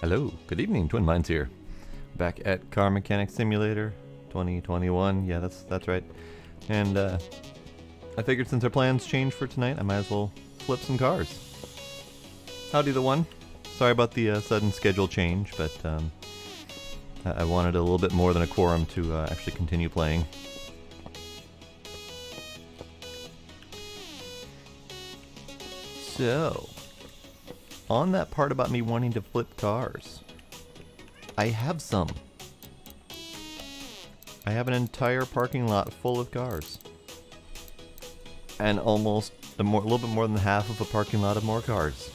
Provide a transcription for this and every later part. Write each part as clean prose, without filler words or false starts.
Hello, good evening, Twin Minds here. Back at Car Mechanic Simulator 2021, yeah, that's right. And I figured since our plans changed for tonight, I might as well flip some cars. Howdy the one. Sorry about the sudden schedule change, but I wanted a little bit more than a quorum to actually continue playing. So, on that part about me wanting to flip cars, I have some. I have an entire parking lot full of cars. And almost a little bit more than half of a parking lot of more cars.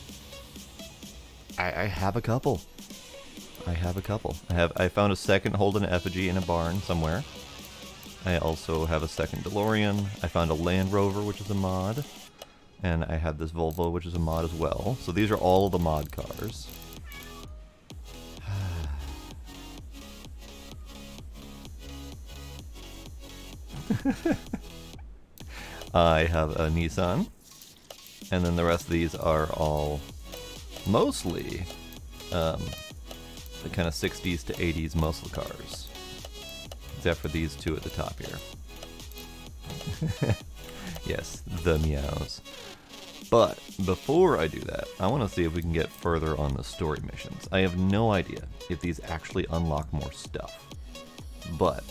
I have a couple. I found a second Holden EFIJY in a barn somewhere. I also have a second DeLorean. I found a Land Rover, which is a mod. And I have this Volvo, which is a mod as well. So these are all the mod cars. I have a Nissan. And then the rest of these are all mostly the kind of 60s to 80s muscle cars. Except for these two at the top here. Yes, the meows. But before I do that, I want to see if we can get further on the story missions. I have no idea if these actually unlock more stuff. But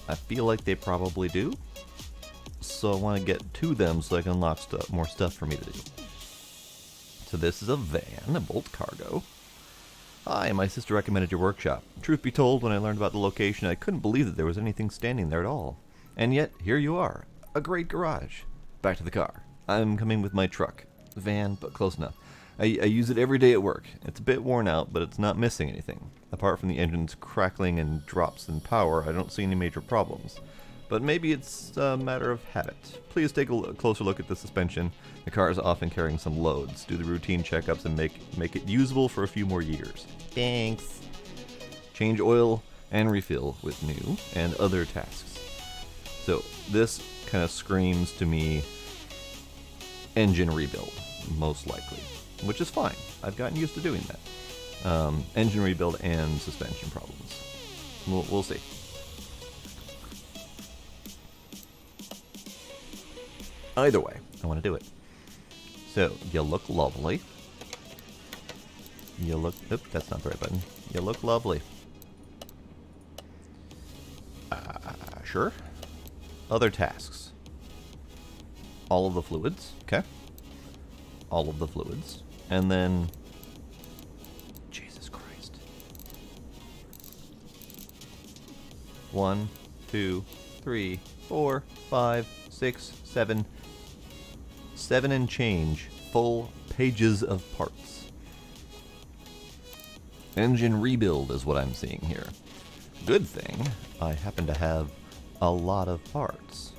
I feel like they probably do. So I want to get to them so I can unlock more stuff for me to do. So this is a van, a Bolt Cargo. Hi, my sister recommended your workshop. Truth be told, when I learned about the location, I couldn't believe that there was anything standing there at all. And yet, here you are. A great garage. Back to the car. I'm coming with my truck. Van, but close enough. I use it every day at work. It's a bit worn out, but it's not missing anything. Apart from the engine's crackling and drops in power, I don't see any major problems. But maybe it's a matter of habit. Please take a closer look at the suspension. The car is often carrying some loads. Do the routine checkups and make it usable for a few more years. Thanks. Change oil and refill with new and other tasks. So this kind of screams to me engine rebuild, most likely, which is fine. I've gotten used to doing that. Engine rebuild and suspension problems. We'll see. Either way, I want to do it. So, you look lovely. You look... Oop, that's not the right button. You look lovely. Sure. Other tasks. All of the fluids. Okay. All of the fluids. And then... Jesus Christ. 1, 2, 3, 4, 5, 6, 7... 7 and change full pages of parts. Engine rebuild is what I'm seeing here. Good thing I happen to have a lot of parts.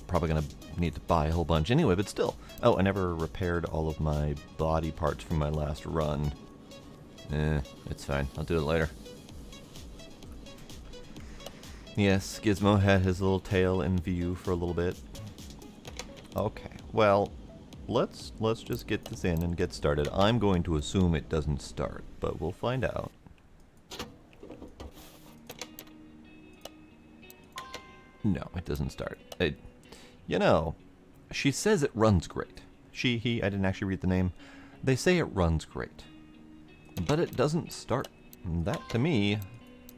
Probably gonna need to buy a whole bunch anyway, but still. Oh, I never repaired all of my body parts from my last run. It's fine. I'll do it later. Yes, Gizmo had his little tail in view for a little bit. Okay, well, let's just get this in and get started. I'm going to assume it doesn't start, but we'll find out. No, it doesn't start. You know, she says it runs great. She, he, I didn't actually read the name. They say it runs great. But it doesn't start. That, to me,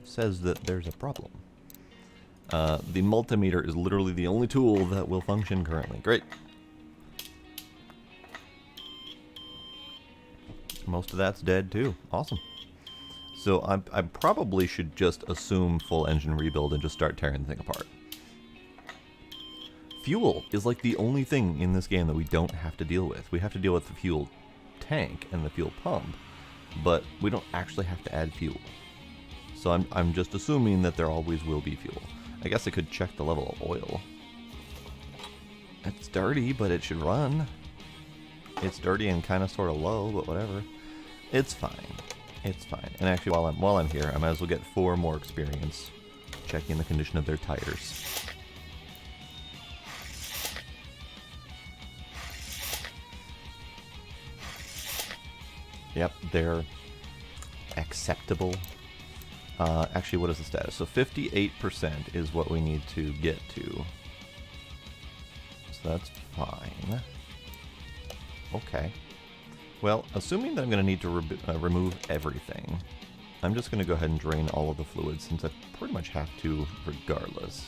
says that there's a problem. The multimeter is literally the only tool that will function currently. Great. Most of that's dead too. Awesome. So I probably should just assume full engine rebuild and just start tearing the thing apart. Fuel is like the only thing in this game that we don't have to deal with. We have to deal with the fuel tank and the fuel pump, but we don't actually have to add fuel. So I'm just assuming that there always will be fuel. I guess I could check the level of oil. It's dirty, but it should run. It's dirty and kind of sort of low, but whatever. It's fine. It's fine. And actually, while I'm here, I might as well get 4 more experience checking the condition of their tires. Yep, they're acceptable. Actually, what is the status? So 58% is what we need to get to. So that's fine. Okay. Well, assuming that I'm going to need to remove everything, I'm just going to go ahead and drain all of the fluids, since I pretty much have to regardless.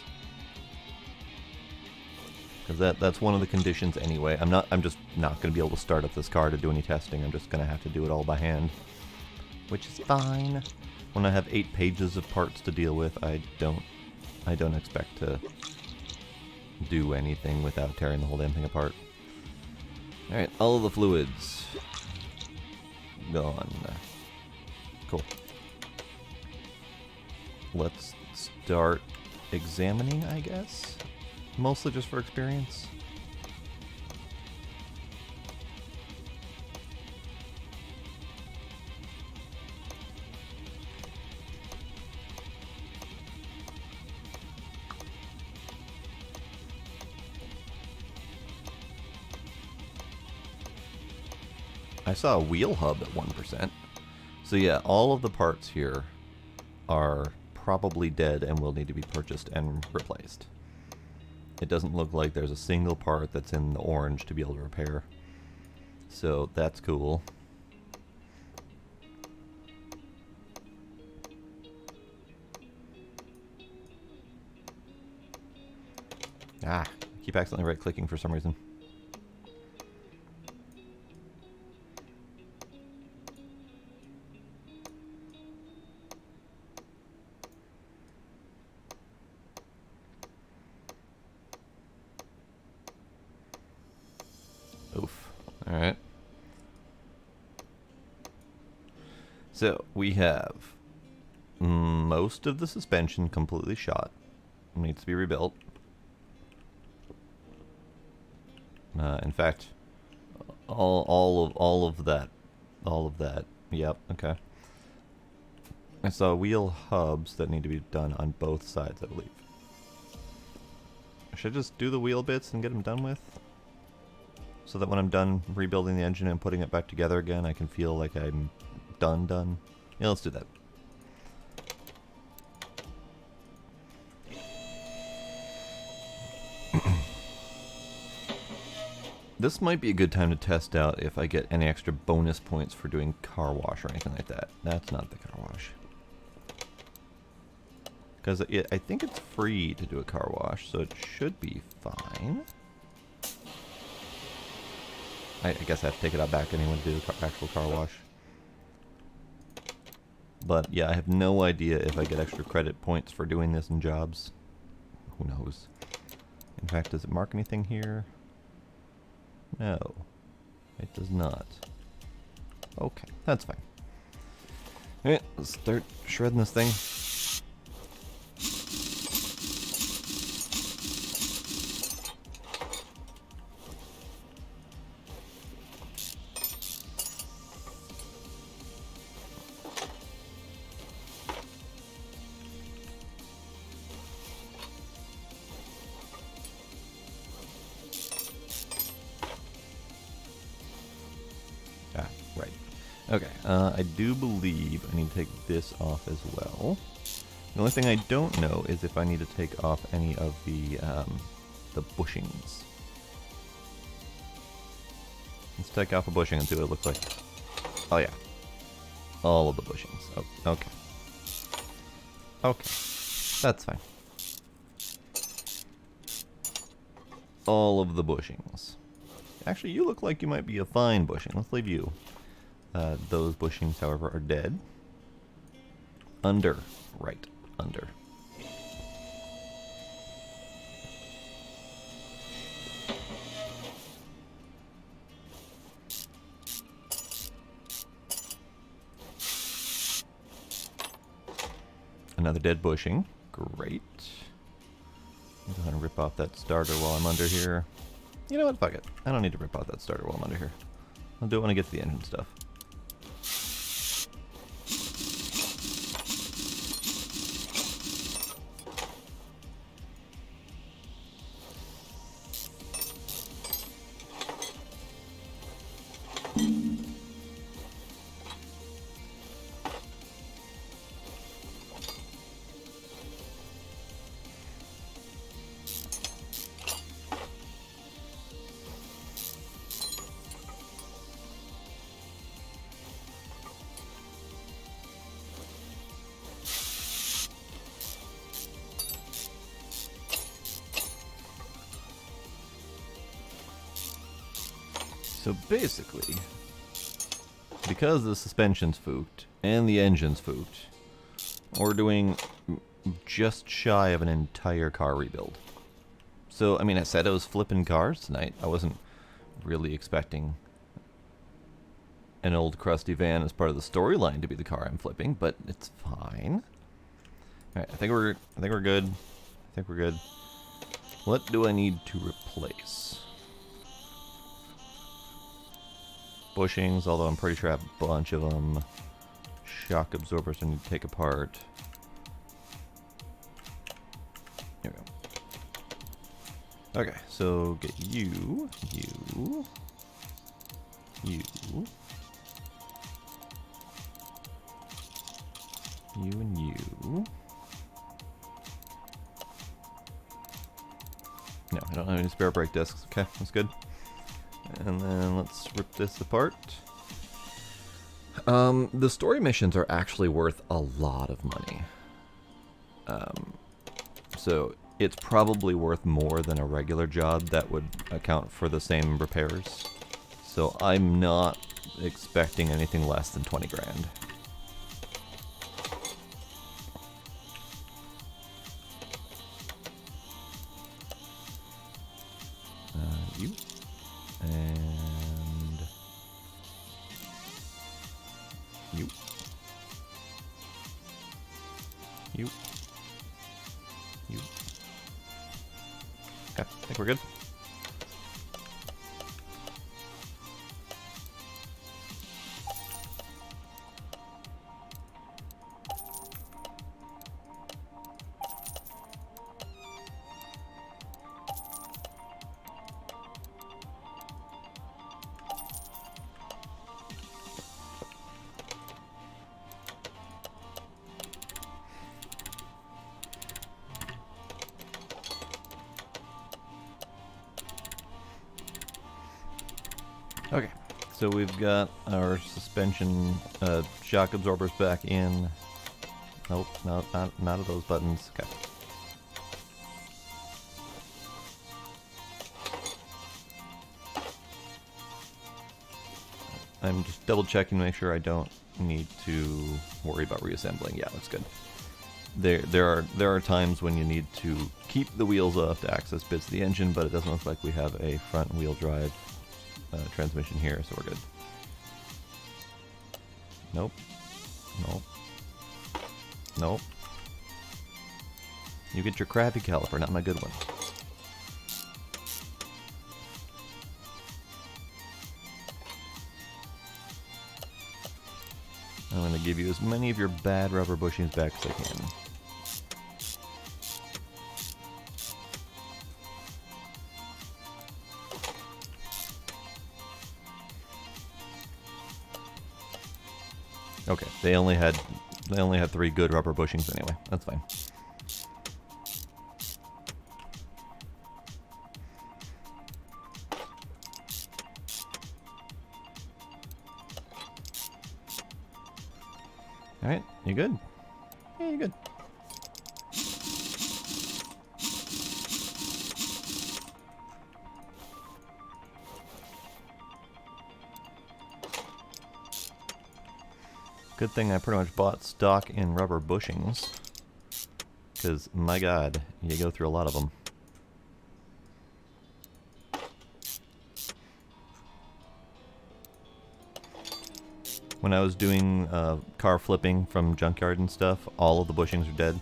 Because that's one of the conditions anyway. I'm just not going to be able to start up this car to do any testing. I'm just going to have to do it all by hand, which is fine. When I have 8 pages of parts to deal with, I don't expect to do anything without tearing the whole damn thing apart. Alright, all of the fluids gone. Cool. Let's start examining, I guess. Mostly just for experience. I saw a wheel hub at 1%. So yeah, all of the parts here are probably dead and will need to be purchased and replaced. It doesn't look like there's a single part that's in the orange to be able to repair. So that's cool. Ah, I keep accidentally right-clicking for some reason. Oof. Alright. So, we have most of the suspension completely shot. Needs to be rebuilt. In fact, all of that. Yep, okay. I saw wheel hubs that need to be done on both sides, I believe. Should I just do the wheel bits and get them done with? So that when I'm done rebuilding the engine and putting it back together again, I can feel like I'm done. Yeah, let's do that. This might be a good time to test out if I get any extra bonus points for doing car wash or anything like that. That's not the car wash. Because I think it's free to do a car wash, so it should be fine. I guess I have to take it out back anyway to do the actual car wash. But yeah, I have no idea if I get extra credit points for doing this in jobs. Who knows? In fact, does it mark anything here? No, it does not. Okay, that's fine. Alright, let's start shredding this thing. Okay, I do believe I need to take this off as well. The only thing I don't know is if I need to take off any of the bushings. Let's take off a bushing and see what it looks like. Oh yeah, all of the bushings. Oh, okay. Okay, that's fine. All of the bushings. Actually, you look like you might be a fine bushing. Let's leave you. Those bushings, however, are dead. Under. Right. Under. Another dead bushing. Great. I'm going to rip off that starter while I'm under here. You know what? Fuck it. I don't need to rip off that starter while I'm under here. I'll do it when I get to the engine stuff. So basically, because the suspension's fooked and the engine's fooked, we're doing just shy of an entire car rebuild. So, I mean, I said I was flipping cars tonight. I wasn't really expecting an old crusty van as part of the storyline to be the car I'm flipping, but it's fine. All right, I think we're good. I think we're good. What do I need to replace? Bushings, although I'm pretty sure I have a bunch of them. Shock absorbers I need to take apart. Here we go. Okay, so get you, you, and you. No, I don't have any spare brake discs. Okay, that's good. And then let's rip this apart. The story missions are actually worth a lot of money. So it's probably worth more than a regular job that would account for the same repairs. So I'm not expecting anything less than 20 grand. You. And you. You. You. Okay, I think we're good. Okay, so we've got our suspension shock absorbers back in. Nope, no, not of those buttons. Okay. I'm just double checking to make sure I don't need to worry about reassembling. Yeah, that's good. There are times when you need to keep the wheels up to access bits of the engine, but it doesn't look like we have a front wheel drive transmission here, so we're good. Nope. Nope. Nope. You get your crappy caliper, not my good one. I'm going to give you as many of your bad rubber bushings back as I can. Okay, they only had 3 good rubber bushings anyway. That's fine. All right, you good? Yeah, you're good. Good thing I pretty much bought stock in rubber bushings, because my god, you go through a lot of them. When I was doing car flipping from junkyard and stuff, all of the bushings are dead,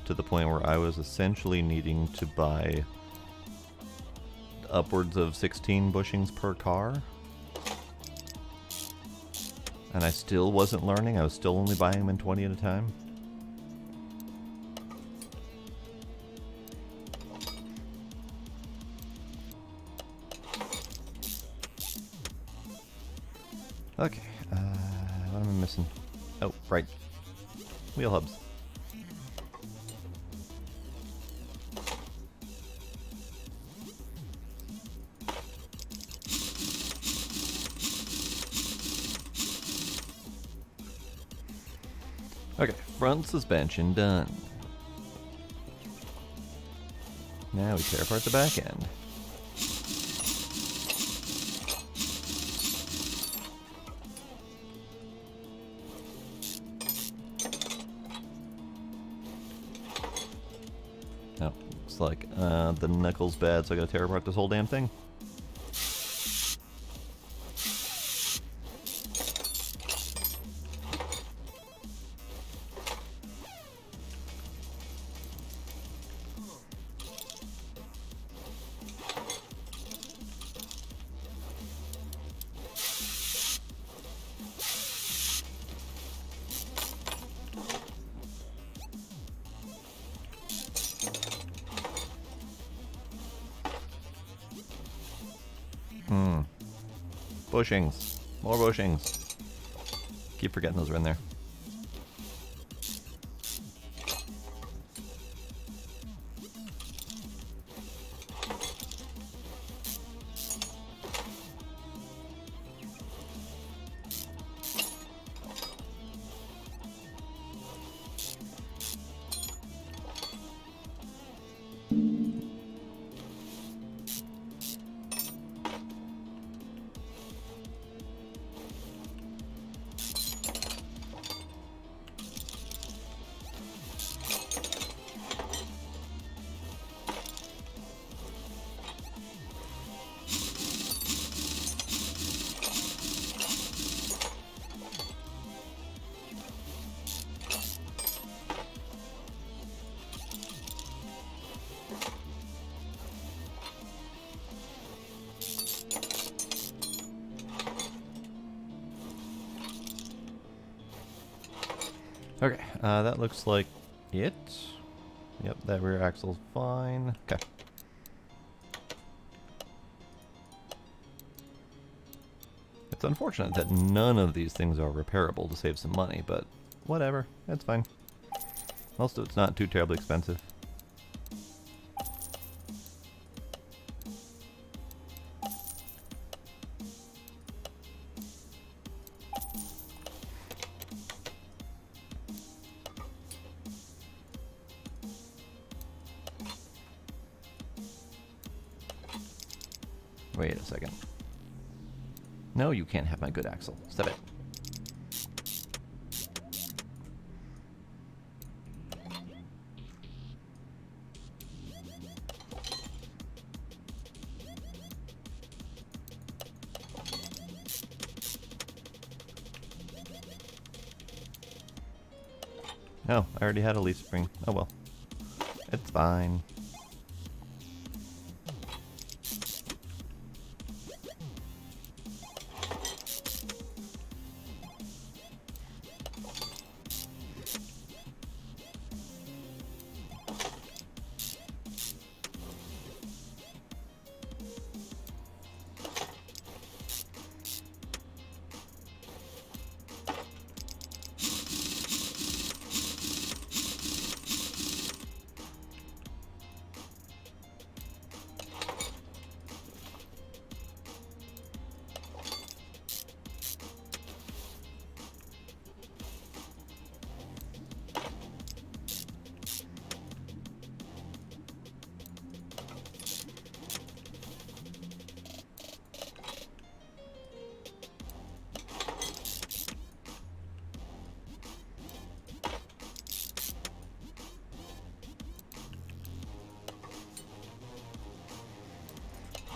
to the point where I was essentially needing to buy upwards of 16 bushings per car. And I still wasn't learning. I was still only buying them in 20 at a time. Okay, what am I missing? Oh, right. Wheel hubs. Okay, front suspension done. Now we tear apart the back end. Oh, looks like the knuckle's bad, so I gotta tear apart this whole damn thing. Bushings. More bushings. Keep forgetting those are in there. Okay, that looks like it. Yep, that rear axle's fine. Okay. It's unfortunate that none of these things are repairable to save some money, but whatever, it's fine. Most of it's not too terribly expensive. Wait a second. No, you can't have my good axle. Stop it. Oh, I already had a leaf spring. Oh well. It's fine.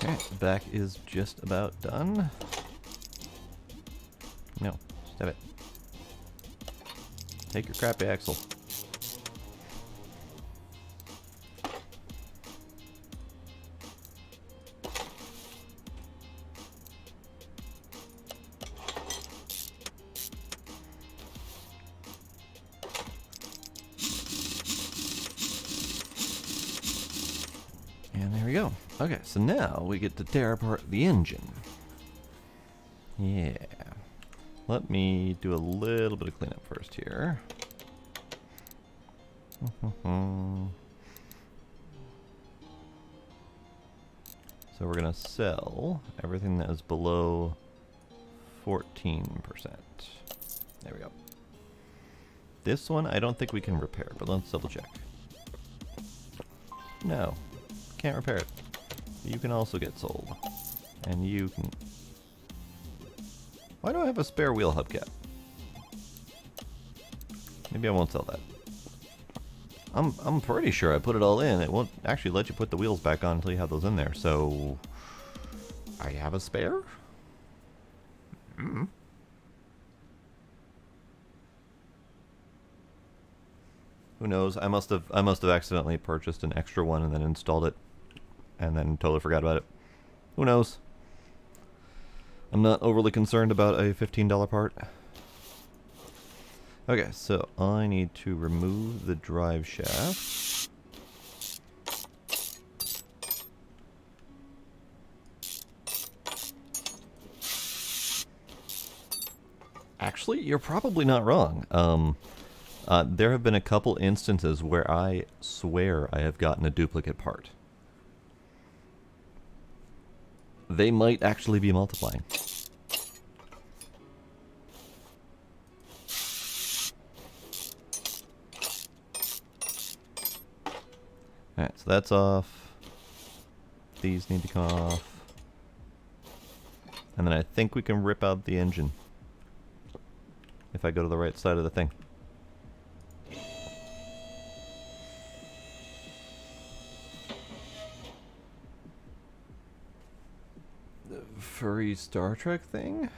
Okay, the back is just about done. No, stop it. Take your crappy axle. And there we go. Okay, so now we get to tear apart the engine. Yeah. Let me do a little bit of cleanup first here. So we're going to sell everything that is below 14%. There we go. This one I don't think we can repair, but let's double check. No, can't repair it. You can also get sold. And you can... Why do I have a spare wheel hubcap? Maybe I won't sell that. I'm pretty sure I put it all in. It won't actually let you put the wheels back on until you have those in there. So I have a spare. Mm. Who knows? I must have accidentally purchased an extra one and then installed it, and then totally forgot about it. Who knows? I'm not overly concerned about a $15 part. Okay, so I need to remove the drive shaft. Actually, you're probably not wrong. There have been a couple instances where I swear I have gotten a duplicate part. They might actually be multiplying. Alright, so that's off. These need to come off. And then I think we can rip out the engine. If I go to the right side of the thing. The furry Star Trek thing?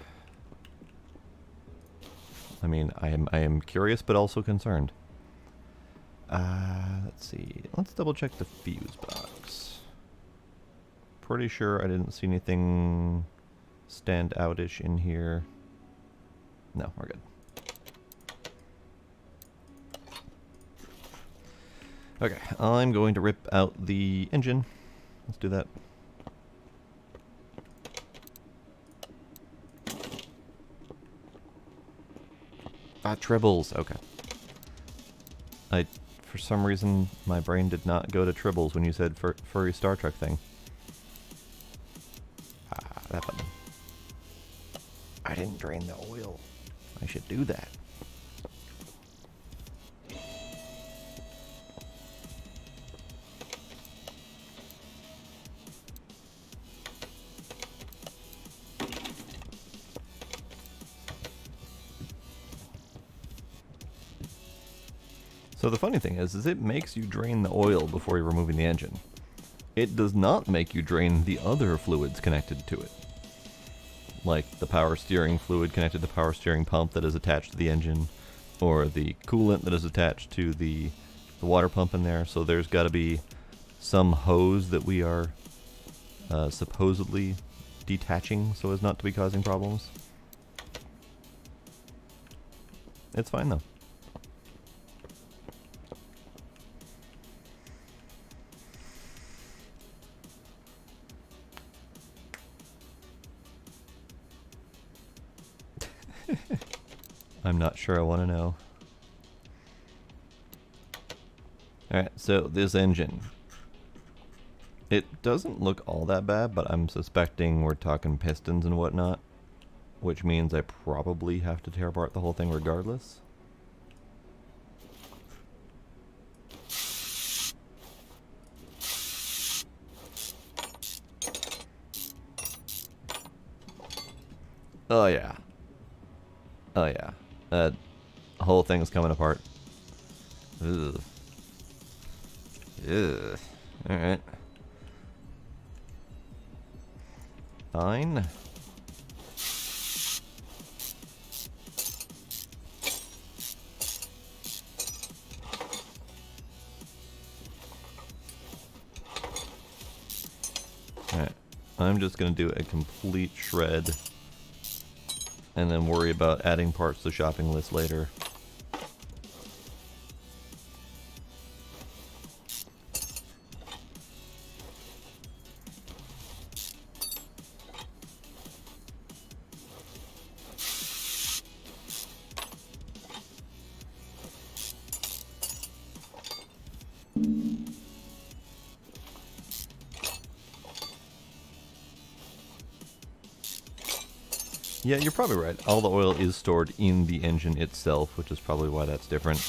I mean, I am curious but also concerned. Let's see. Let's double check the fuse box. Pretty sure I didn't see anything stand out-ish in here. No, we're good. Okay, I'm going to rip out the engine. Let's do that. Tribbles. Okay. For some reason, my brain did not go to tribbles when you said furry Star Trek thing. That button. I didn't drain the oil. I should do that. So the funny thing is it makes you drain the oil before you're removing the engine. It does not make you drain the other fluids connected to it. Like the power steering fluid connected to the power steering pump that is attached to the engine, or the coolant that is attached to the water pump in there. So there's got to be some hose that we are supposedly detaching so as not to be causing problems. It's fine though. I'm not sure I want to know. Alright, so this engine. It doesn't look all that bad, but I'm suspecting we're talking pistons and whatnot, which means I probably have to tear apart the whole thing regardless. Oh yeah. Oh yeah. That whole thing's coming apart. Ugh. Ugh. Alright. Fine. Alright. I'm just gonna do a complete shred and then worry about adding parts to the shopping list later. Yeah, you're probably right. All the oil is stored in the engine itself, which is probably why that's different.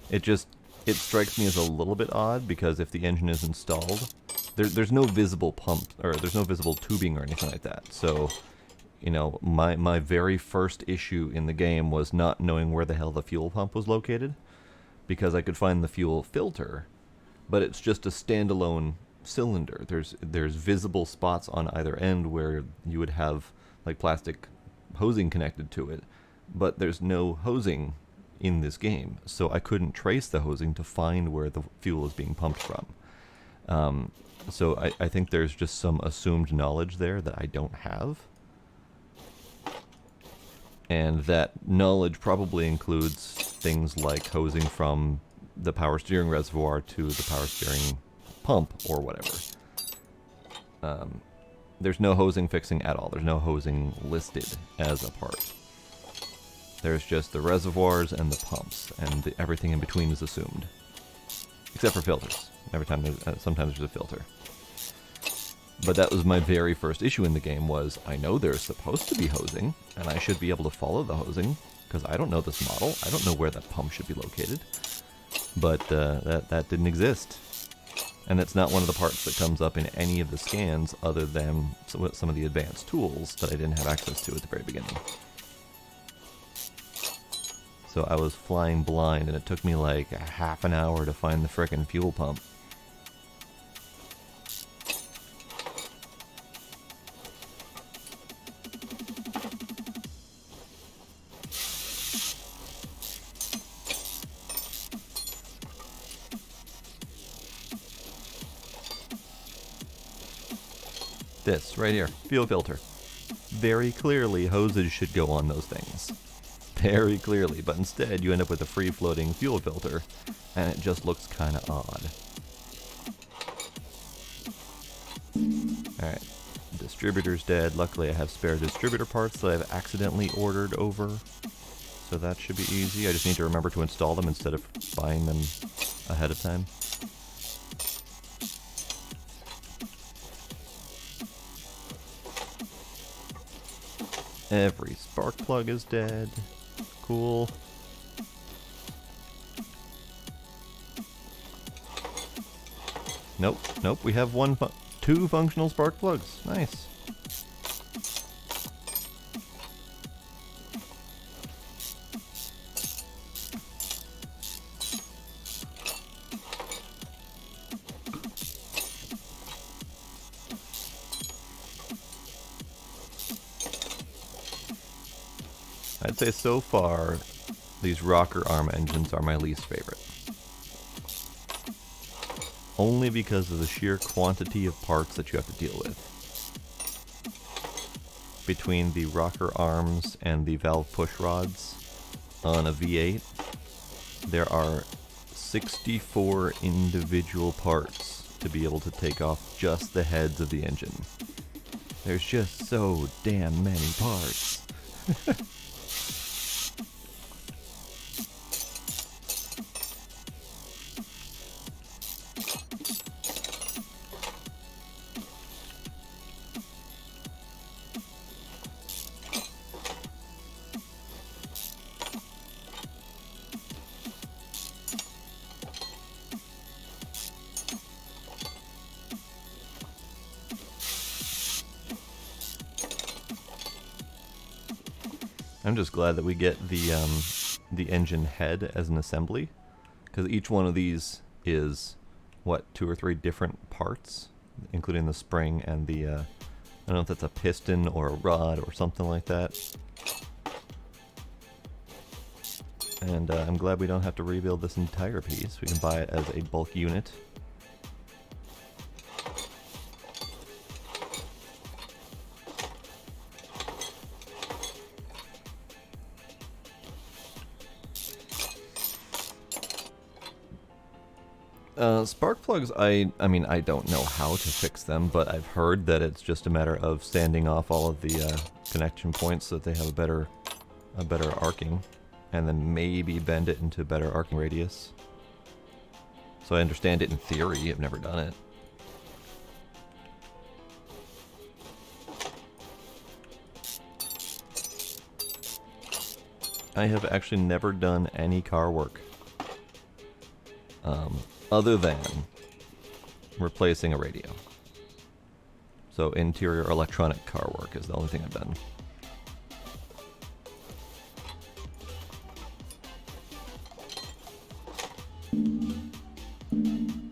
It strikes me as a little bit odd because if the engine is installed, there's no visible pump, or there's no visible tubing or anything like that. So, you know, my very first issue in the game was not knowing where the hell the fuel pump was located. because I could find the fuel filter, but it's just a standalone cylinder. There's visible spots on either end where you would have like plastic hosing connected to it, but there's no hosing in this game, so I couldn't trace the hosing to find where the fuel is being pumped from. So I think there's just some assumed knowledge there that I don't have. And that knowledge probably includes things like hosing from the power steering reservoir to the power steering pump or whatever. There's no hosing fixing at all. There's no hosing listed as a part. There's just the reservoirs and the pumps, and everything in between is assumed. Except for filters. Sometimes there's a filter. But that was my very first issue in the game was, I know there's supposed to be hosing, and I should be able to follow the hosing, because I don't know this model. I don't know where that pump should be located. But that didn't exist. And it's not one of the parts that comes up in any of the scans other than some of the advanced tools that I didn't have access to at the very beginning. So I was flying blind, and it took me like a half an hour to find the frickin' fuel pump. This, right here, fuel filter. Very clearly, hoses should go on those things. Very clearly, but instead you end up with a free-floating fuel filter, and it just looks kind of odd. Alright, distributor's dead. Luckily I have spare distributor parts that I've accidentally ordered over, so that should be easy. I just need to remember to install them instead of buying them ahead of time. Every spark plug is dead. Cool. Nope, nope, we have two functional spark plugs. Nice. I'd say so far, these rocker arm engines are my least favorite. Only because of the sheer quantity of parts that you have to deal with. Between the rocker arms and the valve push rods on a V8, there are 64 individual parts to be able to take off just the heads of the engine. There's just so damn many parts. I'm just glad that we get the engine head as an assembly, because each one of these is, what, 2 or 3 different parts, including the spring and the, I don't know if that's a piston or a rod or something like that. And I'm glad we don't have to rebuild this entire piece. We can buy it as a bulk unit. Spark plugs, I mean, I don't know how to fix them, but I've heard that it's just a matter of sanding off all of the connection points so that they have a better arcing, and then maybe bend it into a better arcing radius. So I understand it in theory, I've never done it. I have actually never done any car work. Other than replacing a radio. So interior electronic car work is the only thing I've done.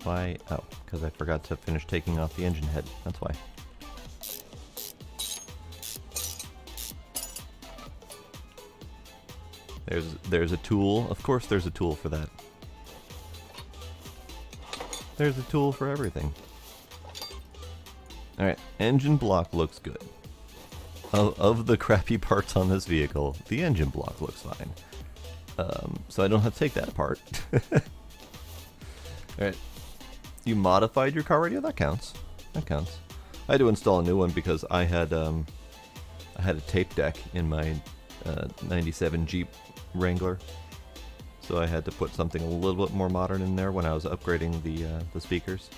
Why? Oh, because I forgot to finish taking off the engine head. That's why. There's a tool. Of course there's a tool for that. There's a tool for everything. Alright, engine block looks good. Of the crappy parts on this vehicle, the engine block looks fine. So I don't have to take that apart. Alright. You modified your car radio? That counts. That counts. I had to install a new one because I had a tape deck in my 97 Jeep Wrangler. So I had to put something a little bit more modern in there when I was upgrading the speakers.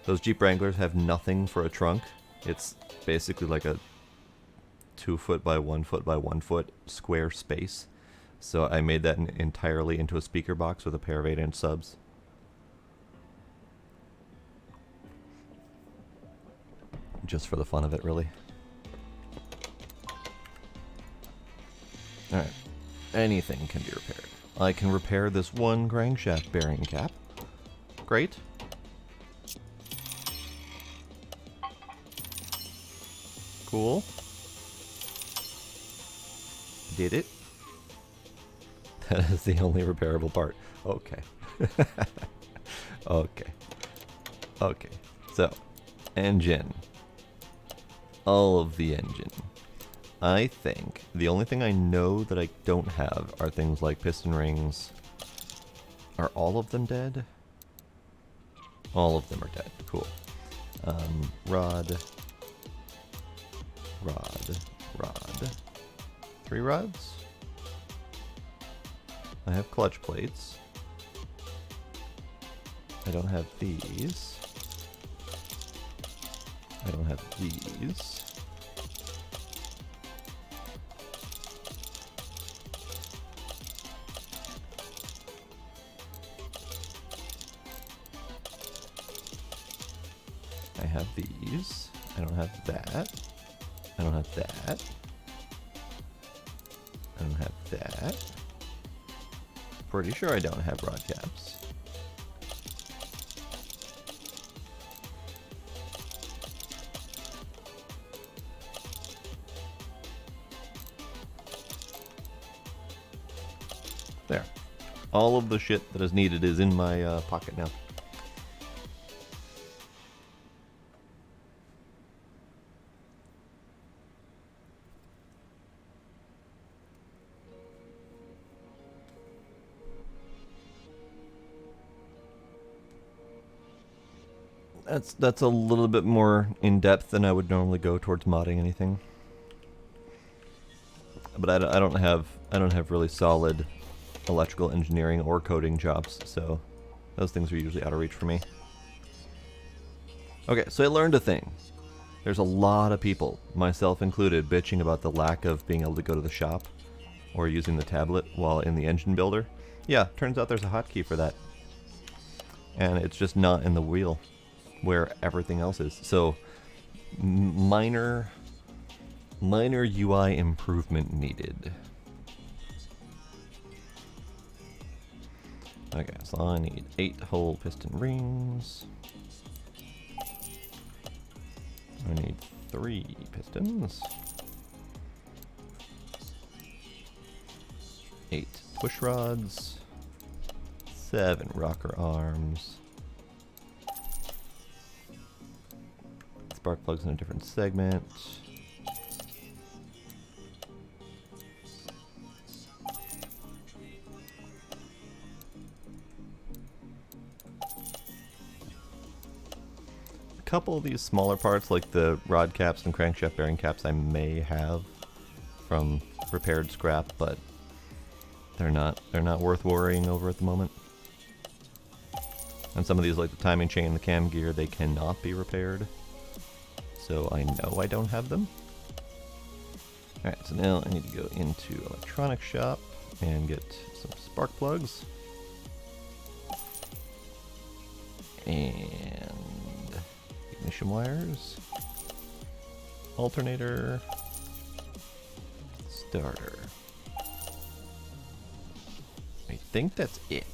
Those Jeep Wranglers have nothing for a trunk. It's basically like a 2 foot by 1 foot by 1 foot square space. So I made that entirely into a speaker box with a pair of 8-inch subs. Just for the fun of it, really. Alright. Anything can be repaired. I can repair this one crankshaft bearing cap. Great. Cool. Did it. That is the only repairable part. Okay. Okay. Okay. So, engine. All of the engine. I think the only thing I know that I don't have are things like piston rings. Are all of them dead? All of them are dead. Cool. Rod. 3 rods. I have clutch plates. I don't have these. I don't have these. I have these. I don't have that. I don't have that. I don't have that. Pretty sure I don't have rod caps. There. All of the shit that is needed is in my pocket now. That's a little bit more in depth than I would normally go towards modding anything. But I don't have really solid electrical engineering or coding jobs, so those things are usually out of reach for me. Okay, so I learned a thing. There's a lot of people, myself included, bitching about the lack of being able to go to the shop or using the tablet while in the engine builder. Yeah, turns out there's a hotkey for that. And it's just not in the wheel where everything else is. So minor UI improvement needed. Okay, so I need 8 hole piston rings. I need 3 pistons. 8 push rods. 7 rocker arms. Spark plugs in a different segment. A couple of these smaller parts, like the rod caps and crankshaft bearing caps, I may have from repaired scrap, but they're not worth worrying over at the moment. And some of these, like the timing chain and the cam gear, they cannot be repaired. So I know I don't have them. Alright, so now I need to go into electronics shop and get some spark plugs. And ignition wires. Alternator. Starter. I think that's it.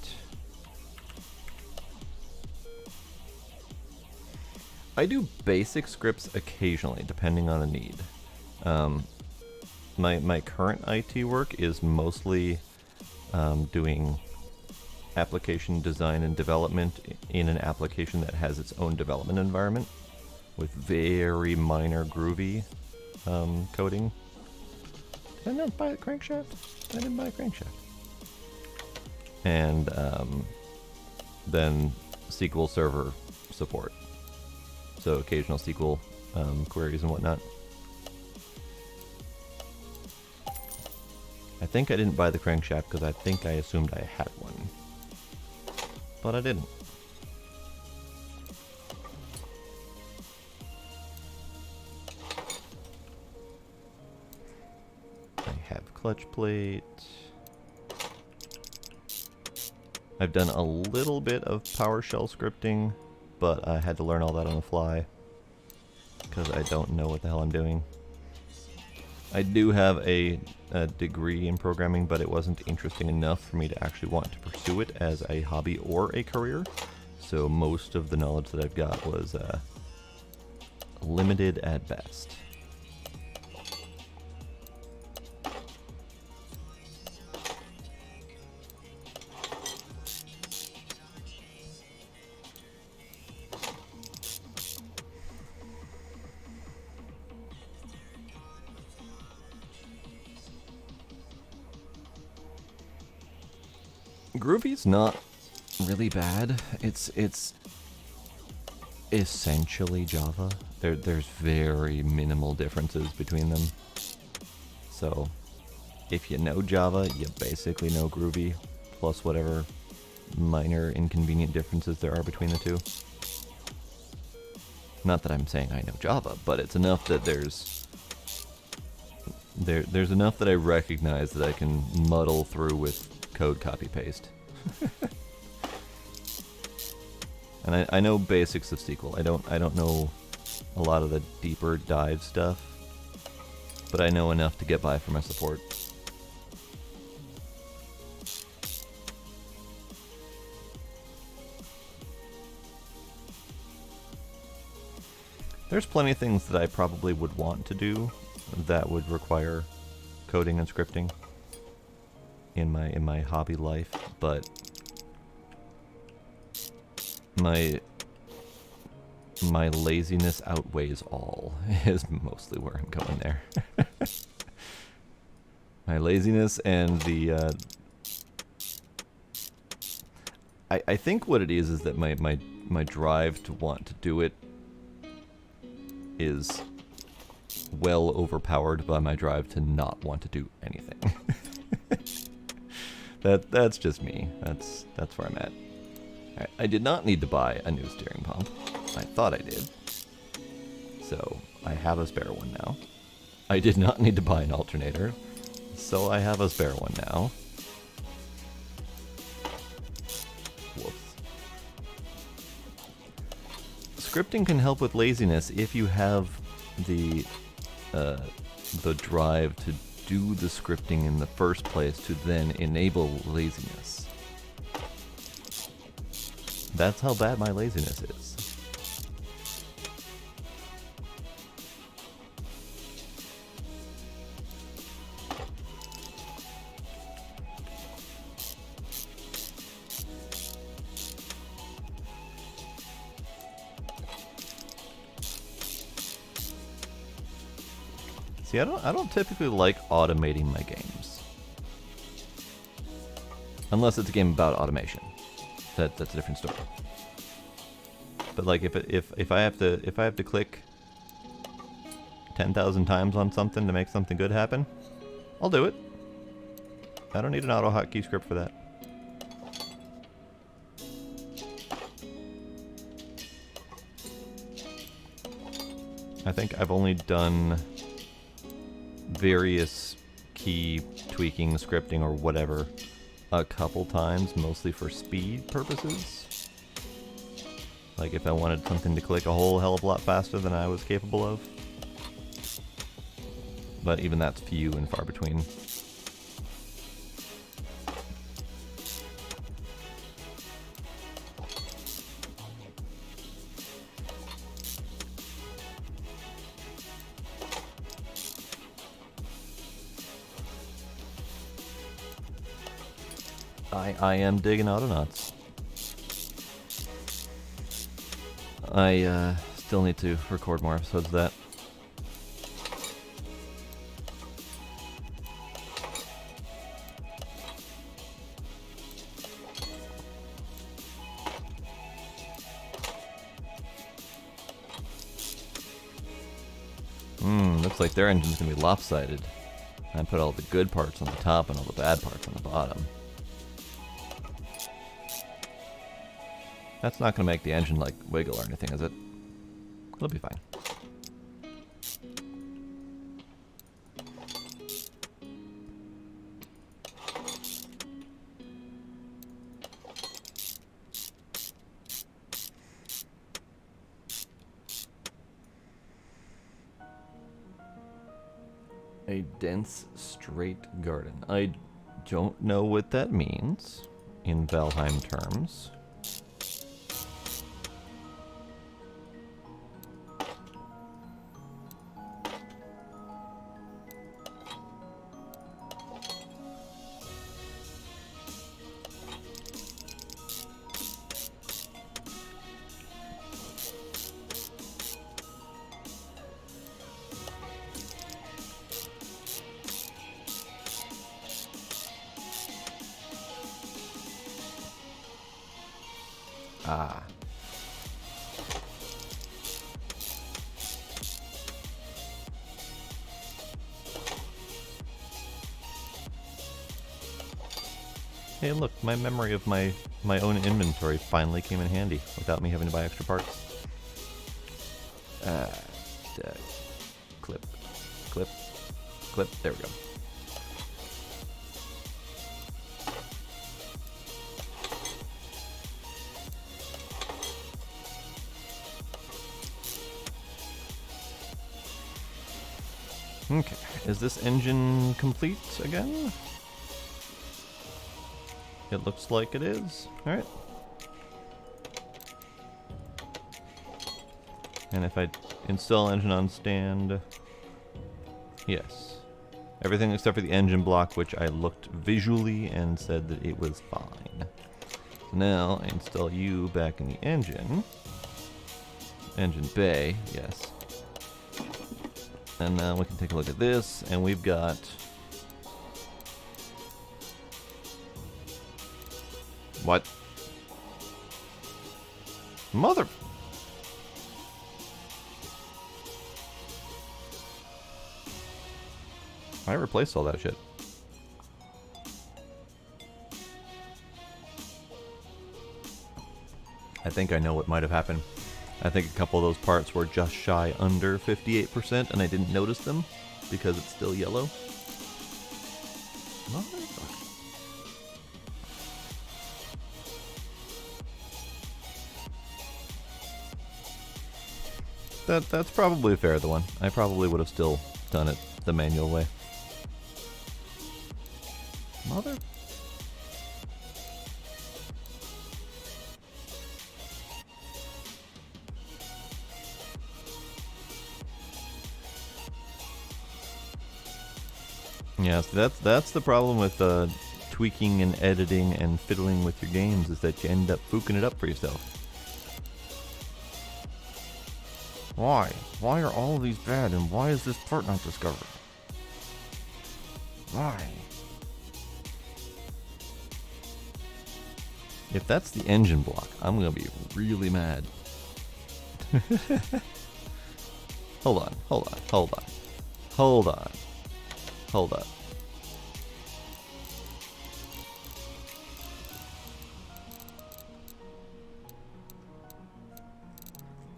I do basic scripts occasionally, depending on a need. My current IT work is mostly doing application design and development in an application that has its own development environment with very minor groovy coding. Did I not buy a crankshaft? I didn't buy a crankshaft. And then SQL Server support. So occasional SQL queries and whatnot. I think I didn't buy the crankshaft because I think I assumed I had one. But I didn't. I have clutch plate. I've done a little bit of PowerShell scripting, but I had to learn all that on the fly because I don't know what the hell I'm doing. I do have a degree in programming, but it wasn't interesting enough for me to actually want to pursue it as a hobby or a career. So most of the knowledge that I've got was limited at best. Groovy's not really bad. It's essentially Java. There's very minimal differences between them. So if you know Java, you basically know Groovy, plus whatever minor inconvenient differences there are between the two. Not that I'm saying I know Java, but it's enough that there's enough that I recognize that I can muddle through with code copy paste. And I know basics of SQL. I don't know a lot of the deeper dive stuff, but I know enough to get by for my support. There's plenty of things that I probably would want to do that would require coding and scripting in my hobby life, but my laziness outweighs all is mostly where I'm going there. My laziness and the I think what it is that my drive to want to do it is well overpowered by my drive to not want to do anything. That's just me. That's where I'm at. I did not need to buy a new steering pump. I thought I did. So I have a spare one now. I did not need to buy an alternator. So I have a spare one now. Whoops. Scripting can help with laziness if you have the drive to do the scripting in the first place to then enable laziness. That's how bad my laziness is. See, I don't typically like automating my games. Unless it's a game about automation. That's a different story. But like if I have to click 10,000 times on something to make something good happen, I'll do it. I don't need an auto hotkey script for that. I think I've only done various key tweaking, scripting, or whatever a couple times, mostly for speed purposes. Like if I wanted something to click a whole hell of a lot faster than I was capable of. But even that's few and far between. I am digging Autonauts. I still need to record more episodes of that. Looks like their engine's gonna be lopsided. I put all the good parts on the top and all the bad parts on the bottom. That's not gonna make the engine like wiggle or anything, is it? It'll be fine. A dense, straight garden. I don't know what that means in Valheim terms. Ah. Hey, look, my memory of my own inventory finally came in handy without me having to buy extra parts. Clip, clip, clip, there we go. Okay, is this engine complete again? It looks like it is. Alright. And if I install engine on stand... Yes. Everything except for the engine block, which I looked visually and said that it was fine. So now I install you back in the engine. Engine bay, yes. And now we can take a look at this, and we've got... What? Mother... I replaced all that shit. I think I know what might have happened. I think a couple of those parts were just shy under 58%, and I didn't notice them because it's still yellow. Motherfucker. That's probably a fair one. I probably would have still done it the manual way. Mother... Yeah, so that's the problem with tweaking and editing and fiddling with your games, is that you end up fooking it up for yourself. Why? Why are all of these bad, and why is this part not discovered? Why? If that's the engine block, I'm gonna be really mad. Hold on, hold on, hold on. Hold on. Hold up.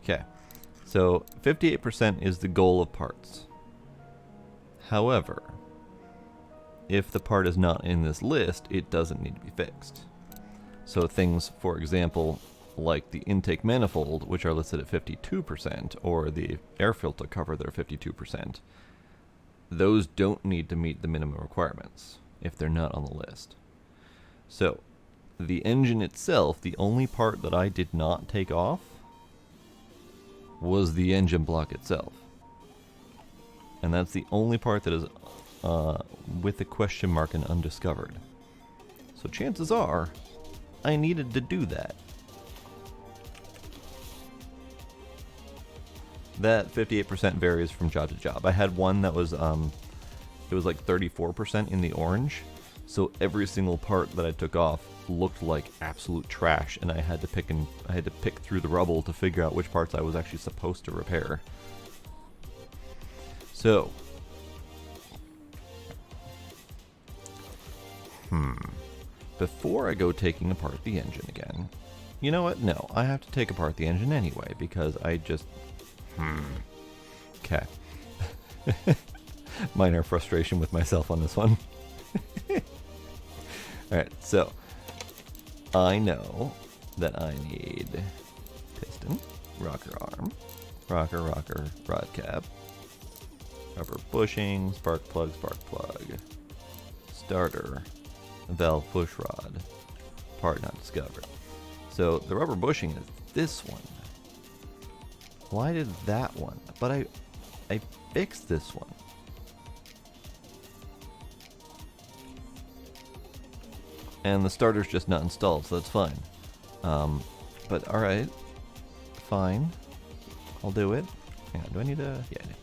Okay, so 58% is the goal of parts. However, if the part is not in this list, it doesn't need to be fixed. So things, for example, like the intake manifold, which are listed at 52%, or the air filter cover that are 52%, those don't need to meet the minimum requirements if they're not on the list. So, the engine itself, the only part that I did not take off was the engine block itself. And that's the only part that is with a question mark and undiscovered. So chances are, I needed to do that. That 58% varies from job to job. I had one that was, it was like 34% in the orange. So every single part that I took off looked like absolute trash, and I had to pick through the rubble to figure out which parts I was actually supposed to repair. So, before I go taking apart the engine again, you know what? No, I have to take apart the engine anyway because I just. Okay. Minor frustration with myself on this one. Alright, so I know that I need piston, rocker arm, rocker, rod cap, rubber bushing, spark plug, starter, valve push rod, part not discovered. So the rubber bushing is this one. Why did that one? But I fixed this one. And the starter's just not installed, so that's fine. But alright. Fine. I'll do it. Hang on, do I need a... Yeah, I do.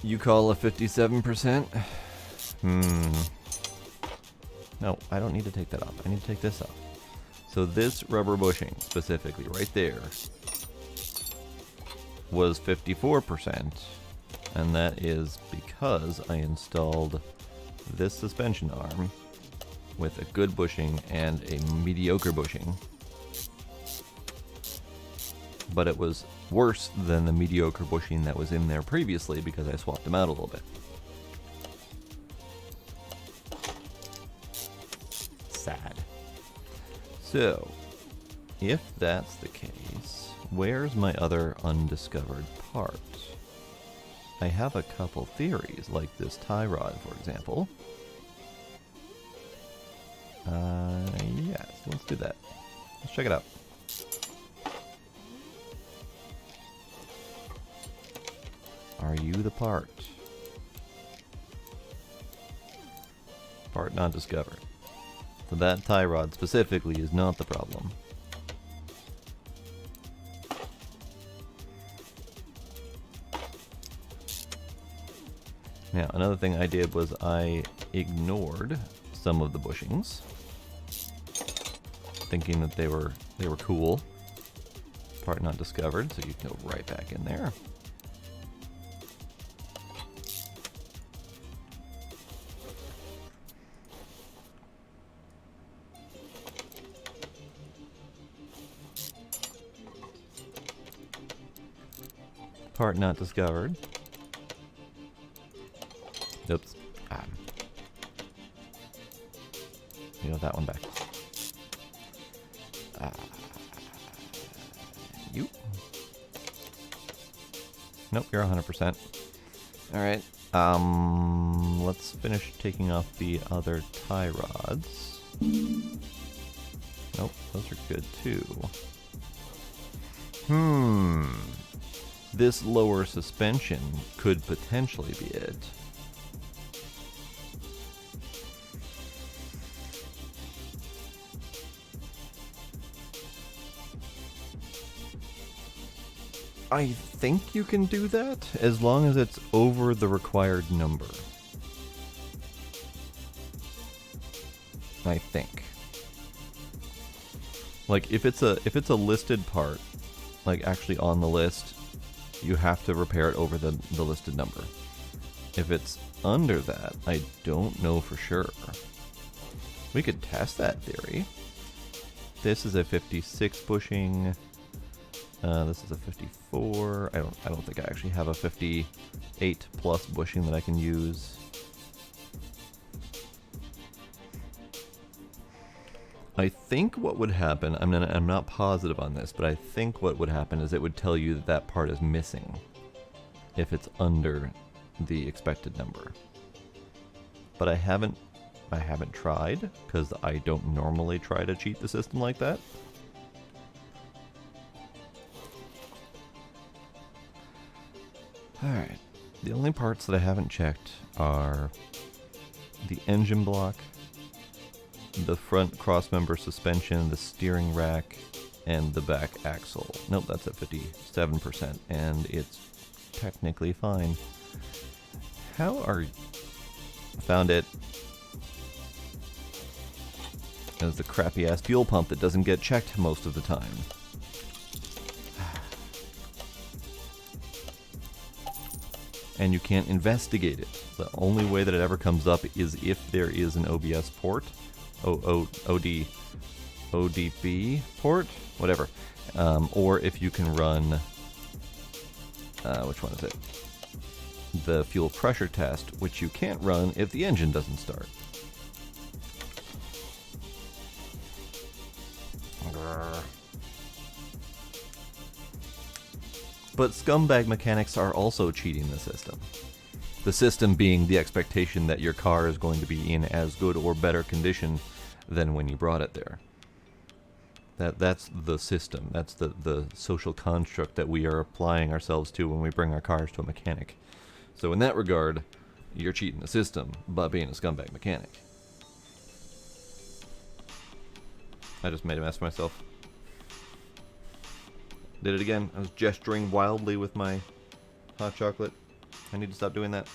You call a 57%? No, I don't need to take that off. I need to take this off. So this rubber bushing, specifically, right there, was 54%. And that is because I installed this suspension arm with a good bushing and a mediocre bushing. But it was worse than the mediocre bushing that was in there previously because I swapped them out a little bit. Sad. So, if that's the case, where's my other undiscovered part? I have a couple theories, like this tie rod, for example. Yes, let's do that. Let's check it out. Are you the part? Part not discovered. So that tie rod specifically is not the problem. Now, another thing I did was I ignored some of the bushings, thinking that they were cool. Part not discovered, so you can go right back in there. Part not discovered. Oops. You know that one back. You. Nope, you're 100%. Alright. Let's finish taking off the other tie rods. Nope, those are good too. This lower suspension could potentially be it. I think you can do that as long as it's over the required number. I think. Like if it's a listed part, like actually on the list, you have to repair it over the listed number. If it's under that, I don't know for sure. We could test that theory. This is a 56 bushing. This is a 54. I don't think I actually have a 58 plus bushing that I can use. I think what would happen, I'm not positive on this, but I think what would happen is it would tell you that that part is missing if it's under the expected number. But I haven't tried, because I don't normally try to cheat the system like that. Alright, the only parts that I haven't checked are the engine block, the front crossmember suspension, the steering rack, and the back axle. Nope, that's at 57%, and it's technically fine. How are... Found it. As the crappy-ass fuel pump that doesn't get checked most of the time. And you can't investigate it. The only way that it ever comes up is if there is an OBS port, ODB port, whatever, or if you can run, which one is it? The fuel pressure test, which you can't run if the engine doesn't start. But scumbag mechanics are also cheating the system. The system being the expectation that your car is going to be in as good or better condition than when you brought it there. That's the system. That's the social construct that we are applying ourselves to when we bring our cars to a mechanic. So in that regard, you're cheating the system by being a scumbag mechanic. I just made a mess of myself. Did it again. I was gesturing wildly with my hot chocolate. I need to stop doing that.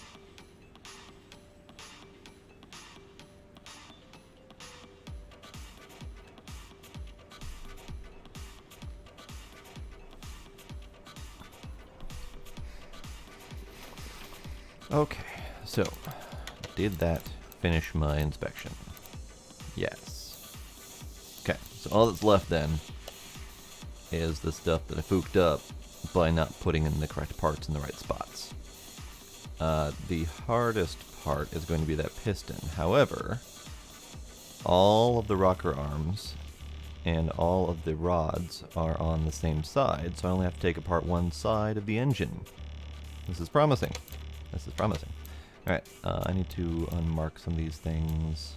Okay, so did that finish my inspection? Yes. Okay, so all that's left then is the stuff that I fooked up by not putting in the correct parts in the right spots. The hardest part is going to be that piston. However, all of the rocker arms and all of the rods are on the same side, so I only have to take apart one side of the engine. This is promising. This is promising. Alright, I need to unmark some of these things.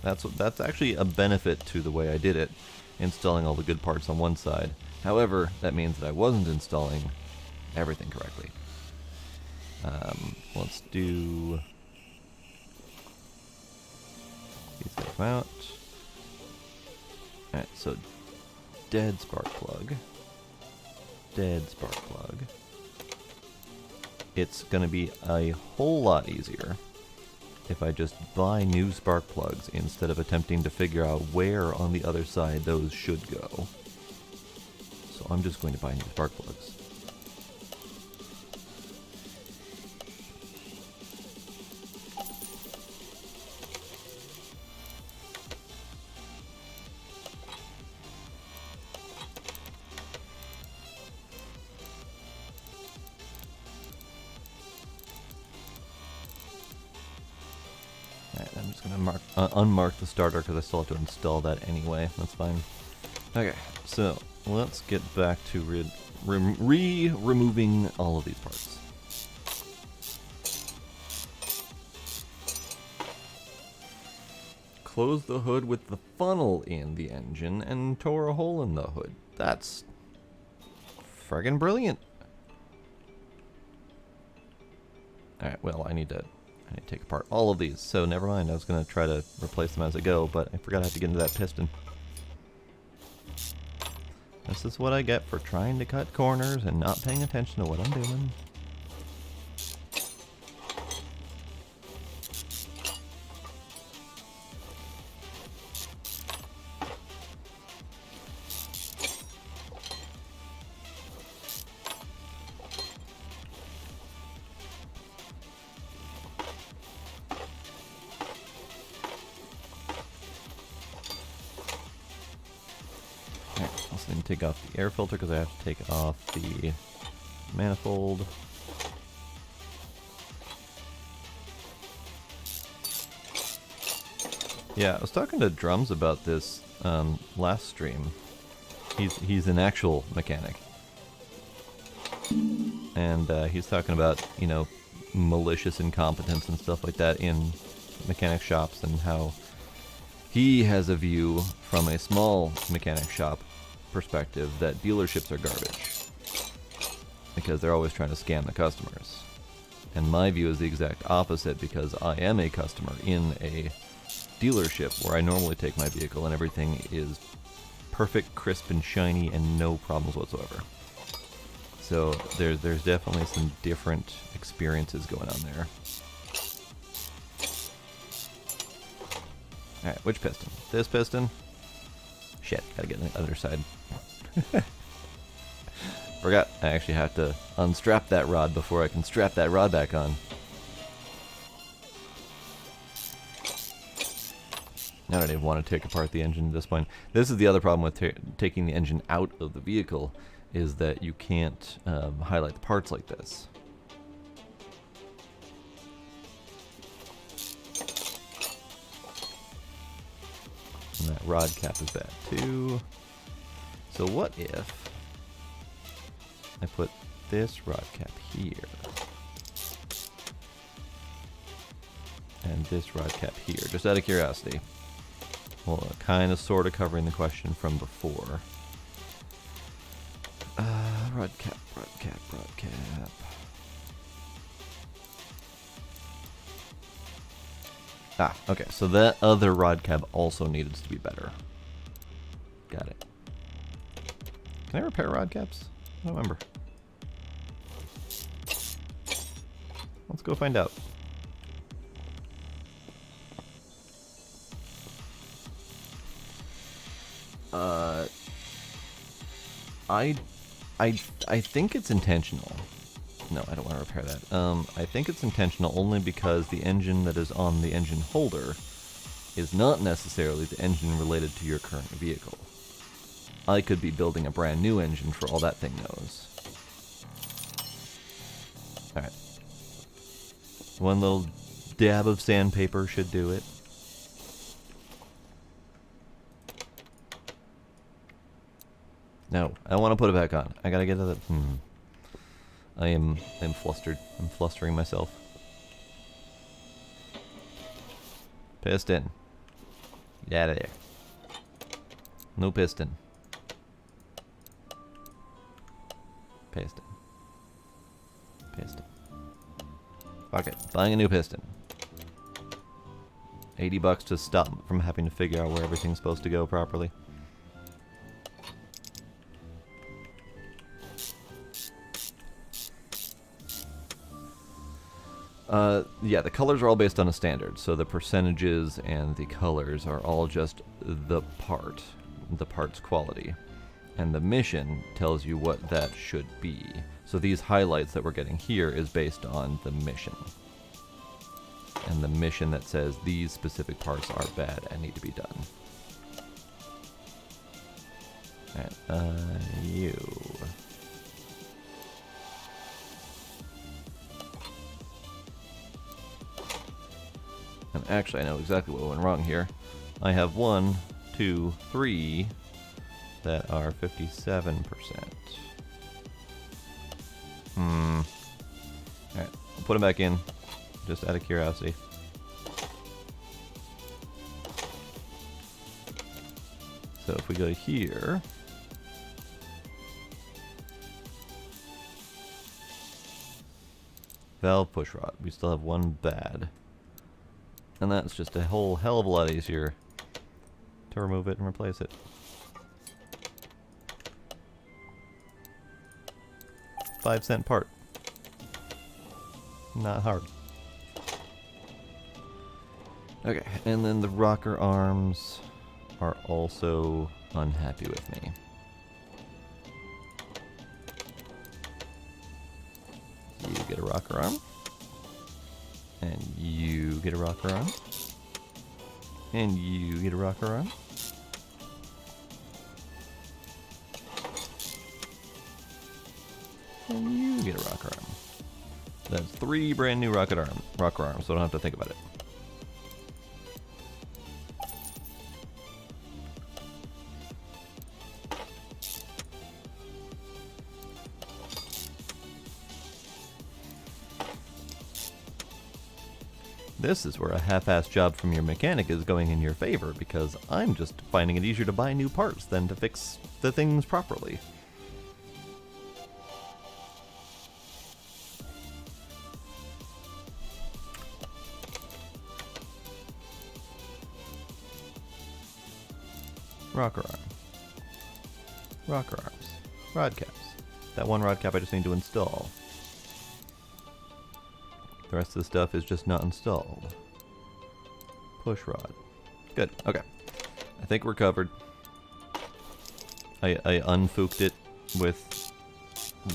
That's actually a benefit to the way I did it, installing all the good parts on one side. However, that means that I wasn't installing everything correctly. Let's do these guys out. Alright, so dead spark plug. Dead spark plug. It's going to be a whole lot easier if I just buy new spark plugs instead of attempting to figure out where on the other side those should go. So I'm just going to buy new spark plugs. I'm just going to unmark the starter because I still have to install that anyway. That's fine. Okay, so let's get back to removing all of these parts. Close the hood with the funnel in the engine and tore a hole in the hood. That's friggin' brilliant. Alright, well, I need to take apart all of these, so never mind. I was going to try to replace them as I go, but I forgot I have to get into that piston. This is what I get for trying to cut corners and not paying attention to what I'm doing. Take off the air filter because I have to take off the manifold. Yeah, I was talking to Drums about this last stream. He's an actual mechanic, and he's talking about, you know, malicious incompetence and stuff like that in mechanic shops, and how he has a view from a small mechanic shop perspective that dealerships are garbage. because they're always trying to scam the customers. And my view is the exact opposite, because I am a customer in a dealership where I normally take my vehicle and everything is perfect, crisp, and shiny and no problems whatsoever. So there's definitely some different experiences going on there. Alright, which piston? This piston? Shit, gotta get on the other side. Forgot I actually have to unstrap that rod before I can strap that rod back on. I don't even want to take apart the engine at this point. This is the other problem with taking the engine out of the vehicle, is that you can't highlight the parts like this. And that rod cap is bad too. So what if I put this rod cap here and this rod cap here, just out of curiosity? Well, kind of sort of covering the question from before. Rod cap, rod cap, rod cap. Ah, okay, so that other rod cap also needed to be better. Got it. Can I repair rod caps? I don't remember. Let's go find out. I think it's intentional. No, I don't want to repair that. I think it's intentional only because the engine that is on the engine holder is not necessarily the engine related to your current vehicle. I could be building a brand new engine for all that thing knows. Alright. One little dab of sandpaper should do it. No, I want to put it back on. I gotta get to the... I'm flustered. I'm flustering myself. Piston. Get out of there. No piston. Piston. Piston. Fuck it. Buying a new piston. $80 to stop from having to figure out where everything's supposed to go properly. Yeah, the colors are all based on a standard, so the percentages and the colors are all just the part's quality. And the mission tells you what that should be. So these highlights that we're getting here is based on the mission. And the mission that says these specific parts are bad and need to be done. Alright, you... And actually, I know exactly what went wrong here. I have 1, 2, 3 that are 57%. Alright, I'll put them back in, just out of curiosity. So if we go here... Valve push rod. We still have one bad. And that's just a whole hell of a lot easier to remove it and replace it. $5-cent part. Not hard. Okay, and then the rocker arms are also unhappy with me. You get a rocker arm. And you get a rocker arm. And you get a rocker arm. And you get a rocker arm. That's 3 brand new rocker arms, so I don't have to think about it. This is where a half-assed job from your mechanic is going in your favor, because I'm just finding it easier to buy new parts than to fix the things properly. Rocker arm. Rocker arms. Rod caps. That one rod cap I just need to install. The rest of the stuff is just not installed. Push rod. Good. Okay. I think we're covered. I unfooked it with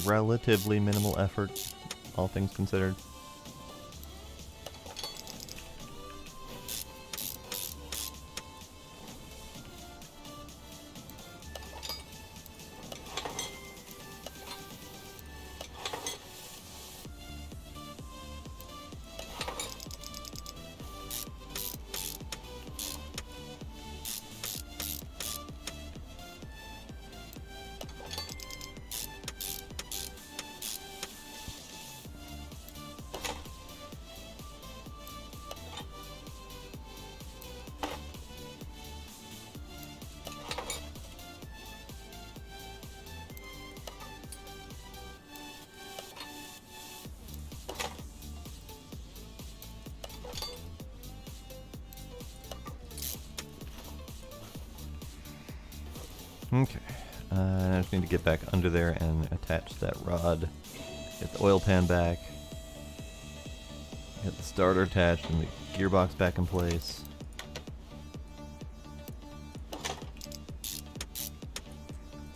relatively minimal effort, all things considered. Okay, I just need to get back under there and attach that rod, get the oil pan back, get the starter attached and the gearbox back in place.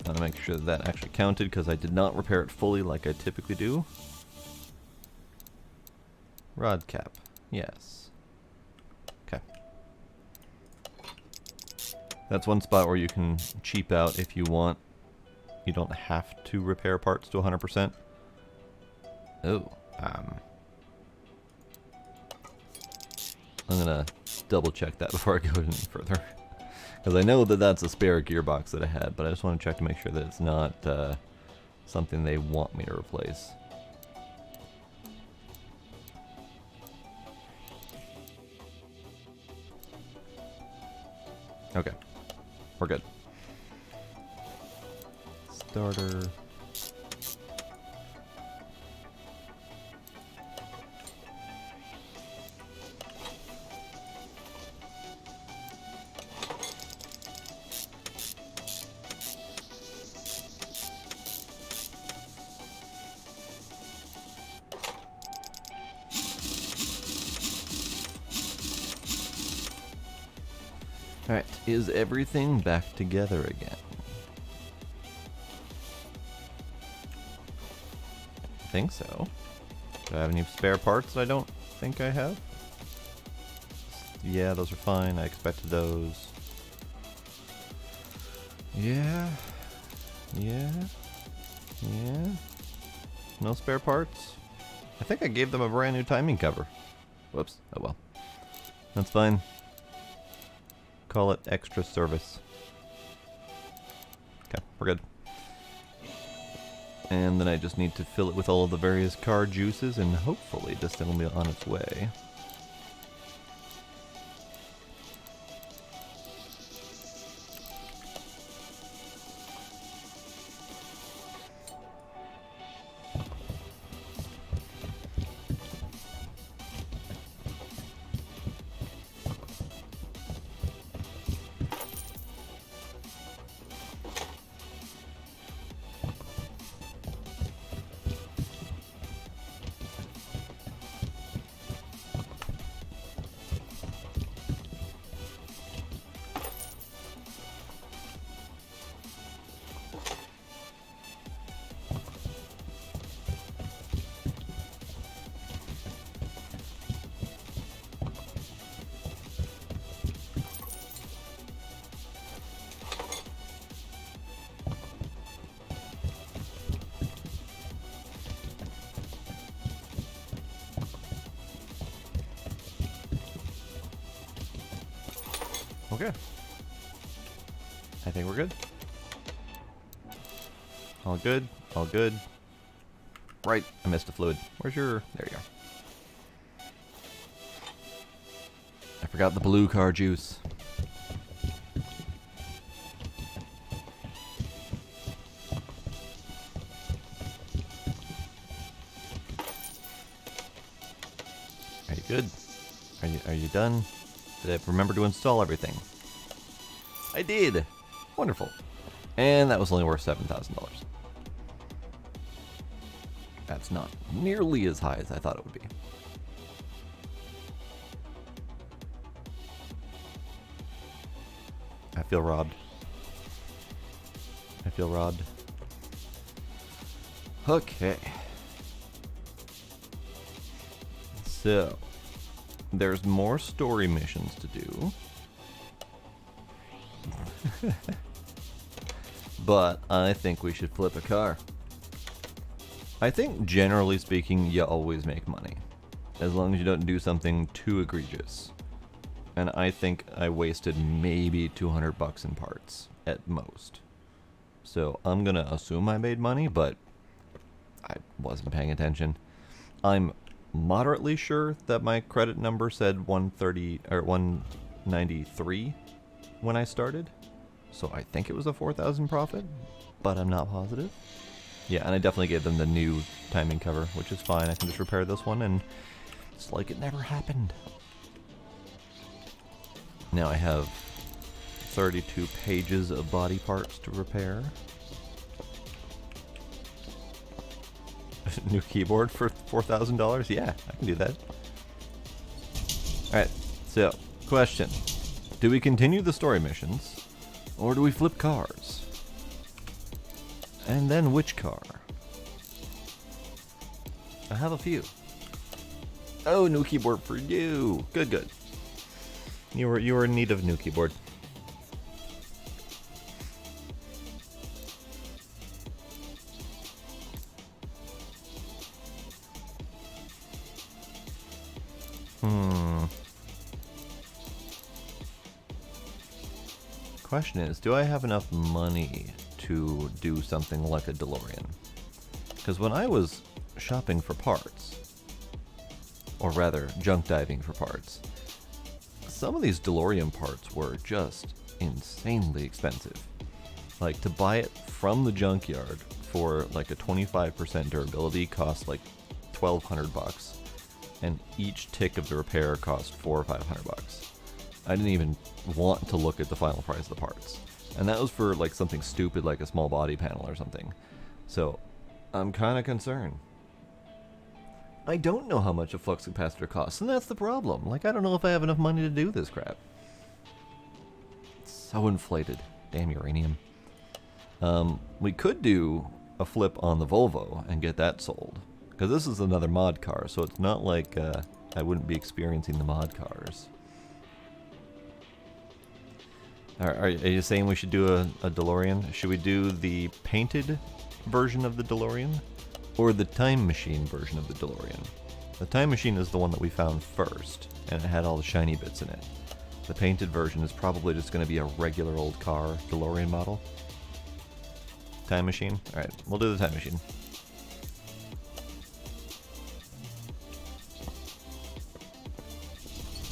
I want to make sure that actually counted because I did not repair it fully like I typically do. Rod cap, yes. Okay. That's one spot where you can cheap out if you want. You don't have to repair parts to 100%. Oh, I'm gonna double check that before I go any further. Because I know that that's a spare gearbox that I had, but I just want to check to make sure that it's not something they want me to replace. Okay. We're good. Starter. Alright, is everything back together again? I think so. Do I have any spare parts that I don't think I have? Yeah, those are fine. I expected those. Yeah. Yeah. Yeah. No spare parts? I think I gave them a brand new timing cover. Whoops. Oh well. That's fine. Call it extra service. Okay, we're good. And then I just need to fill it with all of the various car juices, and hopefully this thing will be on its way. Okay. I think we're good. All good. All good. Right. I missed a fluid. Where's your... There you are. I forgot the blue car juice. Are you good? Are you done? Did I remember to install everything? I did! Wonderful. And that was only worth $7,000. That's not nearly as high as I thought it would be. I feel robbed. I feel robbed. Okay. So, there's more story missions to do. But I think we should flip a car. I think generally speaking, you always make money. As long as you don't do something too egregious. And I think I wasted maybe 200 bucks in parts at most. So I'm gonna assume I made money, but I wasn't paying attention. I'm moderately sure that my credit number said 130 or 193 when I started. So I think it was a 4,000 profit, but I'm not positive. Yeah, and I definitely gave them the new timing cover, which is fine. I can just repair this one, and it's like it never happened. Now I have 32 pages of body parts to repair. New keyboard for $4,000? Yeah, I can do that. Alright, so, question. Do we continue the story missions, or do we flip cars? And then which car? I have a few. Oh, new keyboard for you. Good, good. You were in need of a new keyboard. Question is, do I have enough money to do something like a DeLorean? Because when I was shopping for parts, or rather junk diving for parts, some of these DeLorean parts were just insanely expensive. Like, to buy it from the junkyard for like a 25% durability cost like 1,200 bucks, and each tick of the repair cost 400 or 500 bucks. I didn't even want to look at the final price of the parts. And that was for like something stupid like a small body panel or something. So I'm kind of concerned. I don't know how much a flux capacitor costs, and that's the problem. Like, I don't know if I have enough money to do this crap. It's so inflated. Damn uranium. We could do a flip on the Volvo and get that sold. Because this is another mod car, so it's not like I wouldn't be experiencing the mod cars. Are you saying we should do a DeLorean? Should we do the painted version of the DeLorean? Or the time machine version of the DeLorean? The time machine is the one that we found first, and it had all the shiny bits in it. The painted version is probably just going to be a regular old car DeLorean model. Time machine? Alright, we'll do the time machine.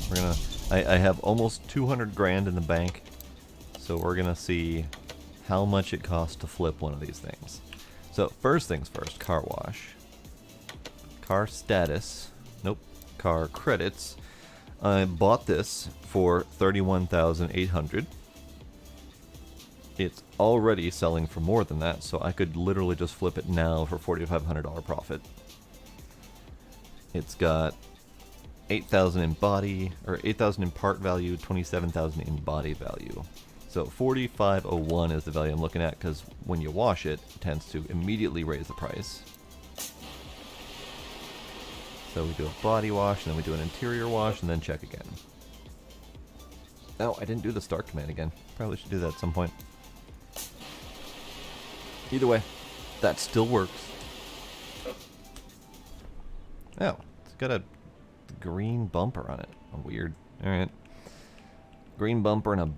We're gonna... I have almost 200 grand in the bank. So we're gonna see how much it costs to flip one of these things. So first things first, car wash. Car status. Nope. Car credits. I bought this for $31,800. It's already selling for more than that, so I could literally just flip it now for $4,500 profit. It's got 8,000 in body, or 8,000 in part value, 27,000 in body value. So 4,501 is the value I'm looking at, because when you wash it, it tends to immediately raise the price. So we do a body wash, and then we do an interior wash, and then check again. Oh, I didn't do the start command again. Probably should do that at some point. Either way, that still works. Oh, it's got a green bumper on it. Oh, weird. Alright. Green bumper and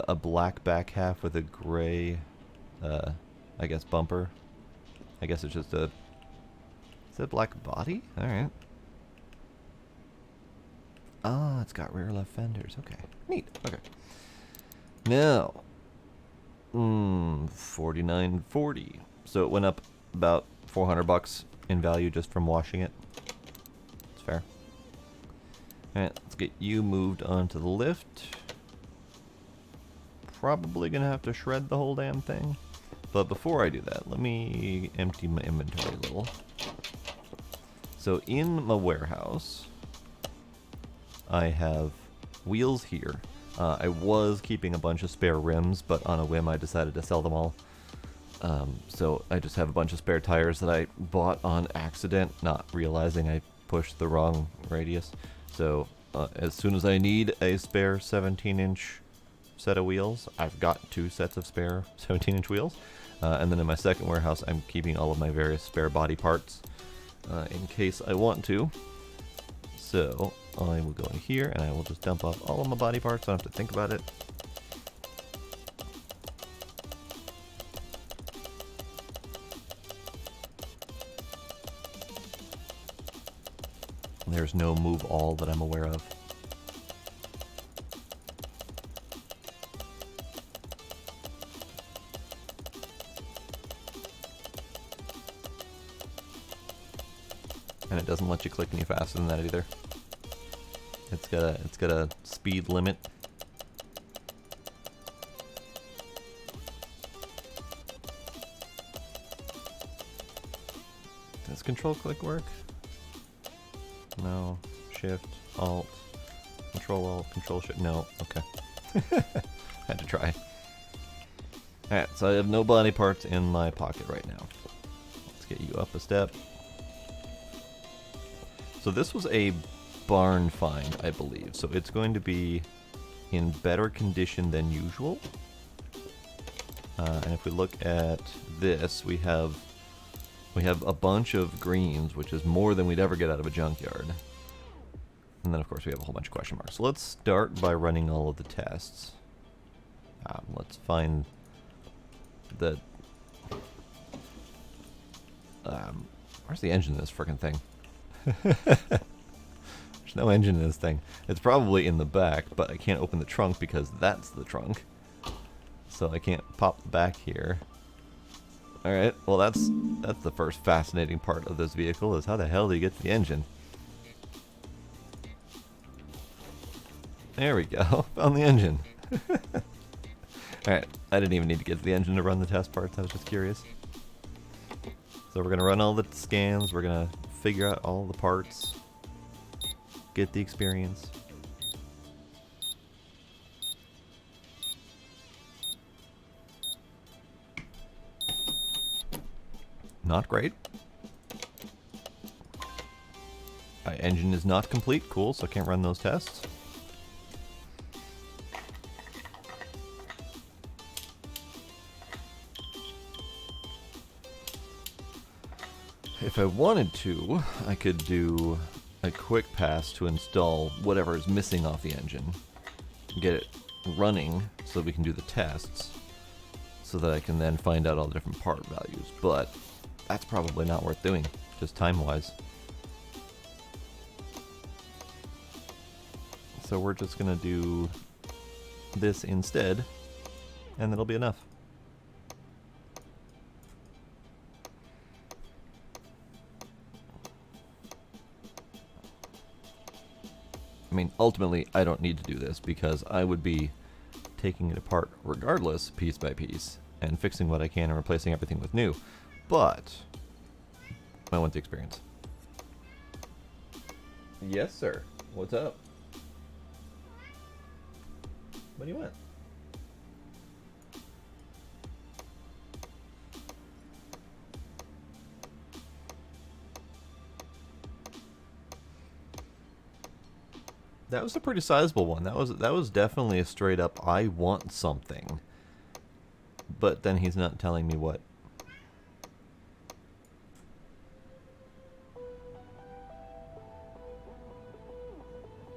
a black back half with a gray, I guess, bumper. I guess it's just a... Is it a black body? Alright. Ah, it's got rear left fenders. Okay. Neat. Okay. Now, 49.40. So it went up about 400 bucks in value just from washing it. It's fair. Alright, let's get you moved onto the lift. probably gonna have to shred the whole damn thing. But before I do that, let me empty my inventory a little. So in my warehouse, I have wheels here. I was keeping a bunch of spare rims, but on a whim I decided to sell them all. So I just have a bunch of spare tires that I bought on accident, not realizing I pushed the wrong radius. So as soon as I need a spare 17-inch set of wheels, I've got 2 sets of spare 17-inch wheels. And then in my second warehouse, I'm keeping all of my various spare body parts in case I want to. So I will go in here and I will just dump off all of my body parts. I don't have to think about it. There's no move all that I'm aware of. And it doesn't let you click any faster than that either. It's got a speed limit. Does control click work? No. Shift, Alt, Control Shift. No. Okay. Had to try. Alright, so I have no body parts in my pocket right now. Let's get you up a step. So this was a barn find, I believe. So it's going to be in better condition than usual. And if we look at this, we have a bunch of greens, which is more than we'd ever get out of a junkyard. And then of course we have a whole bunch of question marks. So let's start by running all of the tests. Let's find the... where's the engine in this frickin' thing? There's no engine in this thing. It's probably in the back, but I can't open the trunk because that's the trunk. So I can't pop the back here. Alright, well that's the first fascinating part of this vehicle, is how the hell do you get to the engine? There we go, found the engine. Alright, I didn't even need to get to the engine to run the test parts, I was just curious. So we're gonna run all the scans, we're gonna figure out all the parts, get the experience. Not great. Engine is not complete. Cool, so I can't run those tests. If I wanted to, I could do a quick pass to install whatever is missing off the engine, get it running so we can do the tests, so that I can then find out all the different part values, but that's probably not worth doing, just time-wise. So we're just gonna do this instead, and that'll be enough. I mean, ultimately, I don't need to do this because I would be taking it apart regardless, piece by piece, and fixing what I can and replacing everything with new. But I want the experience. Yes, sir. What's up? What do you want? That was a pretty sizable one. That was definitely a straight up I want something. But then he's not telling me what.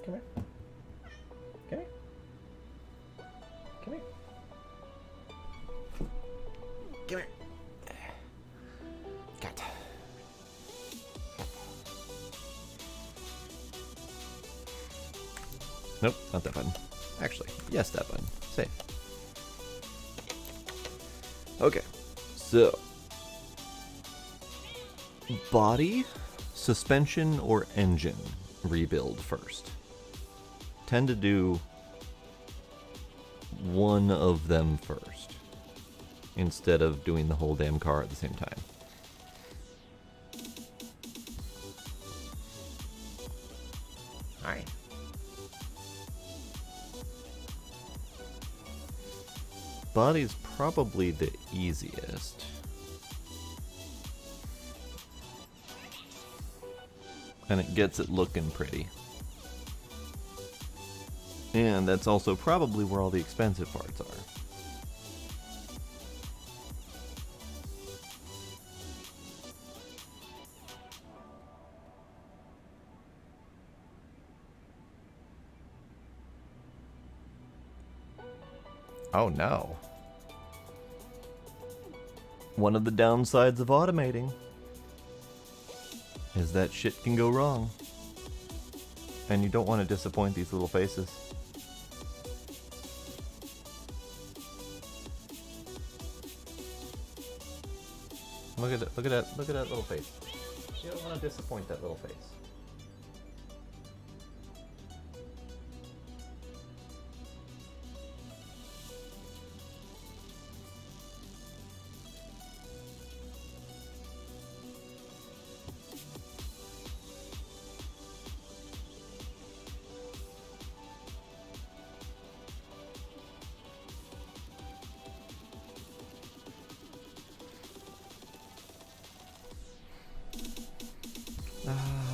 Come here. Come here. Come here. Come here. Got. Nope, not that button. Actually, yes, that button. Save. Okay, so body, suspension, or engine rebuild first. Tend to do one of them first, instead of doing the whole damn car at the same time. Alright. Body's probably the easiest. And it gets it looking pretty. And that's also probably where all the expensive parts are. Oh no. One of the downsides of automating is that shit can go wrong. And you don't want to disappoint these little faces. Look at that, look at that little face. You don't want to disappoint that little face.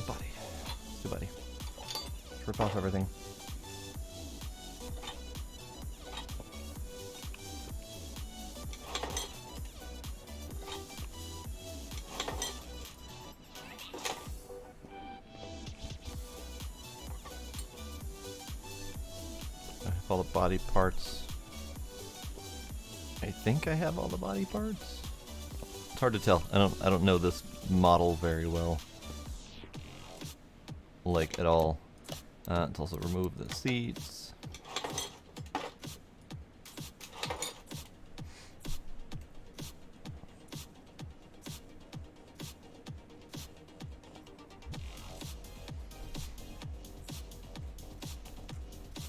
Body. Let's do body. Rip off everything. I have all the body parts. I think I have all the body parts. It's hard to tell. I don't know this model very well. Like at all. Let's also remove the seats.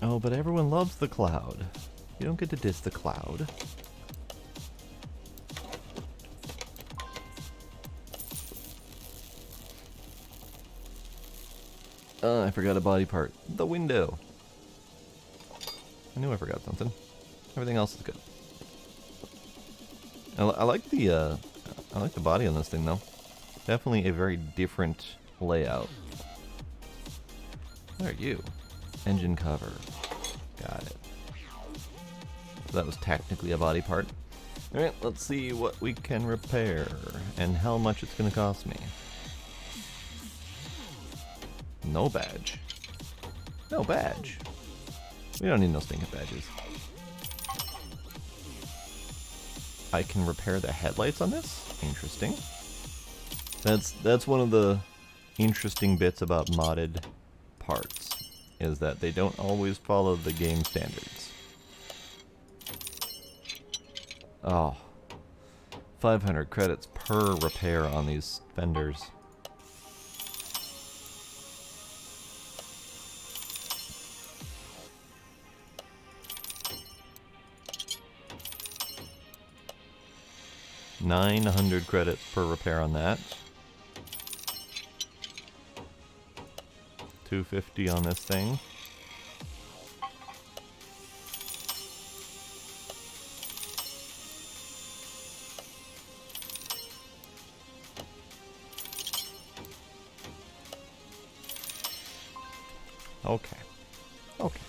Oh, but everyone loves the cloud. You don't get to diss the cloud. I forgot a body part. The window. I knew I forgot something. Everything else is good. I like the body on this thing though. Definitely a very different layout. What are you? Engine cover. Got it. So that was technically a body part. Alright, let's see what we can repair and how much it's gonna cost me. No badge. No badge. We don't need no stinking badges. I can repair the headlights on this? Interesting. That's one of the interesting bits about modded parts, is that they don't always follow the game standards. Oh. 500 credits per repair on these fenders. $900 credits per repair on that. $250 on this thing. Okay. Okay.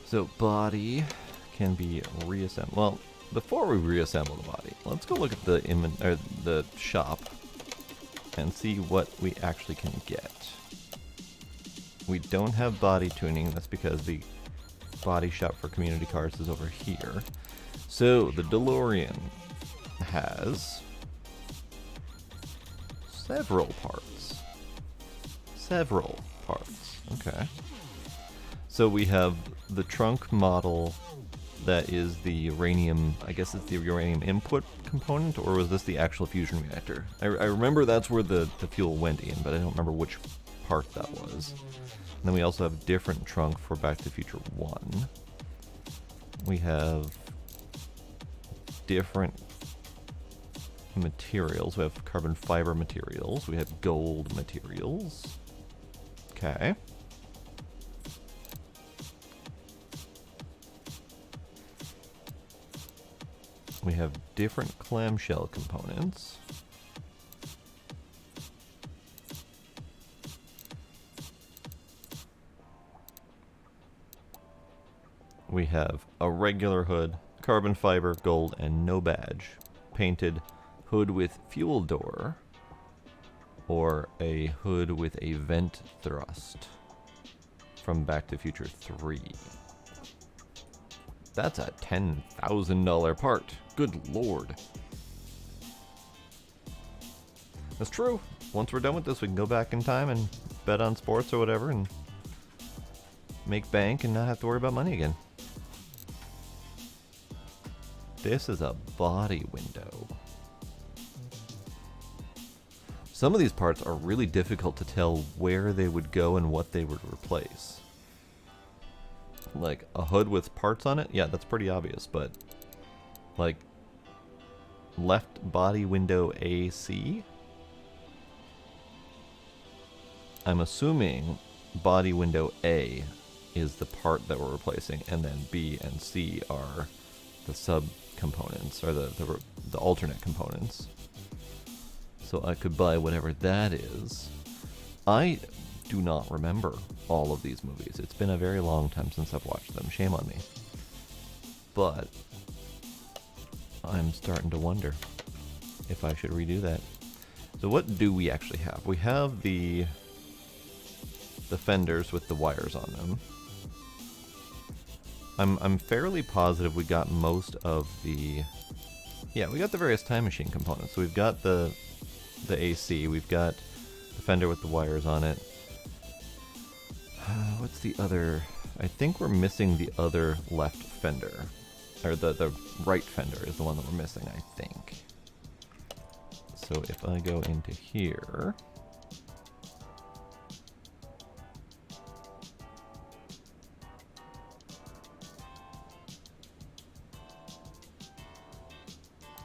So body can be reassembled. Well, before we reassemble the body, let's go look at the shop and see what we actually can get. We don't have body tuning. That's because the body shop for community cars is over here. So the DeLorean has several parts. Several parts. Okay. So we have the trunk model. That is the uranium, I guess it's the uranium input component, or was this the actual fusion reactor? I remember that's where the fuel went in, but I don't remember which part that was. And then we also have a different trunk for Back to the Future 1. We have different materials. We have carbon fiber materials. We have gold materials. Okay. We have different clamshell components. We have a regular hood, carbon fiber, gold, and no badge. Painted hood with fuel door, or a hood with a vent thrust from Back to the Future 3. That's a $10,000 part. Good lord. That's true. Once we're done with this, we can go back in time and bet on sports or whatever and make bank and not have to worry about money again. This is a body window. Some of these parts are really difficult to tell where they would go and what they would replace. Like a hood with parts on it, yeah, that's pretty obvious, but like left body window AC? I'm assuming body window A is the part that we're replacing, and then B and C are the sub-components, or the alternate components. So I could buy whatever that is. I do not remember all of these movies. It's been a very long time since I've watched them. Shame on me. But I'm starting to wonder if I should redo that. So what do we actually have? We have the fenders with the wires on them. I'm fairly positive we got most of the... Yeah, we got the various time machine components. So we've got the AC, we've got the fender with the wires on it. What's the other? I think we're missing the other left fender. Or the right fender is the one that we're missing, I think. So if I go into here...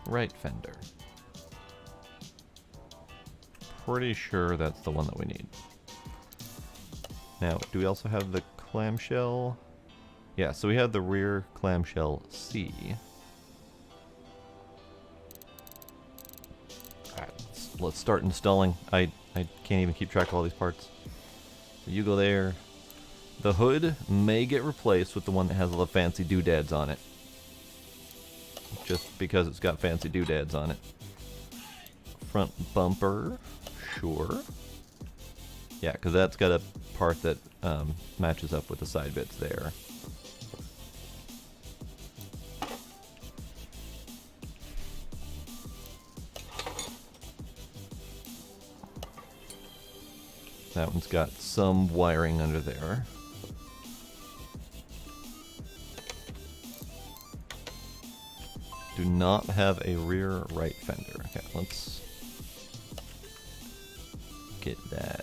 Right fender. Pretty sure that's the one that we need. Now, do we also have the clamshell? Yeah, so we have the rear clamshell C. Alright, let's start installing. I can't even keep track of all these parts. You go there. The hood may get replaced with the one that has all the fancy doodads on it. Just because it's got fancy doodads on it. Front bumper, sure. Yeah, because that's got a part that matches up with the side bits there. That one's got some wiring under there. Do not have a rear right fender. Okay, let's get that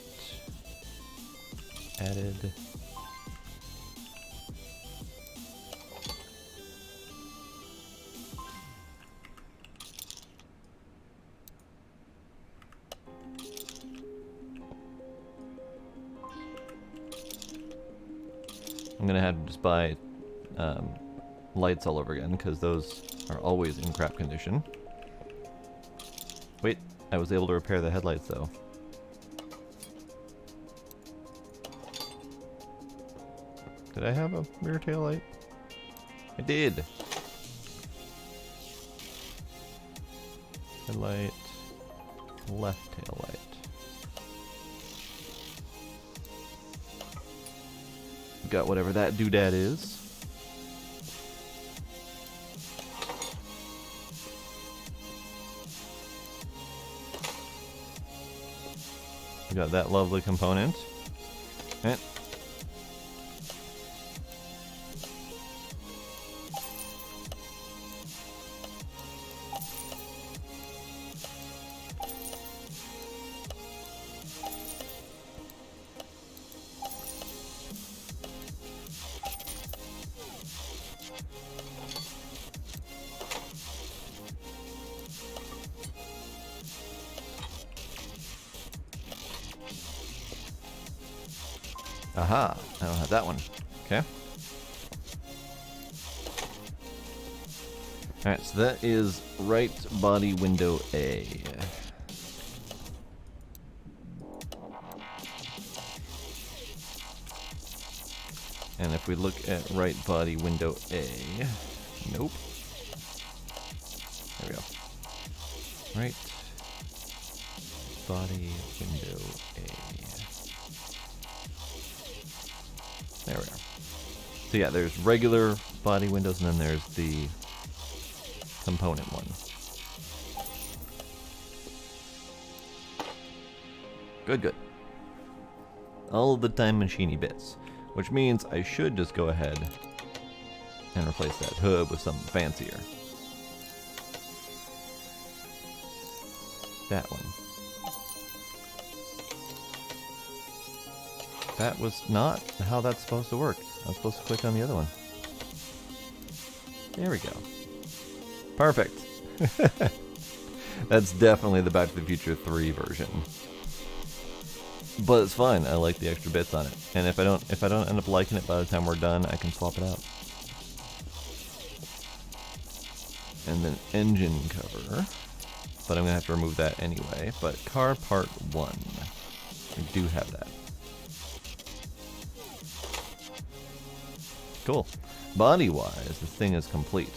added. I'm gonna have to just buy lights all over again because those are always in crap condition. Wait, I was able to repair the headlights though. Did I have a rear tail light? I did. Headlight, left tail light. Got whatever that doodad is. Got that lovely component. Eh. Aha, I don't have that one. Okay. Alright, so that is right body window A. And if we look at right body window A, nope. There we go. Right body window A. There we are. So yeah, there's regular body windows and then there's the component one. Good, good. All of the time machine-y bits. Which means I should just go ahead and replace that hood with something fancier. That one. That was not how that's supposed to work. I was supposed to click on the other one. There we go. Perfect. That's definitely the Back to the Future 3 version. But it's fine. I like the extra bits on it. And if I don't end up liking it by the time we're done, I can swap it out. And then engine cover. But I'm gonna have to remove that anyway. But car part 1. I do have that. Cool. Body-wise, the thing is complete.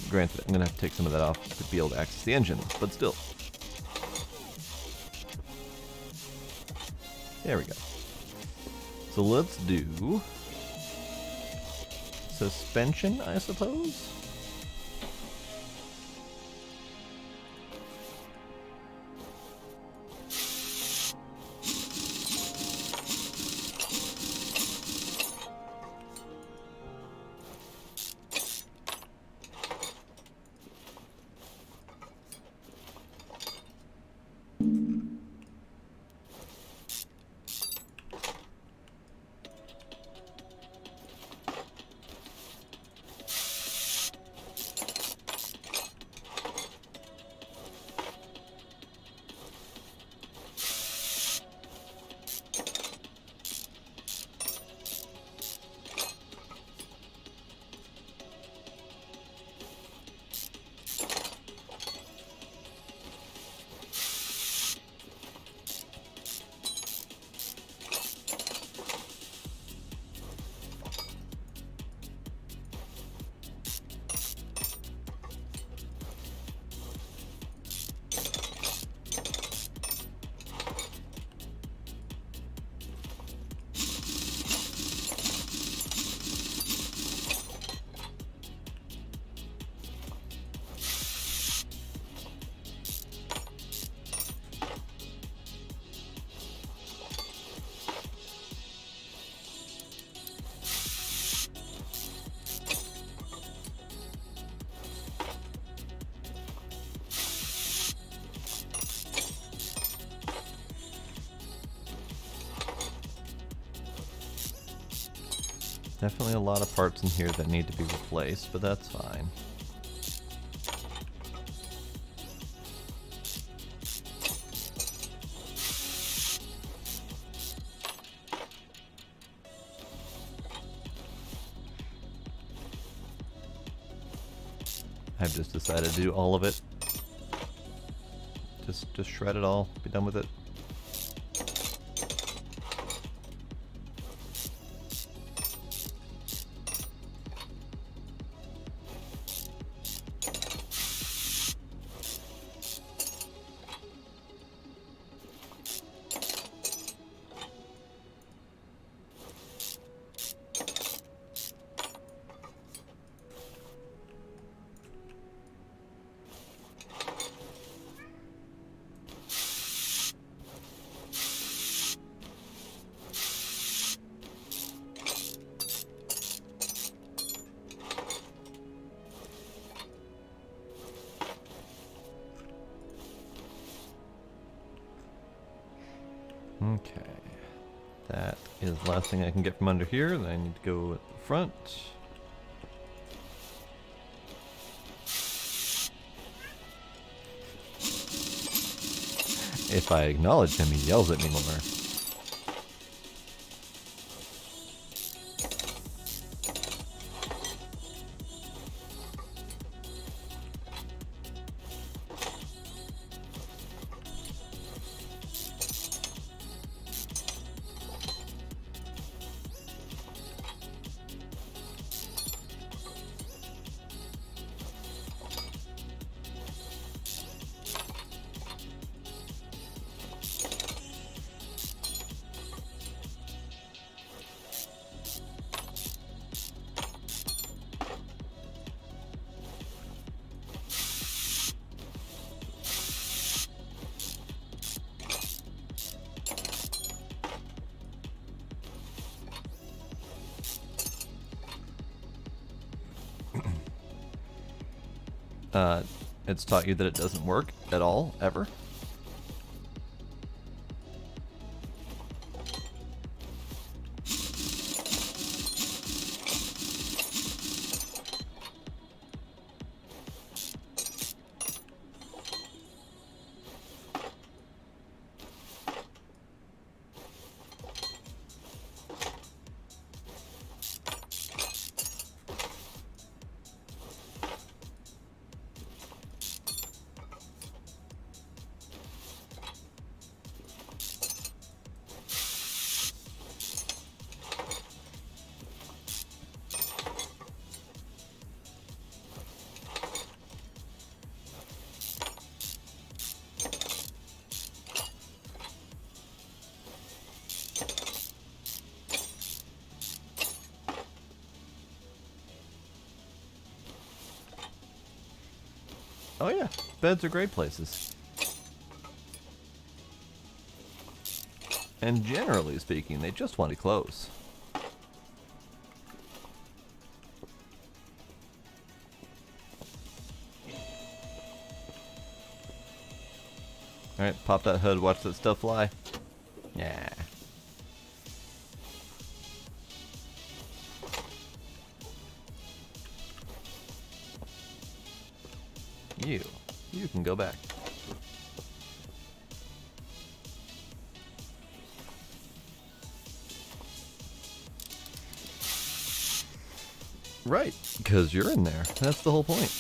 Granted, I'm gonna have to take some of that off to be able to access the engine, but still. There we go. So let's do suspension, I suppose? Definitely a lot of parts in here that need to be replaced, but that's fine. I've just decided to do all of it. Just shred it all, be done with it. Okay, that is the last thing I can get from under here. Then I need to go at the front. If I acknowledge him, he yells at me more. It's taught you that it doesn't work at all, ever? Oh yeah, beds are great places. And generally speaking, they just want to close. Alright, pop that hood, watch that stuff fly. Yeah. You can go back. Right, because you're in there. That's the whole point.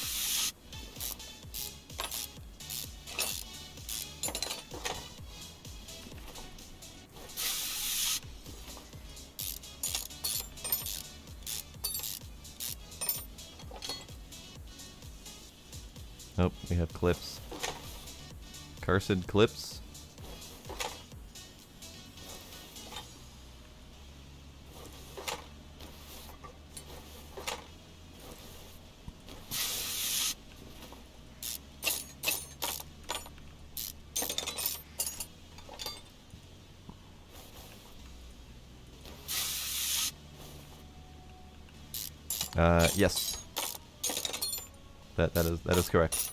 Nope, we have clips. Cursed clips. Yes. That is correct.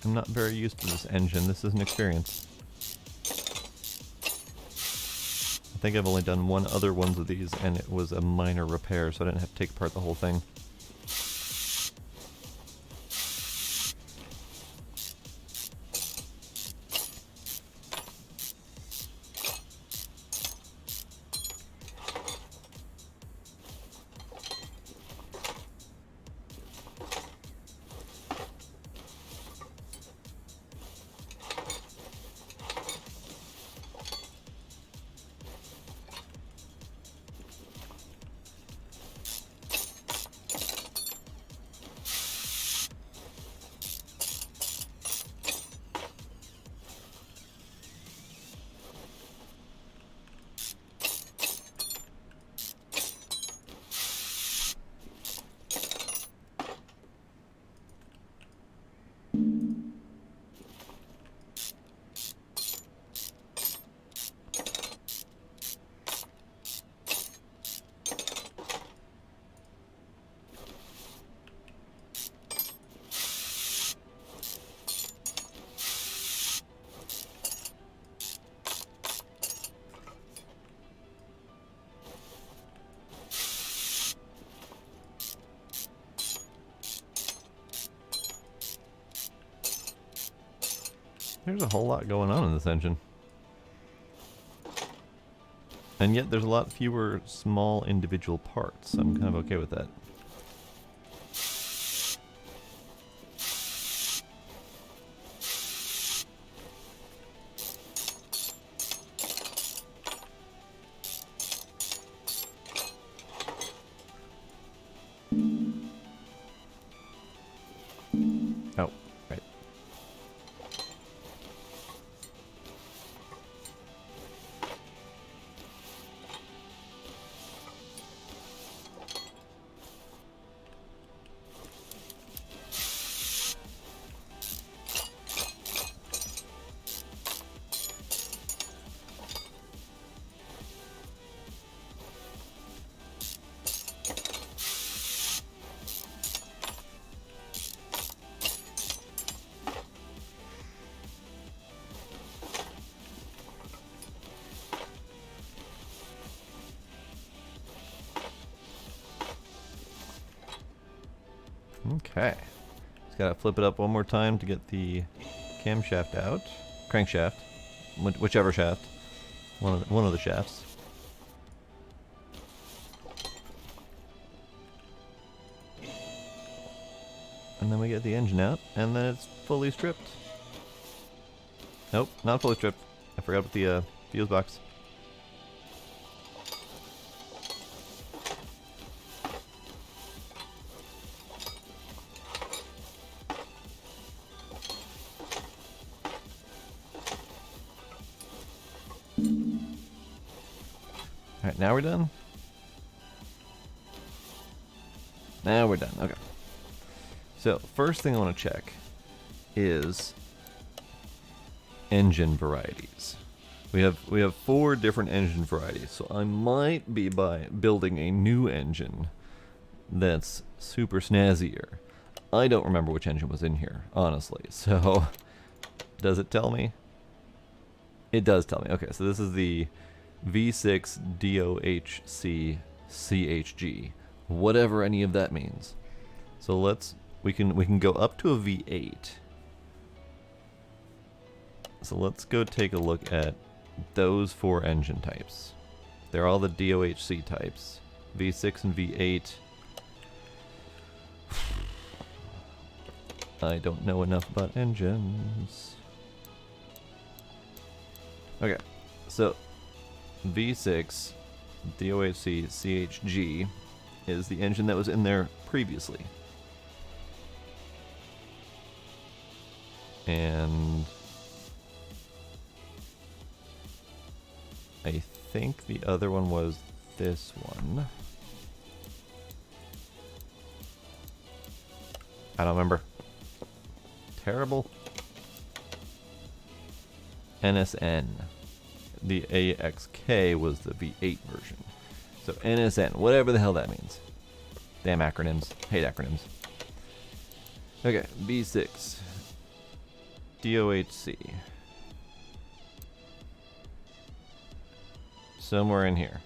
I'm not very used to this engine. This is an experience. I think I've only done one other ones of these, and it was a minor repair, so I didn't have to take apart the whole thing. There's a whole lot going on in this engine. And yet there's a lot fewer small individual parts. I'm kind of okay with that. Oh, right. Okay. Just gotta flip it up one more time to get the camshaft out. Crankshaft. Whichever shaft. One of the shafts. And then we get the engine out, and then it's fully stripped. Nope, not fully stripped. I forgot about the fuse box. Alright, now we're done? Now we're done, okay. So, first thing I want to check is engine varieties. We have 4 different engine varieties, so I might be building a new engine that's super snazzier. I don't remember which engine was in here, honestly, so does it tell me? It does tell me. Okay, so this is the V6 DOHC CHG, whatever any of that means. So we can go up to a V8. So let's go take a look at those 4 engine types. They're all the DOHC types. V6 and V8. I don't know enough about engines. Okay, so V6 DOHC CHG is the engine that was in there previously. And I think the other one was this one. I don't remember. Terrible. NSN. The AXK was the V8 version. So NSN, whatever the hell that means. Damn acronyms. Hate acronyms. Okay, V6. DOHC. Somewhere in here.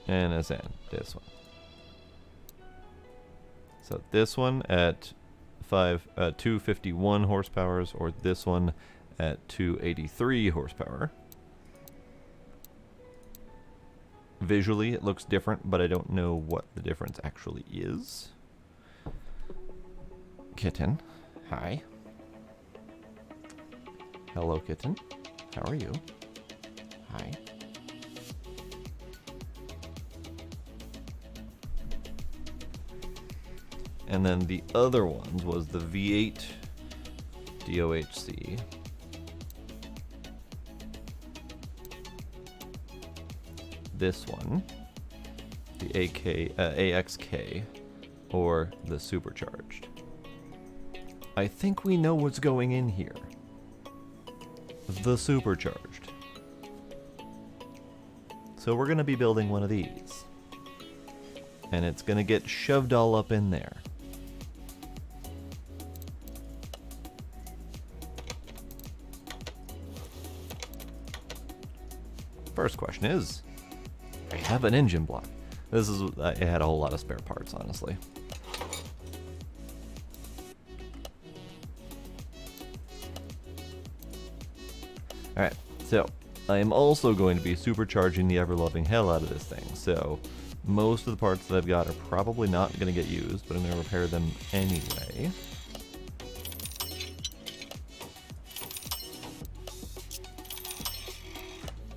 And as in this one. So this one at 251 horsepower, or this one at 283 horsepower. Visually, it looks different, but I don't know what the difference actually is. Kitten, hi. Hello, kitten. How are you? Hi. And then the other ones was the V8 DOHC. This one, the AXK, or the supercharged. I think we know what's going in here. The supercharged. So we're going to be building one of these. And it's going to get shoved all up in there. First question is, I have an engine block. It had a whole lot of spare parts, honestly. Alright, so I am also going to be supercharging the ever-loving hell out of this thing. So most of the parts that I've got are probably not going to get used, but I'm going to repair them anyway.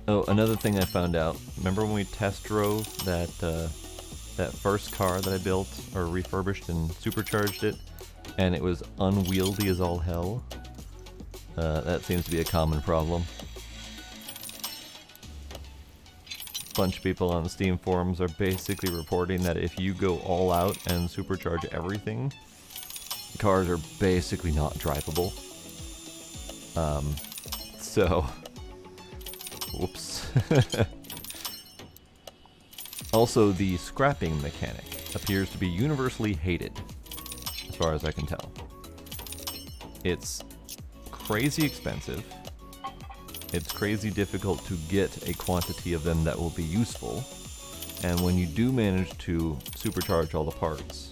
Oh, another thing I found out. Remember when we test drove that that first car that I built or refurbished and supercharged it, and it was unwieldy as all hell? That seems to be a common problem. A bunch of people on the Steam forums are basically reporting that if you go all out and supercharge everything, cars are basically not drivable. So... Whoops. Also, the scrapping mechanic appears to be universally hated, as far as I can tell. It's crazy expensive. It's crazy difficult to get a quantity of them that will be useful. And when you do manage to supercharge all the parts,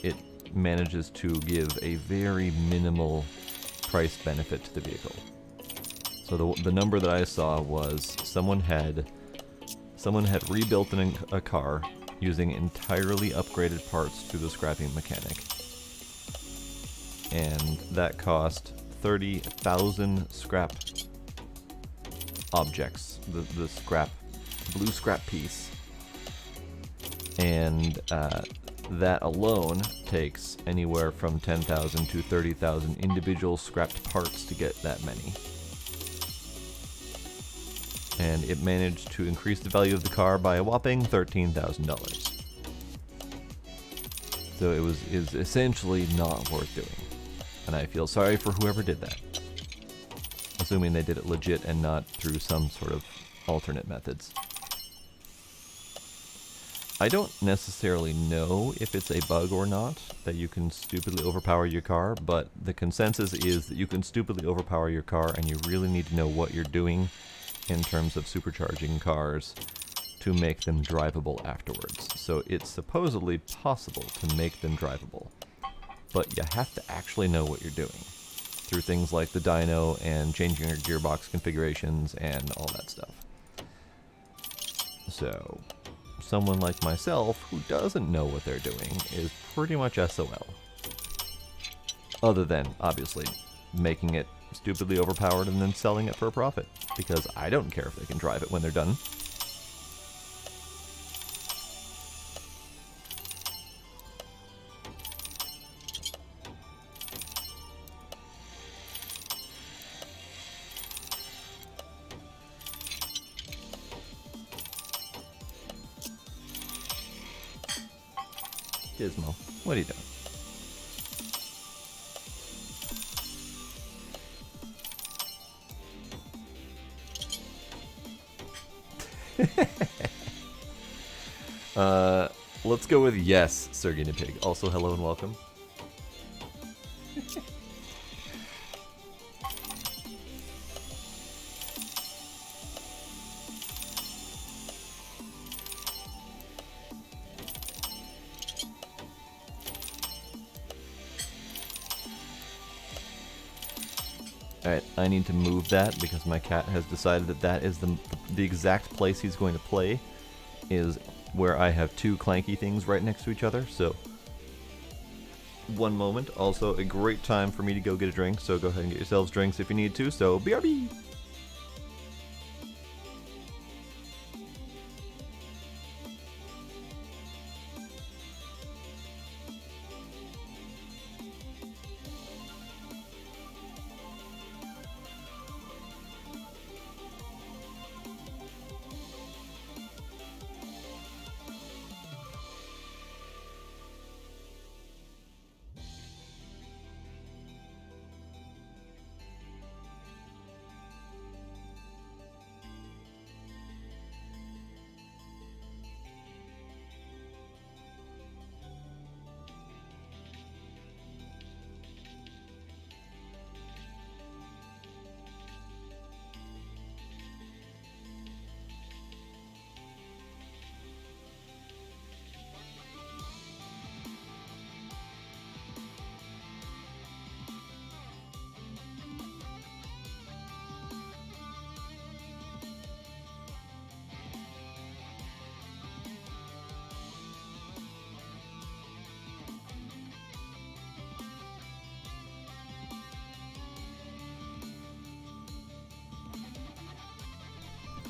it manages to give a very minimal price benefit to the vehicle. So the number that I saw was someone had rebuilt a car using entirely upgraded parts to the scrapping mechanic, and that cost 30,000 scrap objects, the blue scrap piece, and that alone takes anywhere from 10,000 to 30,000 individual scrapped parts to get that many. And it managed to increase the value of the car by a whopping $13,000. So it is essentially not worth doing. And I feel sorry for whoever did that. Assuming they did it legit and not through some sort of alternate methods. I don't necessarily know if it's a bug or not that you can stupidly overpower your car, but the consensus is that you can stupidly overpower your car, and you really need to know what you're doing in terms of supercharging cars to make them drivable afterwards. So it's supposedly possible to make them drivable, but you have to actually know what you're doing through things like the dyno and changing your gearbox configurations and all that stuff. So someone like myself who doesn't know what they're doing is pretty much SOL. Other than, obviously, making it stupidly overpowered and then selling it for a profit, because I don't care if they can drive it when they're done. Gizmo, what are you doing? Let's go with yes, Sir Guinea Pig. Also, hello and welcome. Alright, I need to move that because my cat has decided that that is the exact place he's going to play, is where I have two clanky things right next to each other, so one moment. Also a great time for me to go get a drink, so go ahead and get yourselves drinks if you need to, so BRB!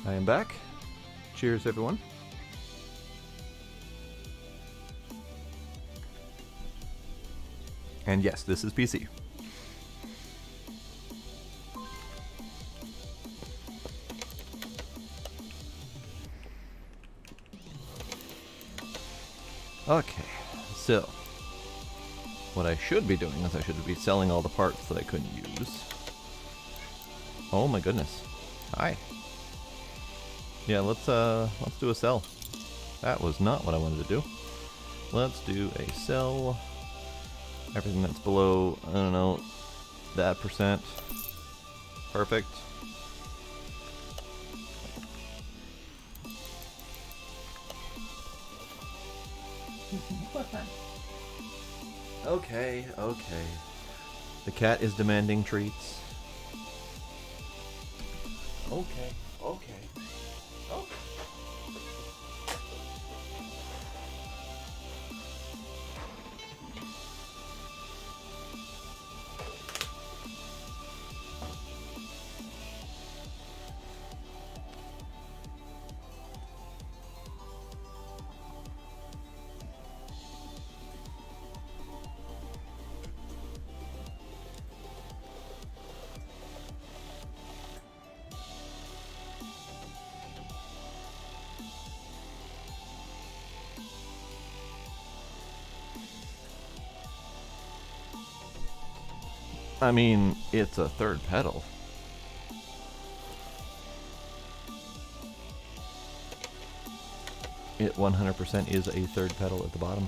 I am back. Cheers, everyone. And yes, this is PC. Okay, so what I should be doing is I should be selling all the parts that I couldn't use. Oh my goodness. Hi. Yeah, let's do a sell. That was not what I wanted to do. Let's do a sell. Everything that's below, I don't know, that percent. Perfect. Okay, okay. The cat is demanding treats. Okay, okay. Oh. I mean, it's a third pedal. It 100% is a third pedal at the bottom.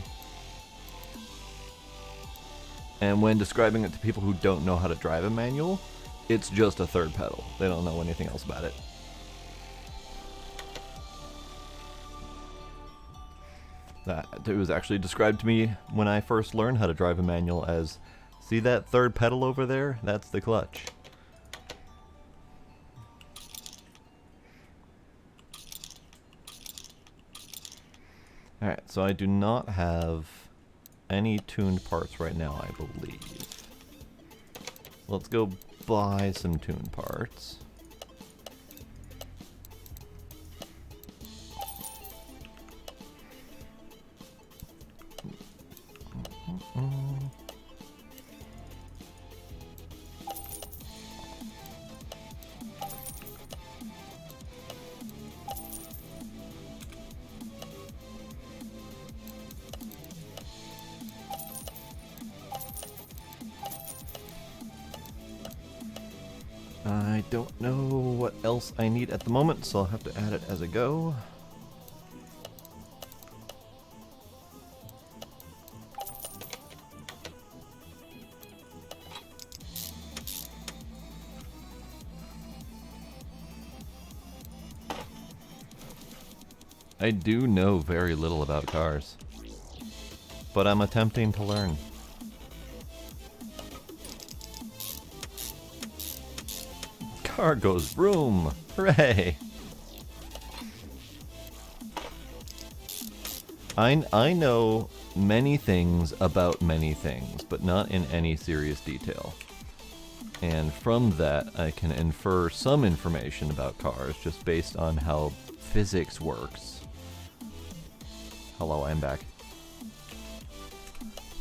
And when describing it to people who don't know how to drive a manual, it's just a third pedal. They don't know anything else about it. It was actually described to me when I first learned how to drive a manual as, see that third pedal over there? That's the clutch. Alright, so I do not have any tuned parts right now, I believe. Let's go buy some tuned parts. I don't know what else I need at the moment, so I'll have to add it as I go. I do know very little about cars, but I'm attempting to learn. Car goes vroom! Hooray! I know many things about many things, but not in any serious detail. And from that, I can infer some information about cars just based on how physics works. Hello, I'm back.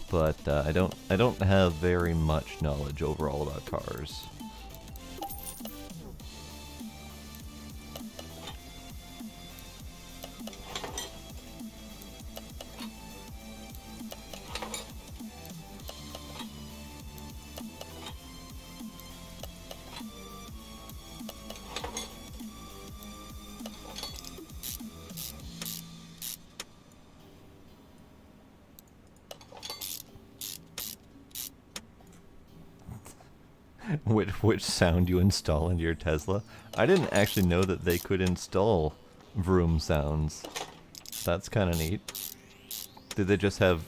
But I don't have very much knowledge overall about cars. Which sound you install into your Tesla? I didn't actually know that they could install vroom sounds. That's kind of neat. Did they just have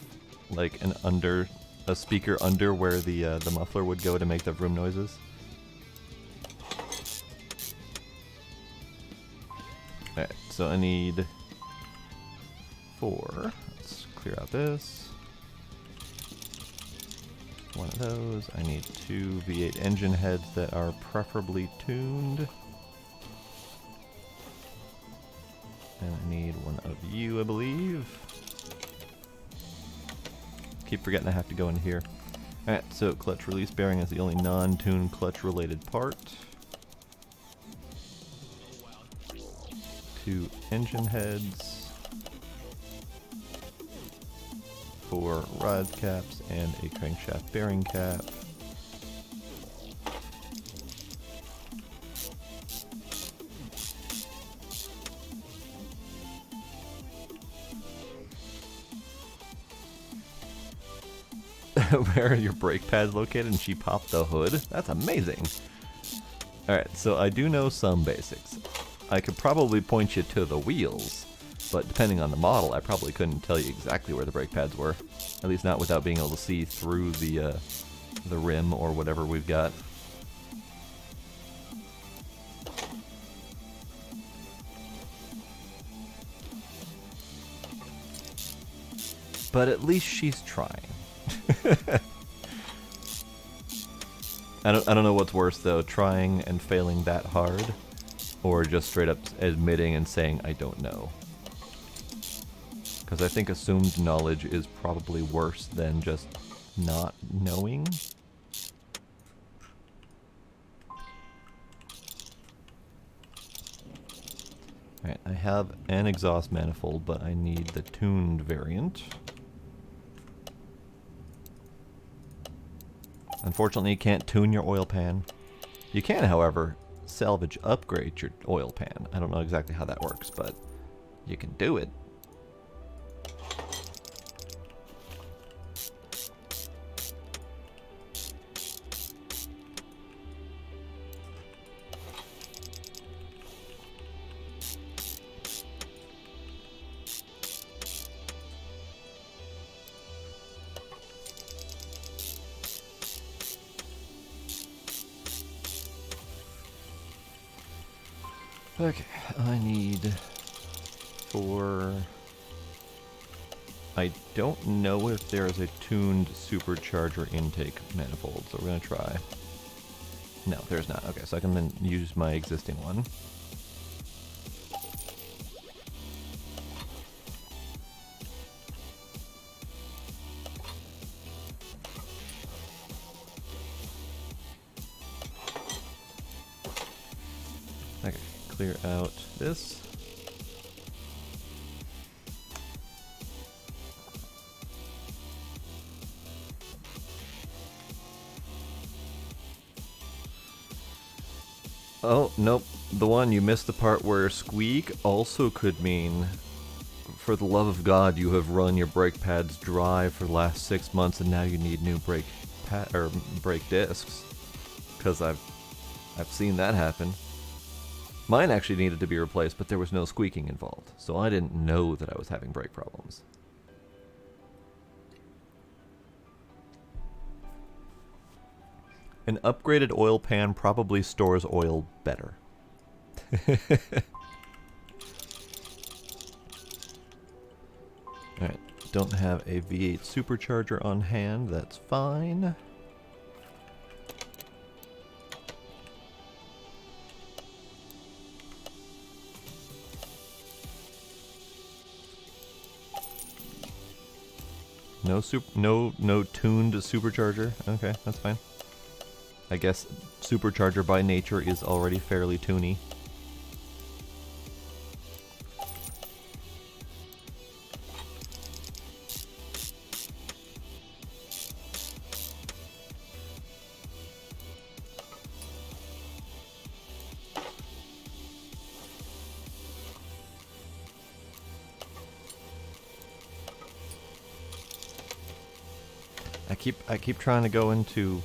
like a speaker under where the muffler would go to make the vroom noises? Alright, so I need 4. Let's clear out this. One of those. I need 2 V8 engine heads that are preferably tuned. And I need one of you, I believe. Keep forgetting I have to go in here. Alright, so clutch release bearing is the only non-tuned clutch related part. 2 engine heads. 4 rod caps and a crankshaft bearing cap. Where are your brake pads located? And she popped the hood? That's amazing. Alright, so I do know some basics. I could probably point you to the wheels, but depending on the model, I probably couldn't tell you exactly where the brake pads were. At least not without being able to see through the rim or whatever we've got. But at least she's trying. I don't know what's worse though, trying and failing that hard, or just straight up admitting and saying I don't know. Because I think assumed knowledge is probably worse than just not knowing. Alright, I have an exhaust manifold, but I need the tuned variant. Unfortunately, you can't tune your oil pan. You can, however, salvage upgrade your oil pan. I don't know exactly how that works, but you can do it. Okay, I need 4... I don't know if there is a tuned supercharger intake manifold, so we're going to try. No, there's not. Okay, so I can then use my existing one. Okay, clear out this. Oh, nope. The one you missed the part where squeak also could mean, for the love of God, you have run your brake pads dry for the last 6 months and now you need new brake discs. Because I've seen that happen. Mine actually needed to be replaced, but there was no squeaking involved, so I didn't know that I was having brake problems. An upgraded oil pan probably stores oil better. Alright, don't have a V8 supercharger on hand, that's fine. No tuned supercharger. Okay, that's fine. I guess supercharger by nature is already fairly toony. I keep trying to go into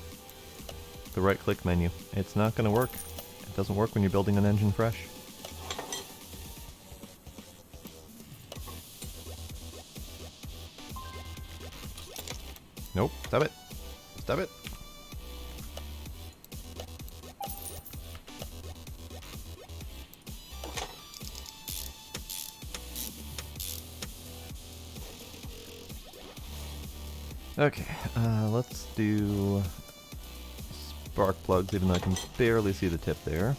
the right click menu. It's not going to work. It doesn't work when you're building an engine fresh. Nope. Stop it. Stop it. Okay, let's do spark plugs, even though I can barely see the tip there.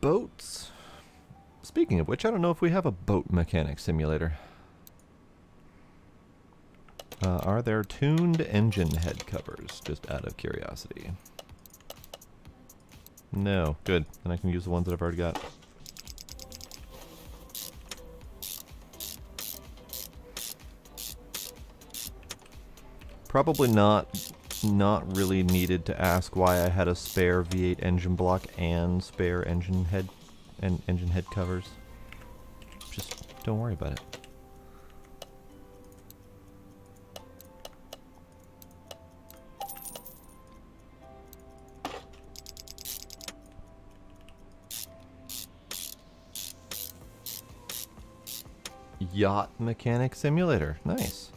Boats. Speaking of which, I don't know if we have a boat mechanic simulator. Are there tuned engine head covers, just out of curiosity? No, good. Then I can use the ones that I've already got. Probably not really needed to ask why I had a spare V8 engine block and spare engine head covers. Just don't worry about it. Yacht mechanic simulator. Nice.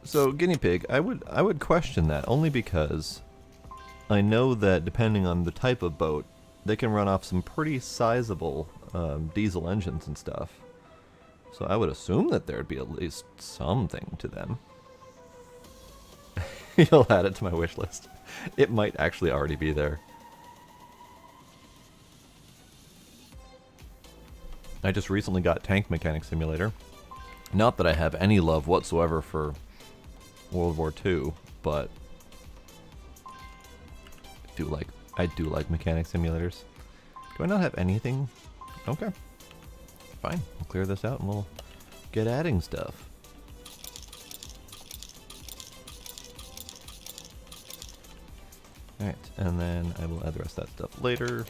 So guinea pig, I would question that only because I know that depending on the type of boat, they can run off some pretty sizable diesel engines and stuff. So I would assume that there'd be at least something to them. You'll add it to my wish list. It might actually already be there. I just recently got Tank Mechanic Simulator. Not that I have any love whatsoever for World War II, but I do like mechanic simulators. Do I not have anything? Okay. Fine. We'll clear this out and we'll get adding stuff. Alright, and then I will add the rest of that stuff later.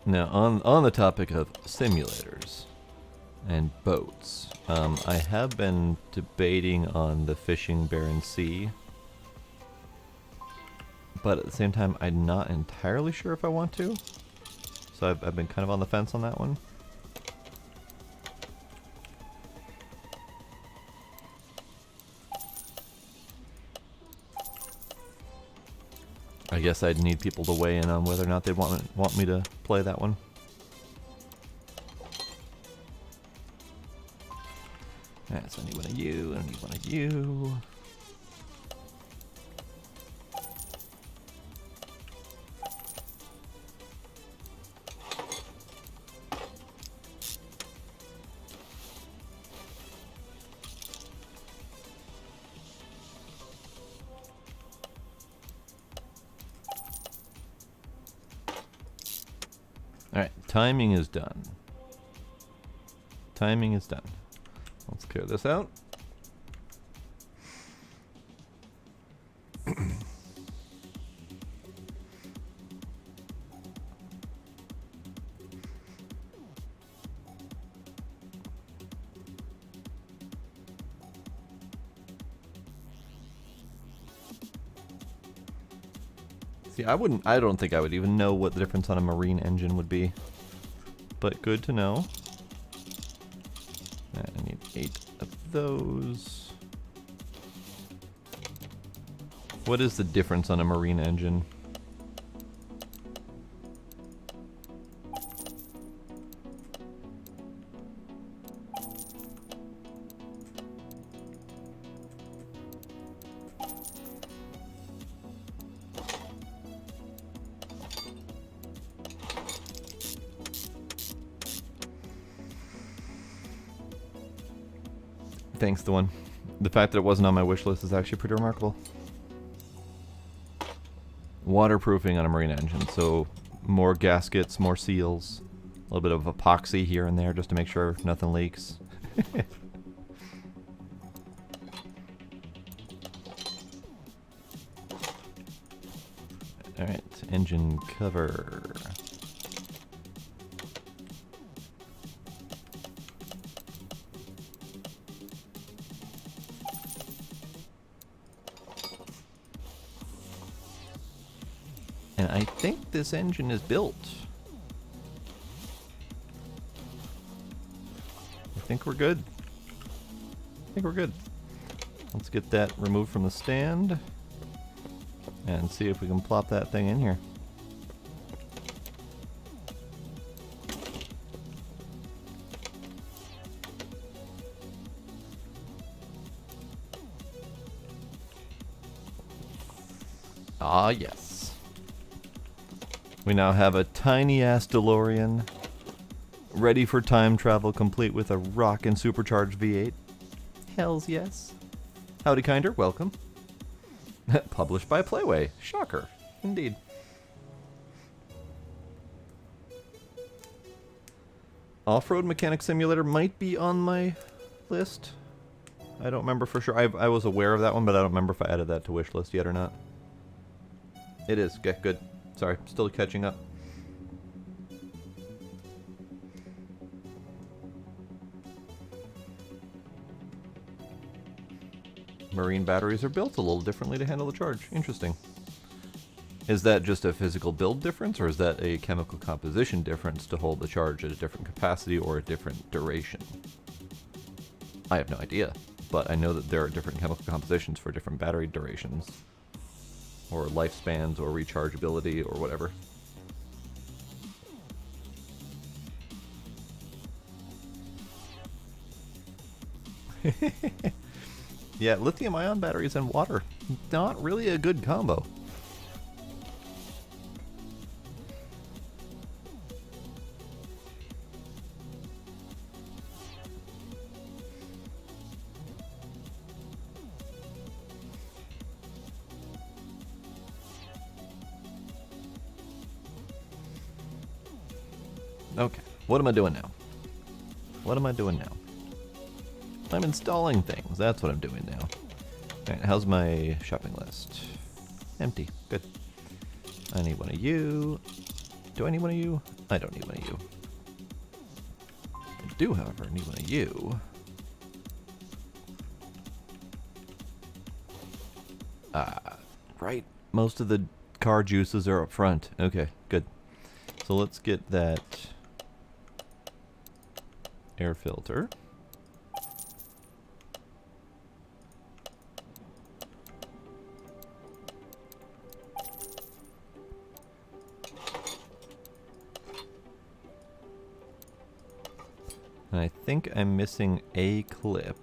Now, on the topic of simulators and boats, I have been debating on the Fishing Barren Sea, but at the same time, I'm not entirely sure if I want to. So I've been kind of on the fence on that one. I guess I'd need people to weigh in on whether or not they want me to play that one. Alright, so I need one of you, I need one of you. Alright, timing is done. Timing is done. Let's clear this out. See, I don't think I would even know what the difference on a marine engine would be. But good to know. I need 8 of those. What is the difference on a marine engine? Thanks, the one. The fact that it wasn't on my wish list is actually pretty remarkable. Waterproofing on a marine engine, so more gaskets, more seals, a little bit of epoxy here and there just to make sure nothing leaks. Alright, engine cover. And I think this engine is built. I think we're good. I think we're good. Let's get that removed from the stand and see if we can plop that thing in here. Ah, yes. We now have a tiny-ass DeLorean, ready for time travel, complete with a rockin' supercharged V8. Hells yes. Howdy kinder, welcome. Published by Playway. Shocker. Indeed. Off-Road Mechanic Simulator might be on my list. I don't remember for sure. I was aware of that one, but I don't remember if I added that to wish list yet or not. It is. Okay, good. Sorry, still catching up. Marine batteries are built a little differently to handle the charge. Interesting. Is that just a physical build difference, or is that a chemical composition difference to hold the charge at a different capacity or a different duration? I have no idea, but I know that there are different chemical compositions for different battery durations, or lifespans, or rechargeability, or whatever. Yeah, lithium-ion batteries and water. Not really a good combo. Okay, what am I doing now? What am I doing now? I'm installing things. That's what I'm doing now. Alright, how's my shopping list? Empty. Good. I need one of you. Do I need one of you? I don't need one of you. I do, however, need one of you. Right. Most of the car juices are up front. Okay, good. So let's get that air filter. And I think I'm missing a clip.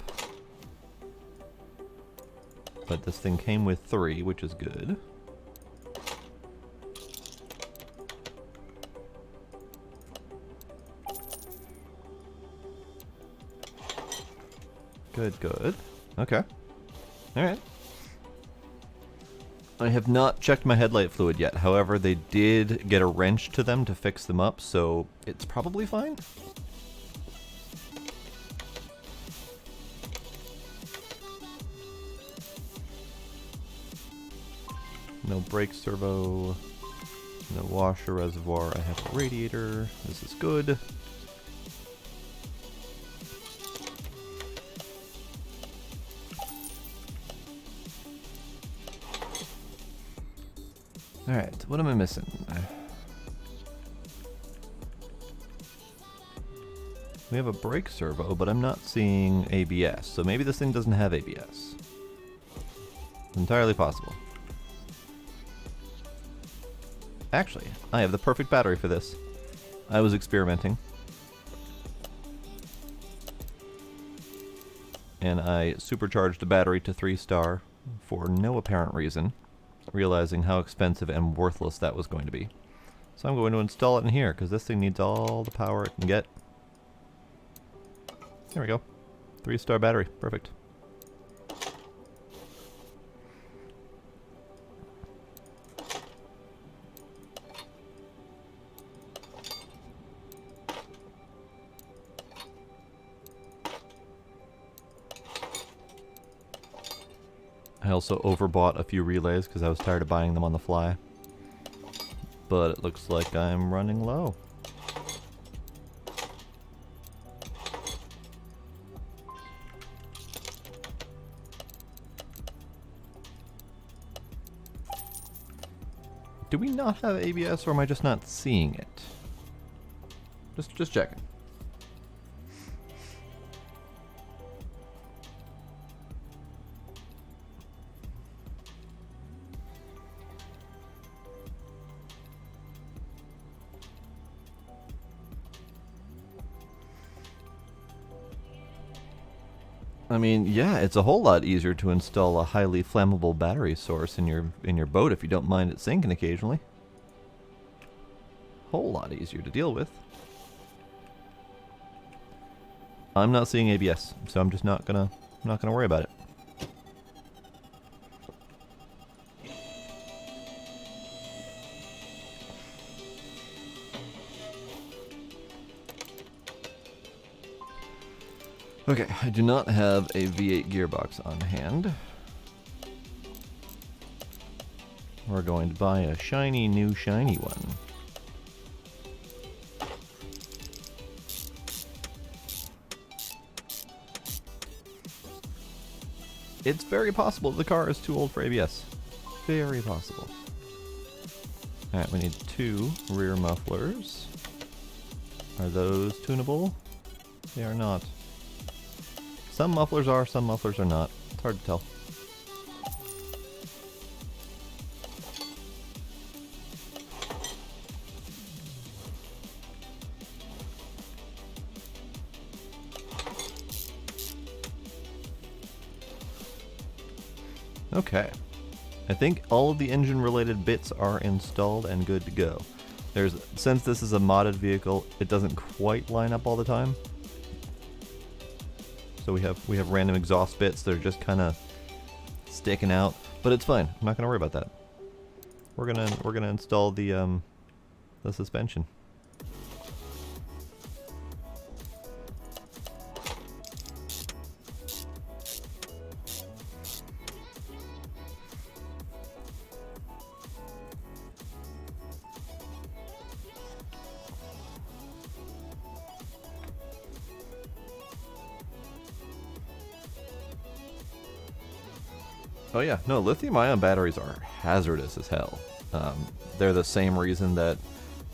But this thing came with 3, which is good. Good, good. Okay. Alright. I have not checked my headlight fluid yet. However, they did get a wrench to them to fix them up, so it's probably fine. No brake servo. No washer reservoir. I have a radiator. This is good. Alright, what am I missing? We have a brake servo, but I'm not seeing ABS, so maybe this thing doesn't have ABS. Entirely possible. Actually, I have the perfect battery for this. I was experimenting. And I supercharged the battery to 3-star for no apparent reason, realizing how expensive and worthless that was going to be. So I'm going to install it in here, because this thing needs all the power it can get. There we go. 3-star battery. Perfect. I also overbought a few relays because I was tired of buying them on the fly. But it looks like I'm running low. Do we not have ABS, or am I just not seeing it? Just checking. I mean, yeah, it's a whole lot easier to install a highly flammable battery source in your boat if you don't mind it sinking occasionally. Whole lot easier to deal with. I'm not seeing ABS, so I'm just not gonna worry about it. Okay, I do not have a V8 gearbox on hand. We're going to buy a shiny new shiny one. It's very possible the car is too old for ABS. Very possible. Alright, we need 2 rear mufflers. Are those tunable? They are not. Some mufflers are, some mufflers are not. It's hard to tell. Okay. I think all of the engine related bits are installed and good to go. Since this is a modded vehicle, it doesn't quite line up all the time. So we have random exhaust bits that are just kind of sticking out, but it's fine. I'm not gonna worry about that. We're gonna install the suspension. Oh yeah, no, lithium-ion batteries are hazardous as hell. They're the same reason that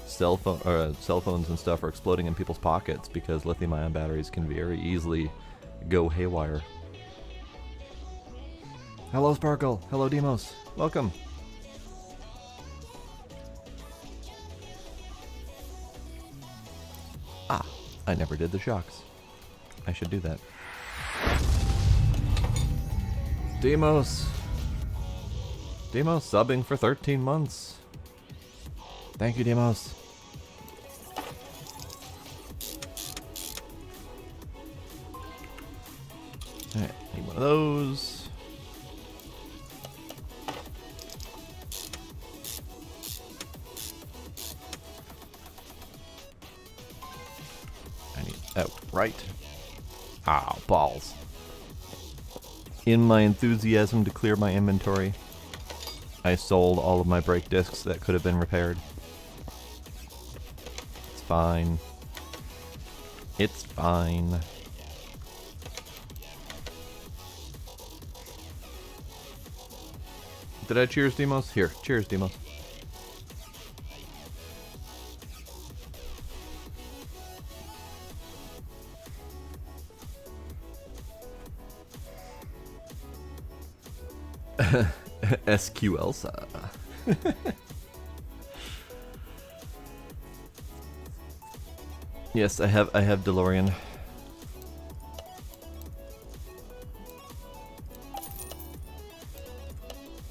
cell phones and stuff are exploding in people's pockets, because lithium-ion batteries can very easily go haywire. Hello, Sparkle. Hello, Demos. Welcome. Ah, I never did the shocks. I should do that. Demos, Demos subbing for 13 months. Thank you, Demos. Alright, need one of those. I need, oh, right. Ah, balls. In my enthusiasm to clear my inventory, I sold all of my brake discs that could have been repaired. It's fine. It's fine. Did I cheers, Demos? Here, cheers, Demos. SQLsa. Yes, I have DeLorean.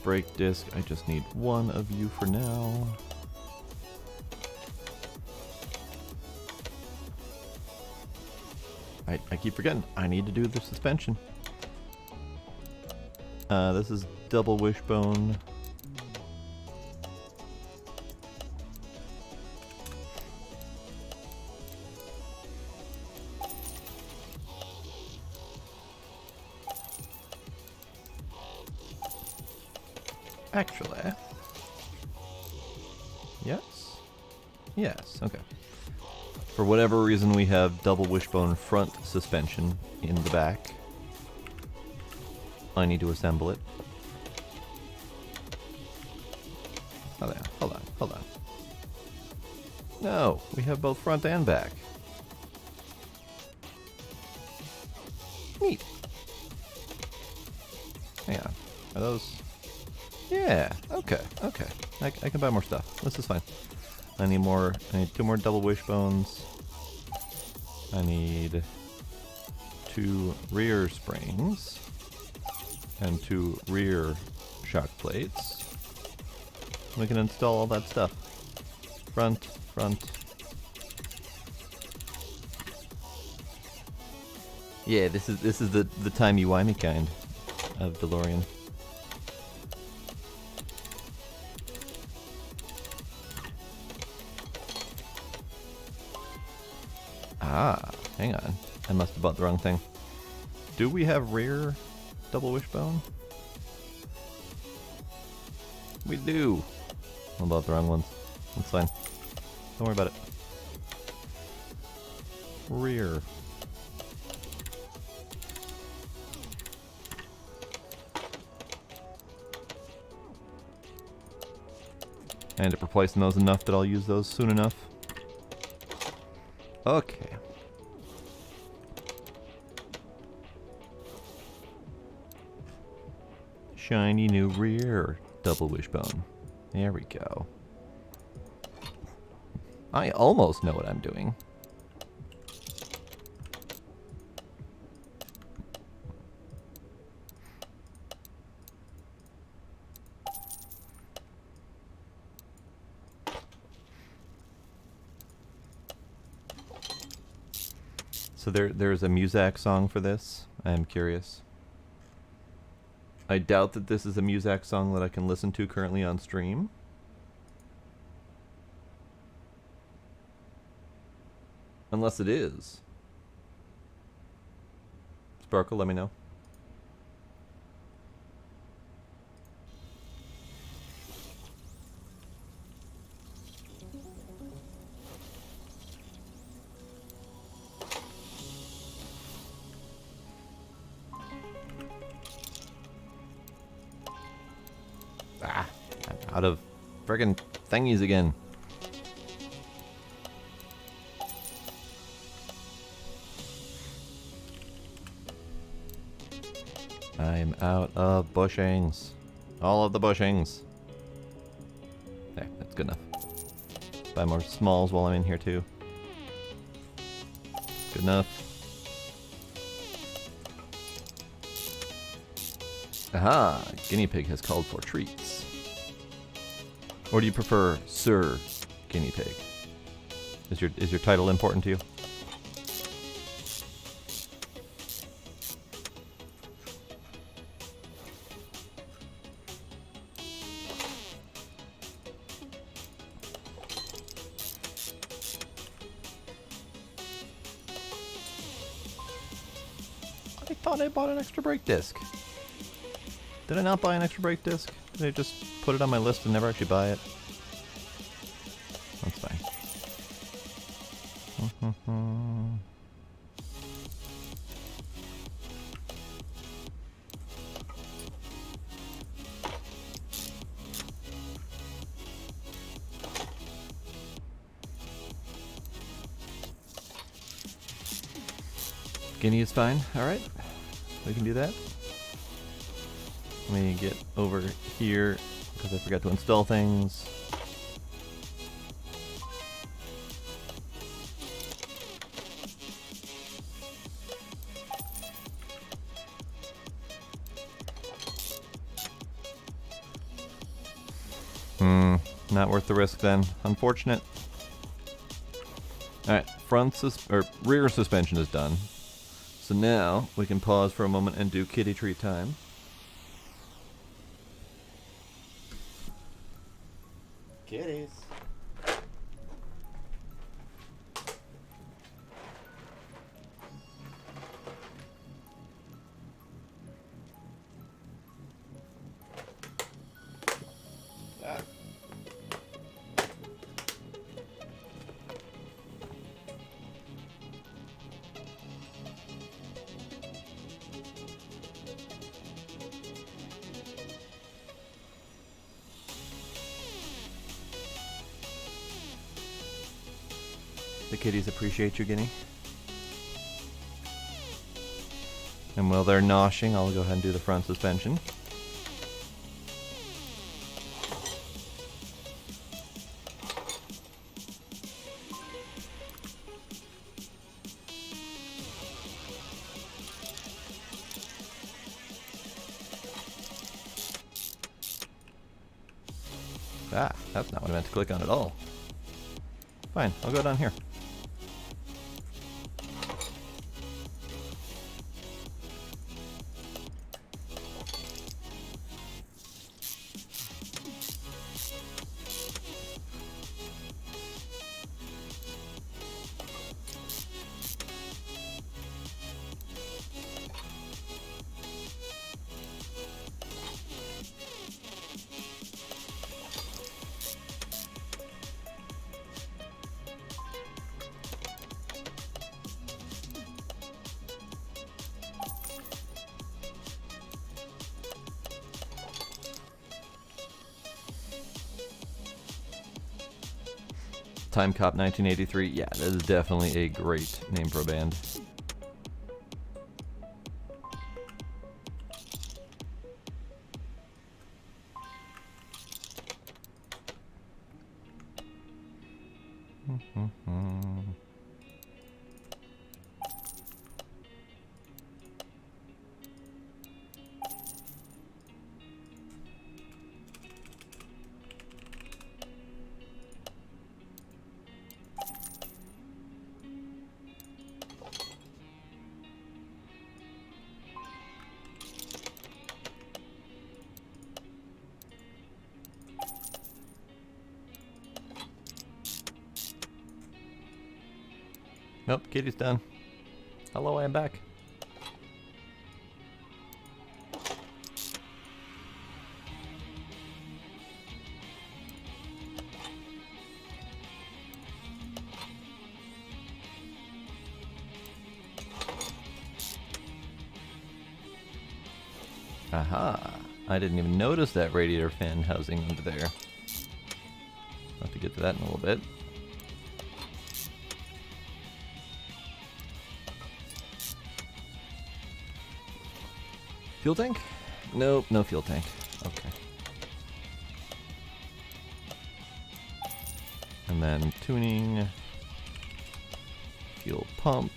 Brake disc, I just need one of you for now. I keep forgetting, I need to do the suspension. This is double wishbone. Actually, yes, okay. For whatever reason, we have double wishbone front suspension in the back. I need to assemble it. Hold on. No, we have both front and back. Neat. Hang on, are those? Yeah, okay. I can buy more stuff. This is fine. I need two more double wishbones. I need 2 rear springs and 2 rear shock plates. We can install all that stuff. Front. Yeah, this is the timey-wimey kind of DeLorean. Ah, hang on. I must have bought the wrong thing. Do we have rear double wishbone? We do. I bought the wrong ones. That's fine. Don't worry about it. Rear. I end up replacing those enough that I'll use those soon enough. Okay. Shiny new rear double wishbone. There we go. I almost know what I'm doing. So there's a Muzak song for this. I am curious. I doubt that this is a Muzak song that I can listen to currently on stream. Unless it is. Sparkle, let me know. Ah, I'm out of friggin' thingies again. I'm out of bushings. All of the bushings. There, that's good enough. Buy more smalls while I'm in here too. Good enough. Aha! Guinea pig has called for treats. Or do you prefer Sir Guinea Pig? Is your title important to you? I thought I bought an extra brake disc. Did I not buy an extra brake disc? Did I just put it on my list and never actually buy it? That's fine. Guinea is fine. Alright. We can do that. Let me get over here because I forgot to install things. Not worth the risk then. Unfortunate. Alright, rear suspension is done. So now we can pause for a moment and do kitty treat time. Kitties. The kitties appreciate you, Guinea. And while they're noshing, I'll go ahead and do the front suspension. Ah, that's not what I meant to click on at all. Fine, I'll go down here. Time Cop 1983. Yeah, that is definitely a great name for a band. Nope, kitty's done. Hello, I am back. Aha! I didn't even notice that radiator fan housing under there. I'll have to get to that in a little bit. Fuel tank? Nope, no fuel tank. Okay. And then tuning, fuel pump.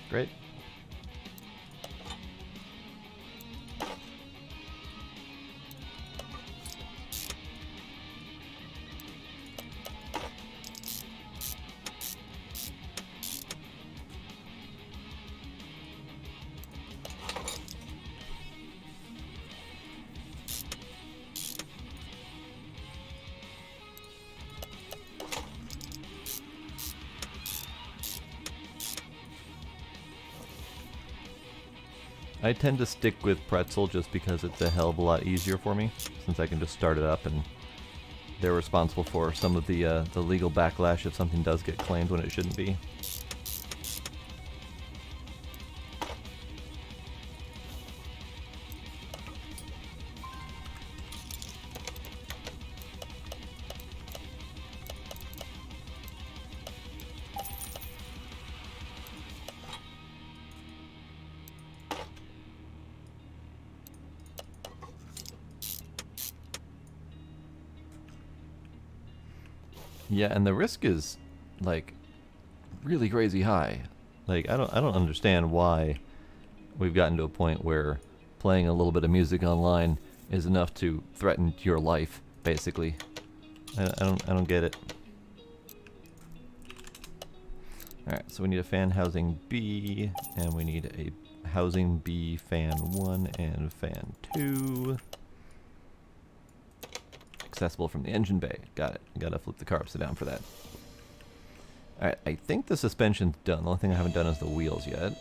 Great. I tend to stick with pretzel just because it's a hell of a lot easier for me, since I can just start it up and they're responsible for some of the legal backlash if something does get claimed when it shouldn't be. Yeah, and the risk is like really crazy high. Like I don't understand why we've gotten to a point where playing a little bit of music online is enough to threaten your life, basically. I don't get it. Alright, so we need a fan housing B, and we need a housing B fan 1 and fan 2. Accessible from the engine bay. Got it. Gotta flip the car upside down for that. Alright, I think the suspension's done. The only thing I haven't done is the wheels yet.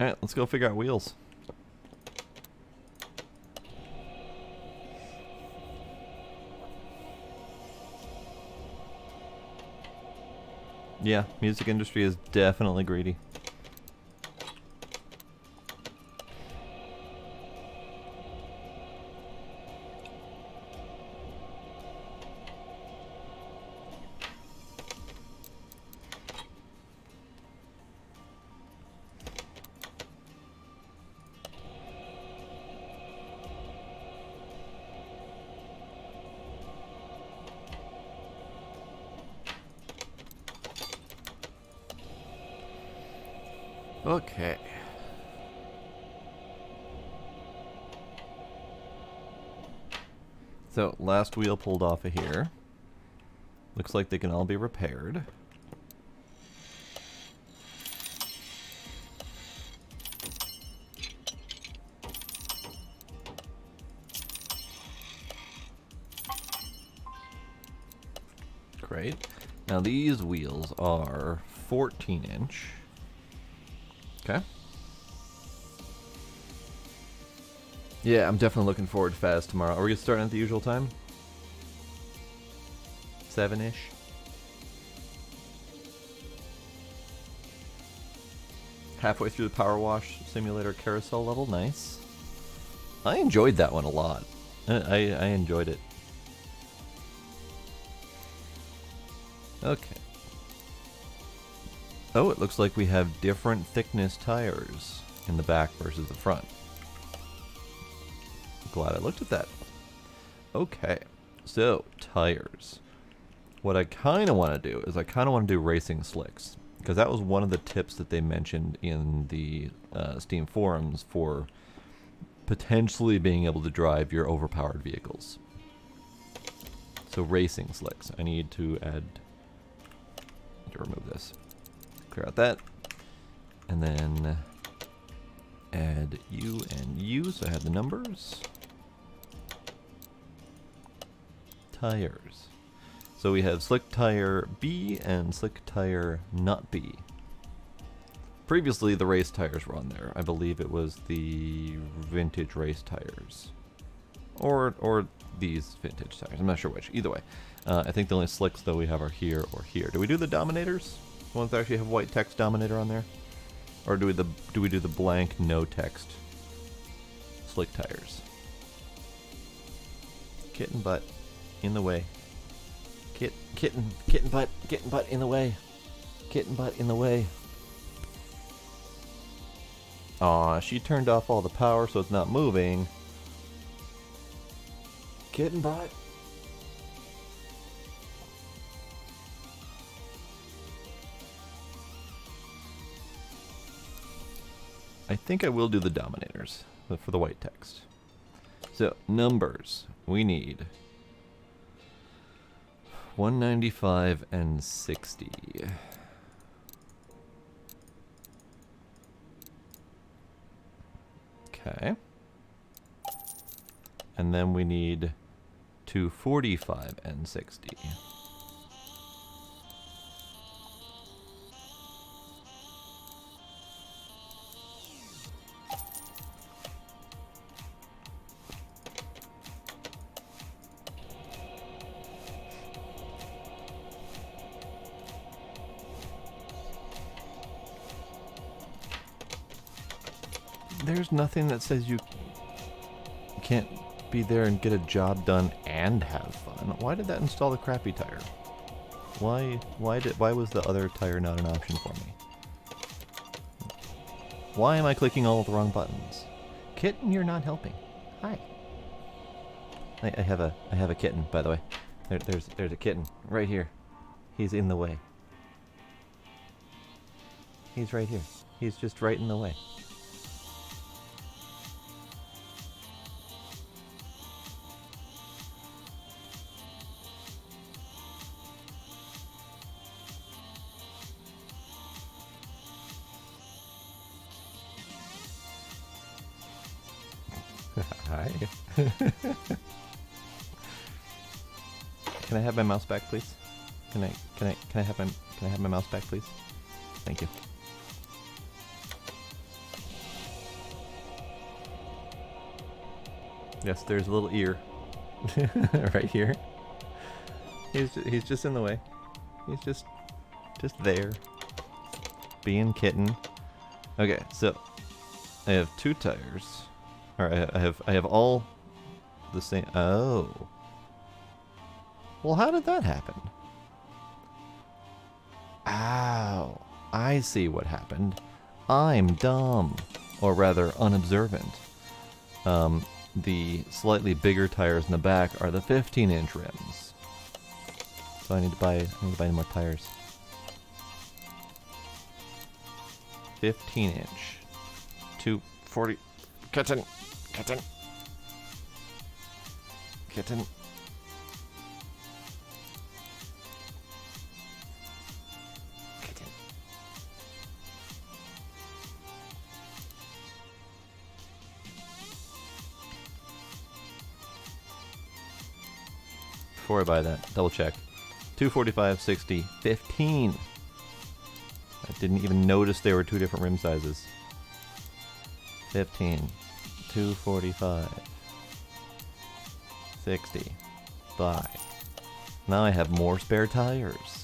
Alright, let's go figure out wheels. Yeah, music industry is definitely greedy. Okay. So, last wheel pulled off of here. Looks like they can all be repaired. Great. Now these wheels are 14-inch. Okay. Yeah, I'm definitely looking forward to Faz tomorrow. Are we starting at the usual time? 7-ish? Halfway through the Power Wash Simulator carousel level. Nice. I enjoyed that one a lot. I enjoyed it. Okay. Oh, it looks like we have different thickness tires in the back versus the front. Glad I looked at that. Okay, so tires. What I kind of want to do is I kind of want to do racing slicks, because that was one of the tips that they mentioned in the Steam forums for potentially being able to drive your overpowered vehicles. So racing slicks. I need to remove this. Clear out that. And then add U and U, so I have the numbers. Tires. So we have slick tire B and slick tire not B. Previously the race tires were on there. I believe it was the vintage race tires. Or these vintage tires. I'm not sure which. Either way. I think the only slicks though we have are here or here. Do we do the Dominators? The ones that actually have white text Dominator on there? Or do we do the blank no text slick tires? Kitten butt in the way. Kitten butt in the way. Kitten butt in the way. Aw, she turned off all the power so it's not moving. Kitten butt. I think I will do the Dominators for the white text. So, numbers. We need 195 and 60. Okay. And then we need 245 and 60. There's nothing that says you can't be there and get a job done and have fun. Why did that install the crappy tire? Why was the other tire not an option for me? Why am I clicking all the wrong buttons? Kitten, you're not helping. Hi. I have a kitten, by the way. There's a kitten right here. He's in the way. He's right here. He's just right in the way. Hi. Can I have my mouse back, please? Can I have my mouse back, please? Thank you. Yes, there's a little ear right here. He's just in the way. He's just there, being kitten. Okay, so I have 2 tires. All right, I have all the same. Oh. Well, how did that happen? Ow. I see what happened. I'm dumb. Or rather, unobservant. The slightly bigger tires in the back are the 15-inch rims. So I need to buy more tires. 15-inch. 240. Kitten. Kitten. Kitten. Kitten. Before I buy that, double check. 245, 60, 15. I didn't even notice there were 2 different rim sizes. 15. 245. 60. Buy. Now I have more spare tires.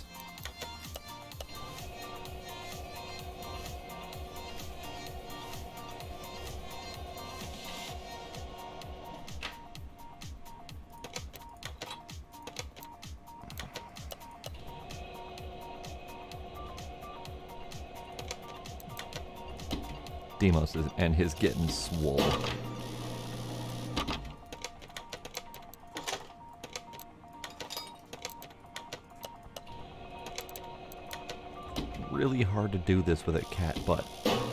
Demos and his getting swole. Really hard to do this with a cat butt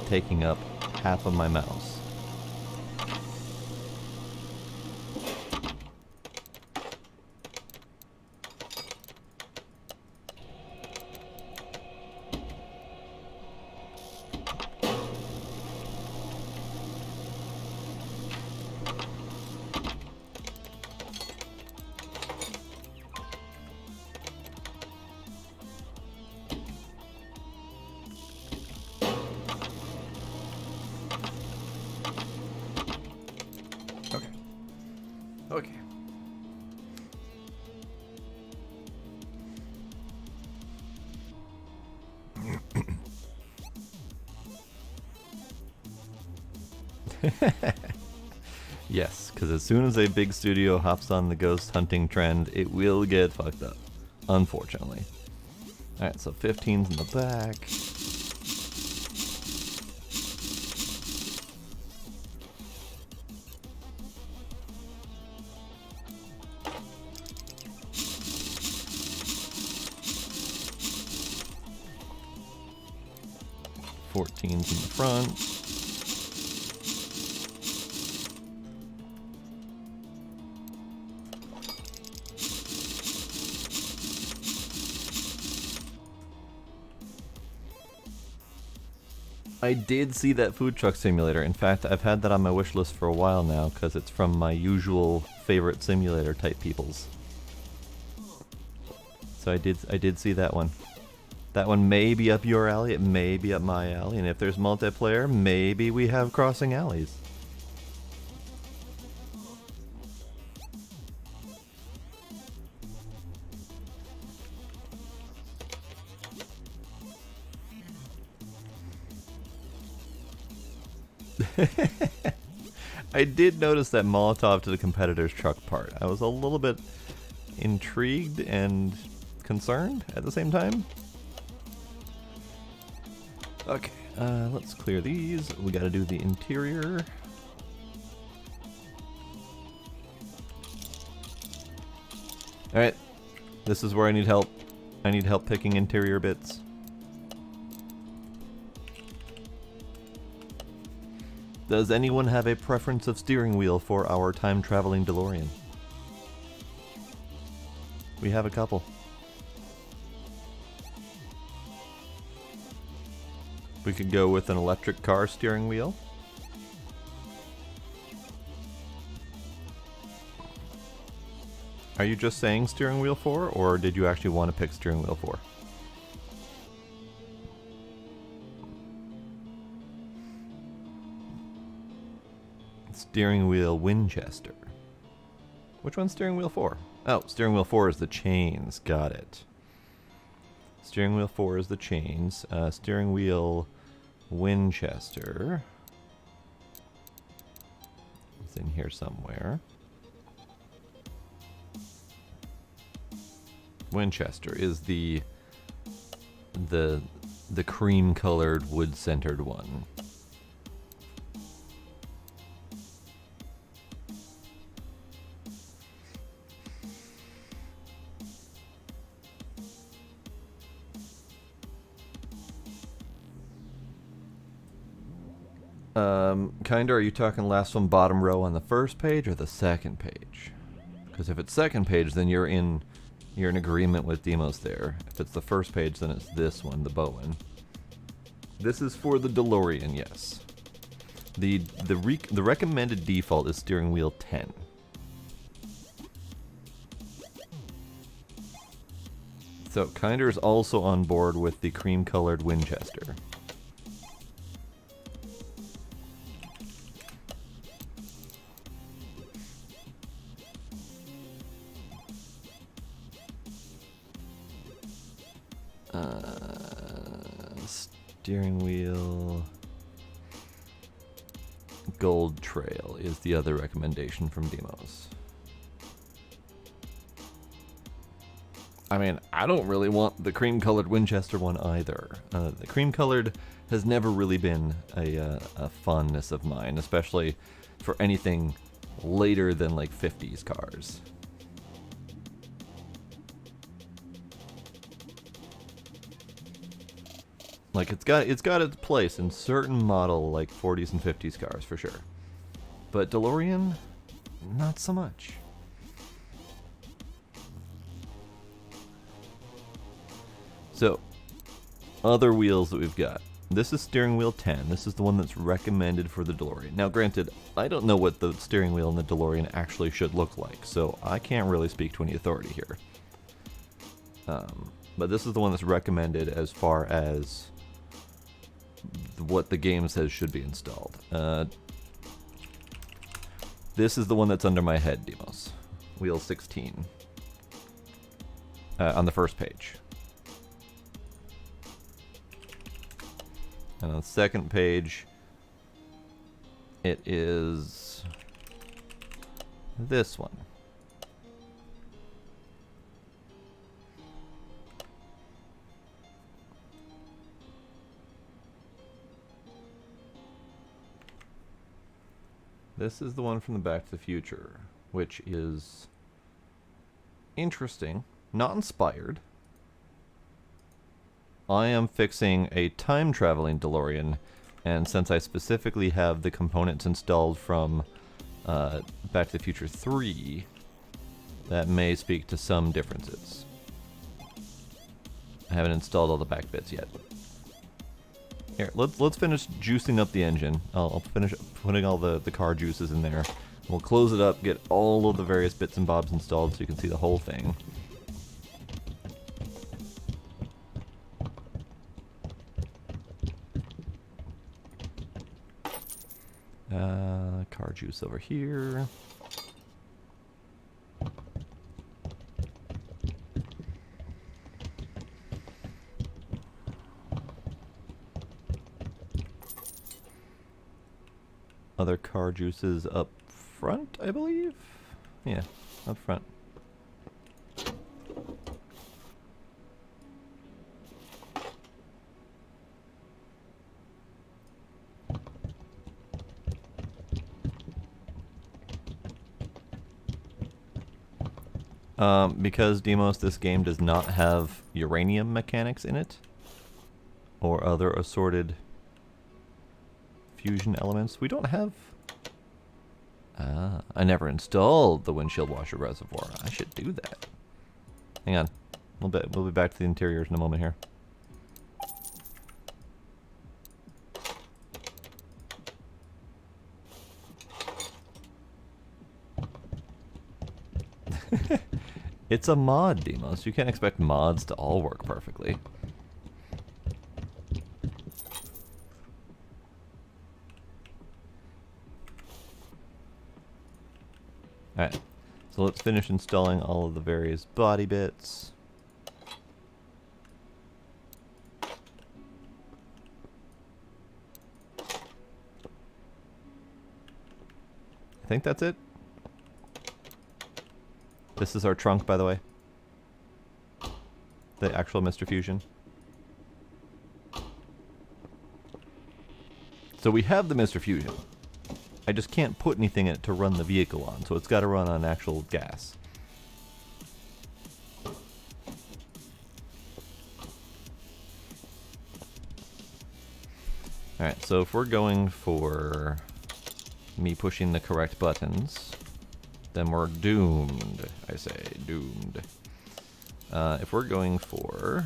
taking up half of my mouse. Okay. Yes, because as soon as a big studio hops on the ghost hunting trend, it will get fucked up. Unfortunately. Alright, so 15's in the back. $14's in the front. I did see that food truck simulator. In fact, I've had that on my wish list for a while now because it's from my usual favorite simulator type peoples. So I did see that one. That one may be up your alley, it may be up my alley, and if there's multiplayer, maybe we have crossing alleys. I did notice that Molotov to the competitor's truck part. I was a little bit intrigued and concerned at the same time. Okay, let's clear these. We gotta do the interior. Alright, this is where I need help. I need help picking interior bits. Does anyone have a preference of steering wheel for our time-traveling DeLorean? We have a couple. We could go with an electric car steering wheel. Are you just saying steering wheel 4, or did you actually want to pick steering wheel 4? Steering wheel Winchester. Which one's steering wheel 4? Oh, steering wheel 4 is the chains. Got it. Steering wheel 4 is the chains. Steering wheel Winchester. It's in here somewhere. Winchester is the cream-colored, wood-centered one. Kinda, are you talking last one bottom row on the first page or the second page? Because if it's second page, then you're in agreement with Demos there. If it's the first page, then it's this one, the Bowen. This is for the DeLorean, yes. The recommended default is steering wheel 10. So Kinder's also on board with the cream-colored Winchester. Steering wheel Gold Trail is the other recommendation from Demos. I mean, I don't really want the cream-colored Winchester one either. The cream-colored has never really been a fondness of mine, especially for anything later than like 50s cars. Like it's got its place in certain model like 40s and 50s cars for sure. But DeLorean, not so much. So, other wheels that we've got. This is steering wheel 10. This is the one that's recommended for the DeLorean. Now granted, I don't know what the steering wheel in the DeLorean actually should look like, so I can't really speak to any authority here. But this is the one that's recommended as far as what the game says should be installed. This is the one that's under my head, Demos. Wheel 16. On the first page. And on the second page, it is this one. This is the one from the Back to the Future, which is interesting, not inspired. I am fixing a time-traveling DeLorean, and since I specifically have the components installed from Back to the Future 3, that may speak to some differences. I haven't installed all the back bits yet. Here, let's finish juicing up the engine. I'll finish putting all the car juices in there. We'll close it up, get all of the various bits and bobs installed so you can see the whole thing. Car juice over here. Other car juices up front, I believe? Yeah, up front. Because Demos, this game does not have uranium mechanics in it, or other assorted fusion elements. We don't have... I never installed the windshield washer reservoir. I should do that. Hang on. We'll be back to the interiors in a moment here. It's a mod, Demos. You can't expect mods to all work perfectly. Alright, so let's finish installing all of the various body bits. I think that's it. This is our trunk, by the way. The actual Mr. Fusion. So we have the Mr. Fusion. I just can't put anything in it to run the vehicle on, so it's got to run on actual gas. Alright, so if we're going for me pushing the correct buttons, then we're doomed, I say, doomed. If we're going for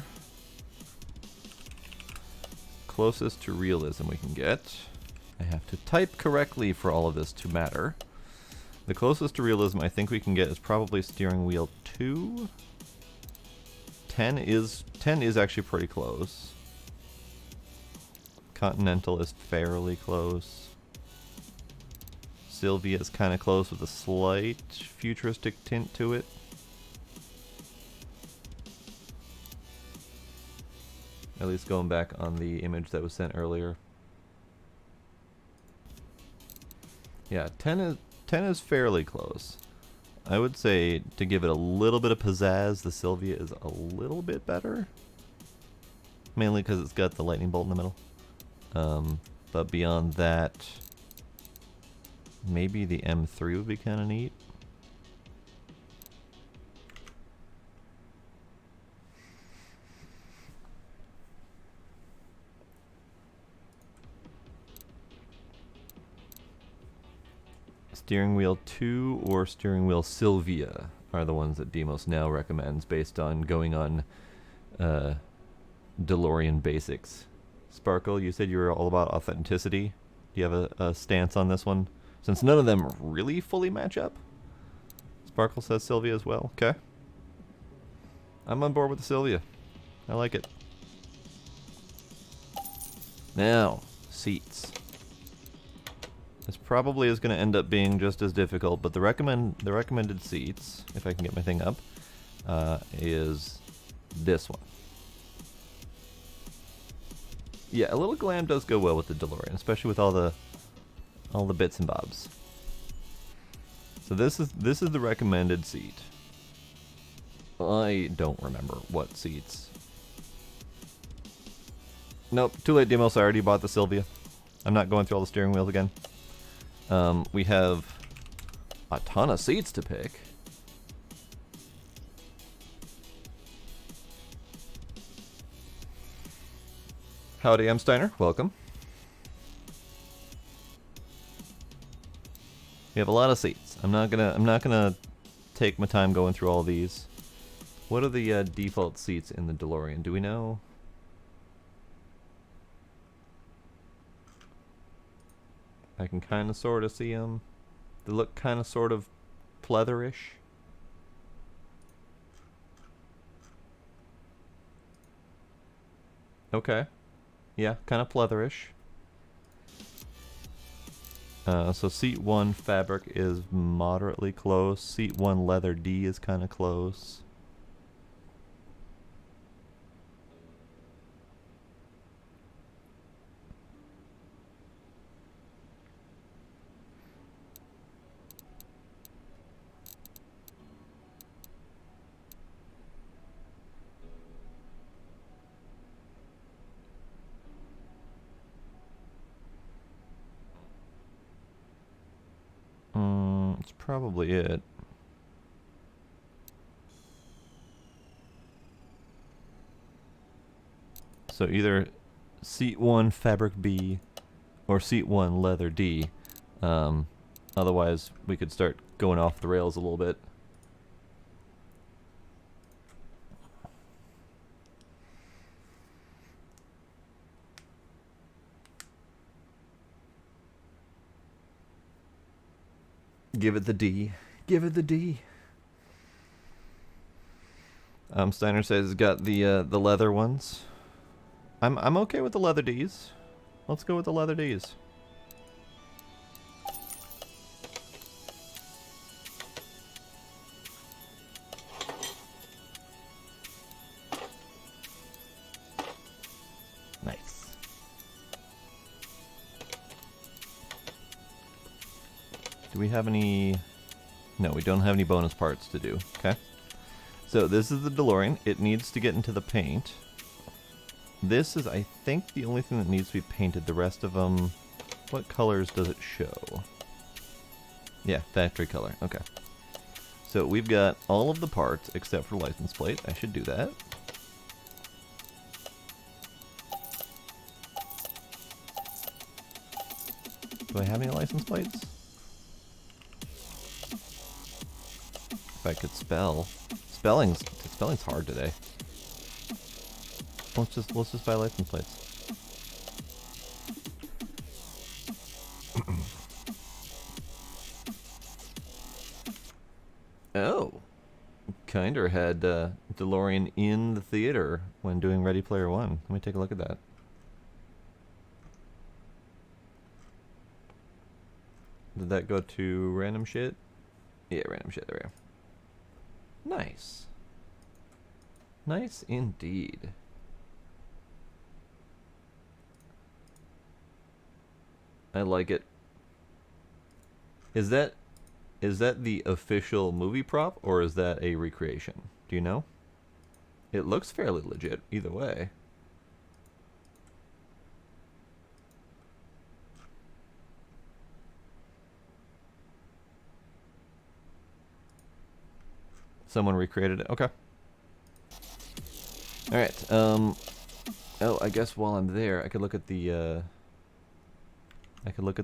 closest to realism we can get, I have to type correctly for all of this to matter. The closest to realism I think we can get is probably steering wheel 2. 10 is actually pretty close. Continental is fairly close. Sylvia is kind of close with a slight futuristic tint to it. At least going back on the image that was sent earlier. Yeah, 10 is fairly close. I would say to give it a little bit of pizzazz, the Sylvia is a little bit better. Mainly because it's got the lightning bolt in the middle. But beyond that, maybe the M3 would be kind of neat. Steering wheel 2 or steering wheel Sylvia are the ones that Demos now recommends based on going on DeLorean basics. Sparkle, you said you were all about authenticity. Do you have a stance on this one? Since none of them really fully match up. Sparkle says Sylvia as well. Okay. I'm on board with the Sylvia. I like it. Now, seats. This probably is going to end up being just as difficult, but the recommended seats, if I can get my thing up, is this one. Yeah, a little glam does go well with the DeLorean, especially with all the bits and bobs. So this is the recommended seat. I don't remember what seats. Nope, too late, Demos. I already bought the Sylvia. I'm not going through all the steering wheels again. We have a ton of seats to pick. Howdy, M. Steiner. Welcome. We have a lot of seats. I'm not gonna take my time going through all these. What are the default seats in the DeLorean? Do we know? I can kind of sort of see them. They look kind of sort of pleatherish. Okay. Yeah, kind of pleatherish. So seat 1 fabric is moderately close. Seat 1 leather D is kind of close. That's probably it. So either seat 1 fabric B or seat 1 leather D. Otherwise, we could start going off the rails a little bit. Give it the D. Give it the D. Steiner says it's got the leather ones. I'm okay with the leather Ds. Let's go with the leather Ds. Nice. Do we have any... No, we don't have any bonus parts to do. Okay. So this is the DeLorean. It needs to get into the paint. This is, I think, the only thing that needs to be painted. The rest of them... What colors does it show? Yeah, factory color. Okay. So we've got all of the parts except for license plate. I should do that. Do I have any license plates? If I could spell. Spelling's hard today. Let's just buy license plates. Oh. Kinder had DeLorean in the theater when doing Ready Player One. Let me take a look at that. Did that go to random shit? Yeah, random shit. There we go. Nice. Nice indeed. I like it. Is that the official movie prop, or is that a recreation? Do you know? It looks fairly legit either way. Someone recreated it. Okay. All right. Oh, I guess while I'm there, I could look at the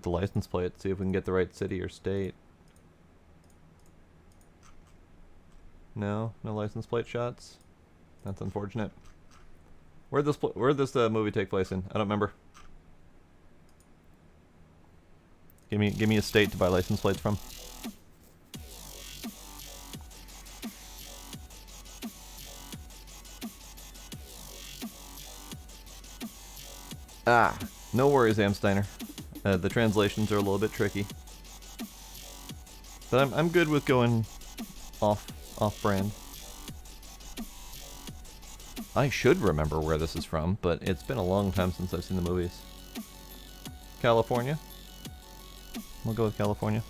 license plate, see if we can get the right city or state. No license plate shots. That's unfortunate. Where'd this movie take place in? I don't remember. Give me a state to buy license plates from. Ah, no worries, Amsteiner. The translations are a little bit tricky, but I'm good with going off-brand. I should remember where this is from, but it's been a long time since I've seen the movies. California. We'll go with California.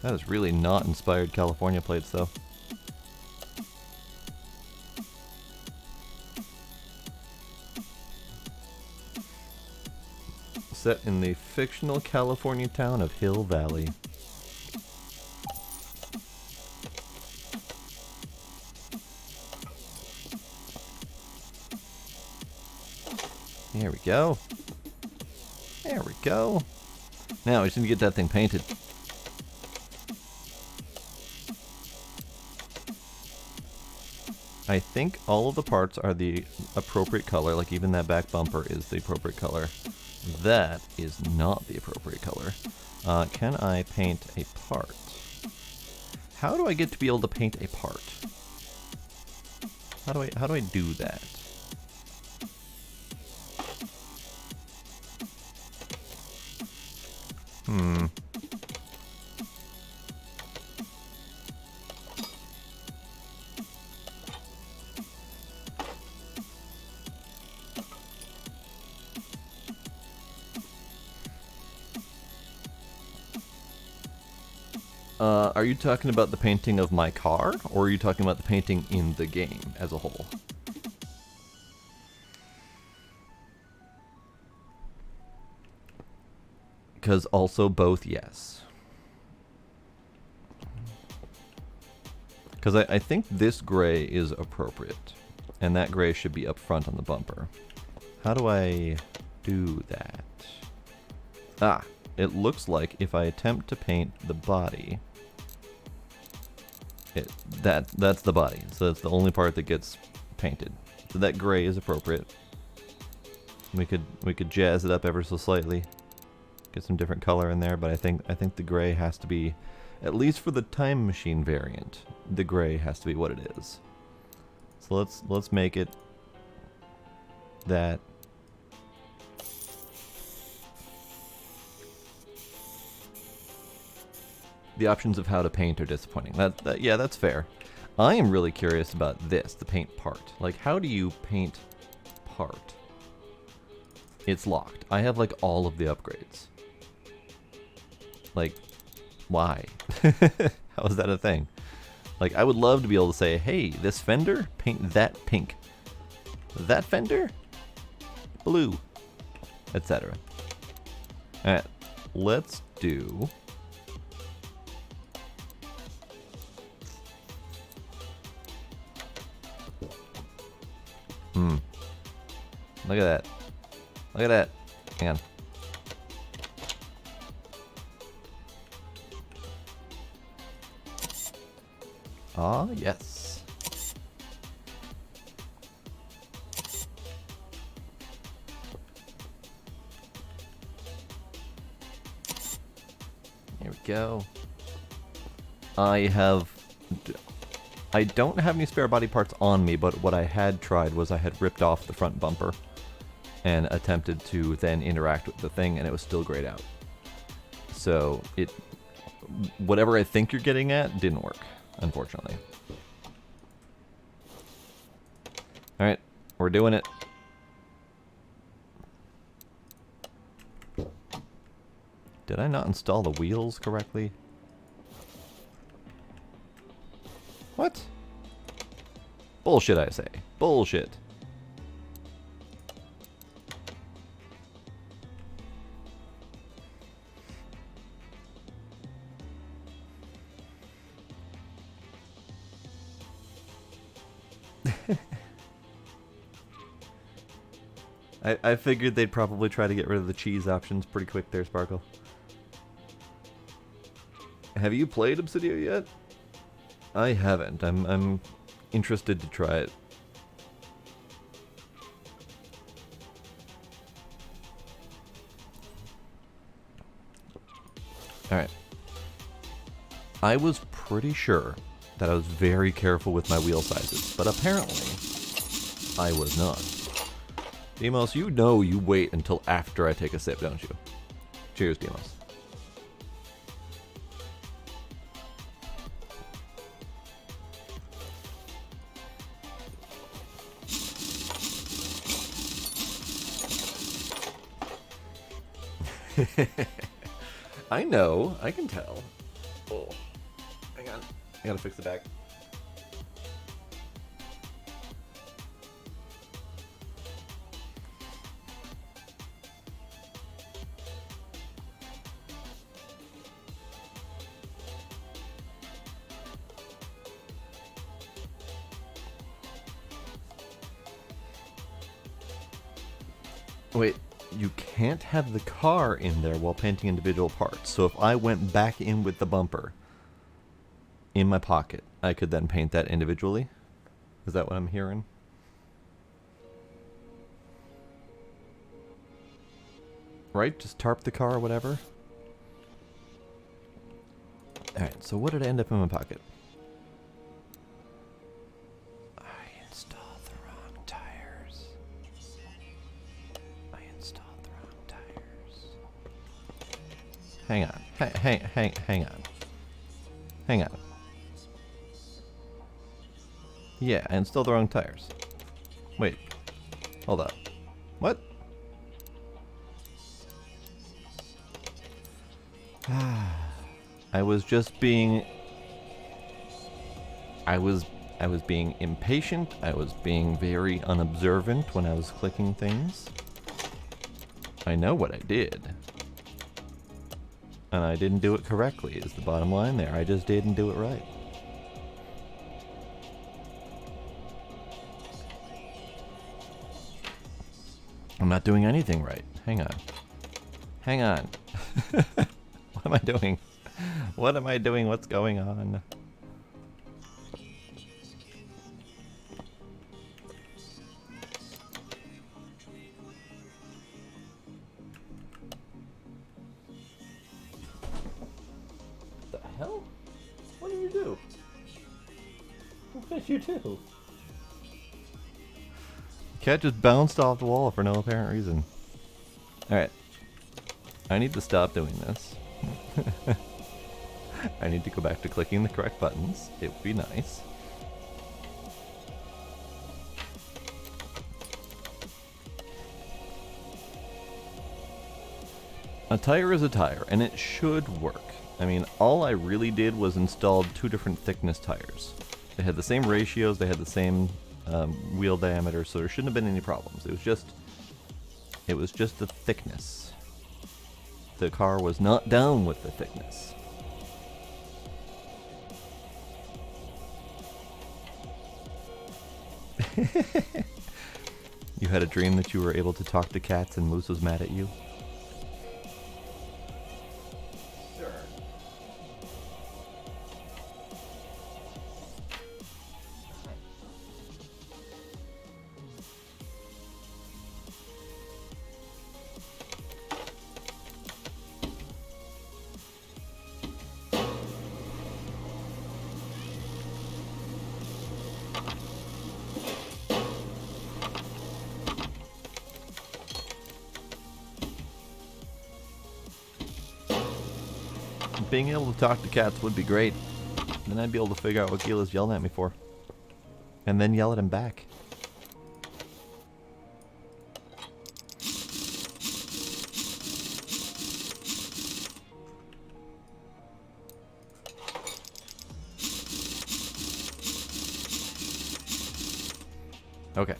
That is really not inspired California plates, though. Set in the fictional California town of Hill Valley. There we go. There we go. Now we just need to get that thing painted. I think all of the parts are the appropriate color, like even that back bumper is the appropriate color. That is not the appropriate color. Can I paint a part? How do I get to be able to paint a part? How do I do that? Are you talking about the painting of my car, or are you talking about the painting in the game as a whole? Because also both, yes. Because I think this gray is appropriate, and that gray should be up front on the bumper. How do I do that? Ah, it looks like if I attempt to paint the body, that's the body, so that's the only part that gets painted. So that gray is appropriate. We could jazz it up ever so slightly, get some different color in there, but I think the gray has to be, at least for the Time Machine variant, the gray has to be what it is. So let's make it that. The options of how to paint are disappointing. Yeah, that's fair. I am really curious about this, the paint part. Like, how do you paint part? It's locked. I have, like, all of the upgrades. Like, why? How is that a thing? Like, I would love to be able to say, hey, this fender, paint that pink. That fender, blue, etc. Alright, let's do... Look at that. Look at that. Hang on. Ah, yes. Here we go. I don't have any spare body parts on me, but what I had tried was I had ripped off the front bumper and attempted to then interact with the thing, and it was still grayed out. So whatever I think you're getting at didn't work, unfortunately. Alright, we're doing it. Did I not install the wheels correctly? What? Bullshit, I say. Bullshit. I figured they'd probably try to get rid of the cheese options pretty quick there, Sparkle. Have you played Obsidio yet? I haven't. I'm interested to try it. Alright. I was pretty sure that I was very careful with my wheel sizes, but apparently I was not. Demos, you know you wait until after I take a sip, don't you? Cheers, Demos. I know, I can tell. Oh, hang on. I gotta fix the back. Wait, you can't have the car in there while painting individual parts. So if I went back in with the bumper in my pocket, I could then paint that individually? Is that what I'm hearing? Right? Just tarp the car or whatever. Alright, so what did I end up in my pocket? I installed the wrong tires. I installed the wrong tires. Hang on. Hang on. Hang on. Yeah, I installed the wrong tires. Wait. Hold up. What? I was just being... I was being impatient. I was being very unobservant when I was clicking things. I know what I did. And I didn't do it correctly, is the bottom line there. I just didn't do it right. I'm not doing anything right. Hang on. Hang on. What am I doing? What am I doing? What's going on? The hell? What did you do? What did you do? Cat just bounced off the wall for no apparent reason. Alright. I need to stop doing this. I need to go back to clicking the correct buttons. It would be nice. A tire is a tire, and it should work. I mean, all I really did was install 2 different thickness tires. They had the same ratios, they had the same wheel diameter, so there shouldn't have been any problems. It was just the thickness. The car was not down with the thickness. You had a dream that you were able to talk to cats and Moose was mad at you? Sure. Being able to talk to cats would be great. Then I'd be able to figure out what Gila's yelling at me for. And then yell at him back. Okay.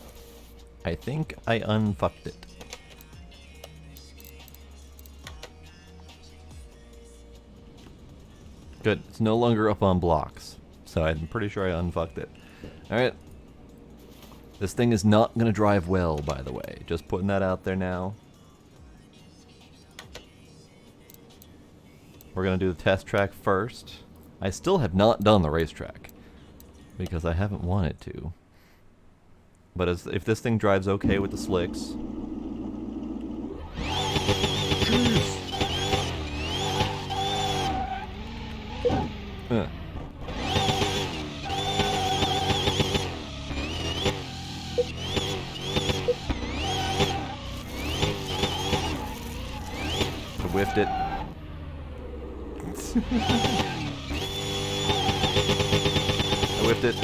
I think I unfucked it. Good. It's no longer up on blocks. So I'm pretty sure I unfucked it. Alright. This thing is not going to drive well, by the way. Just putting that out there now. We're going to do the test track first. I still have not done the racetrack. Because I haven't wanted to. But if this thing drives okay with the slicks... I whiffed it. I whiffed it.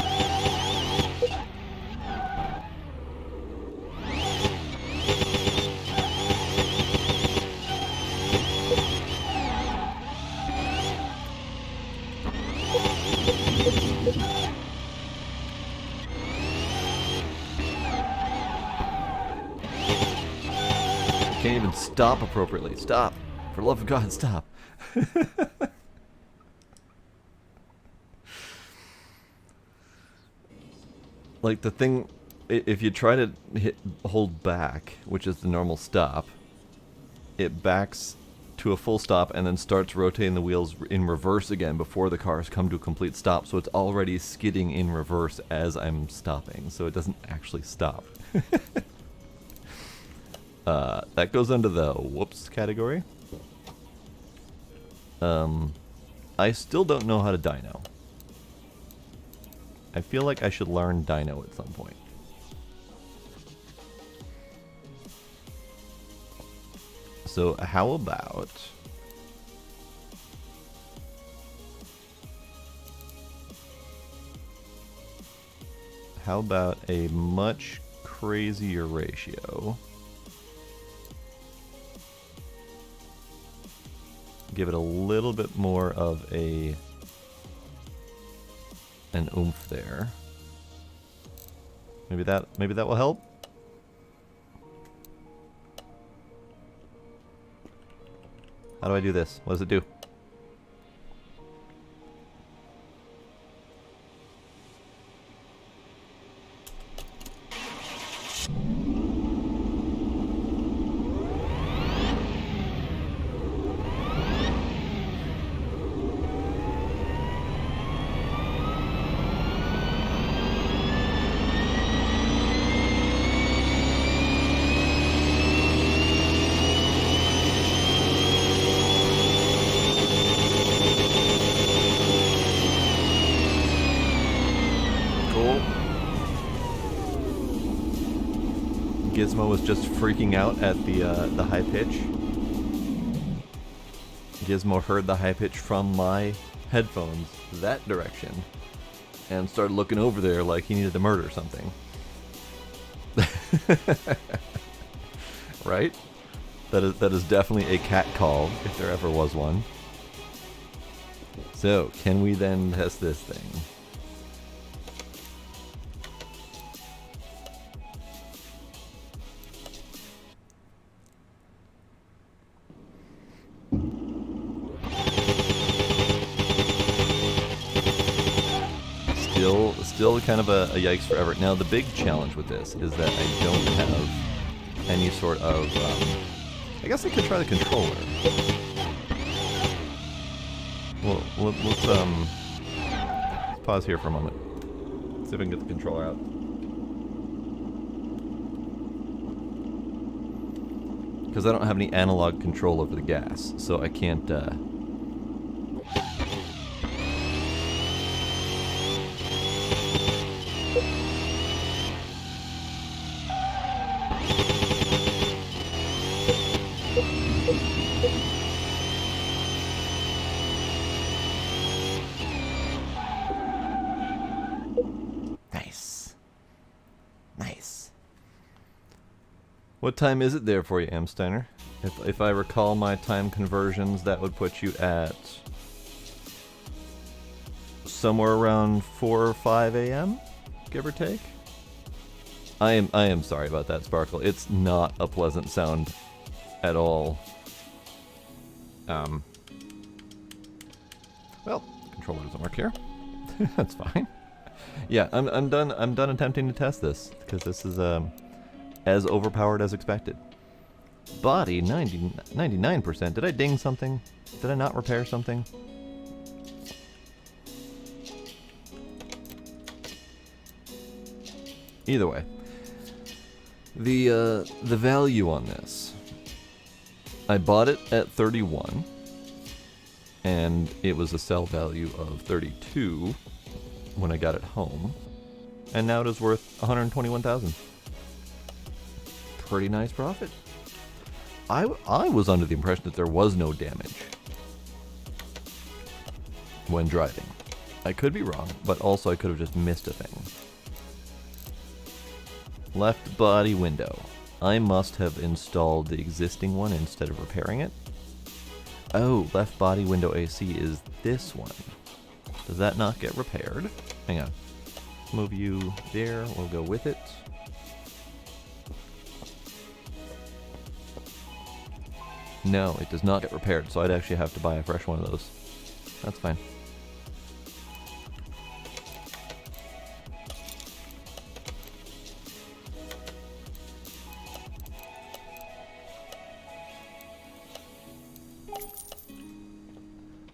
Can't even stop appropriately. Stop. For the love of God, stop. Like the thing, if you try to hold back, which is the normal stop, it backs to a full stop and then starts rotating the wheels in reverse again before the cars come to a complete stop. So it's already skidding in reverse as I'm stopping, so it doesn't actually stop. that goes under the whoops category. I still don't know how to dyno. I feel like I should learn dyno at some point. So how about... How about a much crazier ratio? Give it a little bit more of an oomph there. Maybe that will help. How do I do this? What does it do? Gizmo was just freaking out at the high pitch. Gizmo heard the high pitch from my headphones that direction and started looking over there like he needed to murder something. Right? That is definitely a cat call if there ever was one. So, can we then test this thing? Still kind of a yikes forever. Now the big challenge with this is that I don't have any sort of, I guess I could try the controller. Well, let's pause here for a moment. See if I can get the controller out. Because I don't have any analog control over the gas, so I can't, What time is it there for you, Amsteiner? If I recall my time conversions, that would put you at somewhere around 4 or 5 a.m., give or take. I am sorry about that, Sparkle. It's not a pleasant sound at all. Well, controller doesn't work here. That's fine. Yeah, I'm done attempting to test this because this is as overpowered as expected. Body 99%. Did I ding something? Did I not repair something? Either way, the value on this, I bought it at 31, and it was a sell value of 32 when I got it home, and now it is worth 121,000. Pretty nice profit. I was under the impression that there was no damage when driving. I could be wrong, but also I could have just missed a thing. Left body window. I must have installed the existing one instead of repairing it. Oh, left body window AC is this one. Does that not get repaired? Hang on. Move you there. We'll go with it. No, it does not get repaired, so I'd actually have to buy a fresh one of those. That's fine.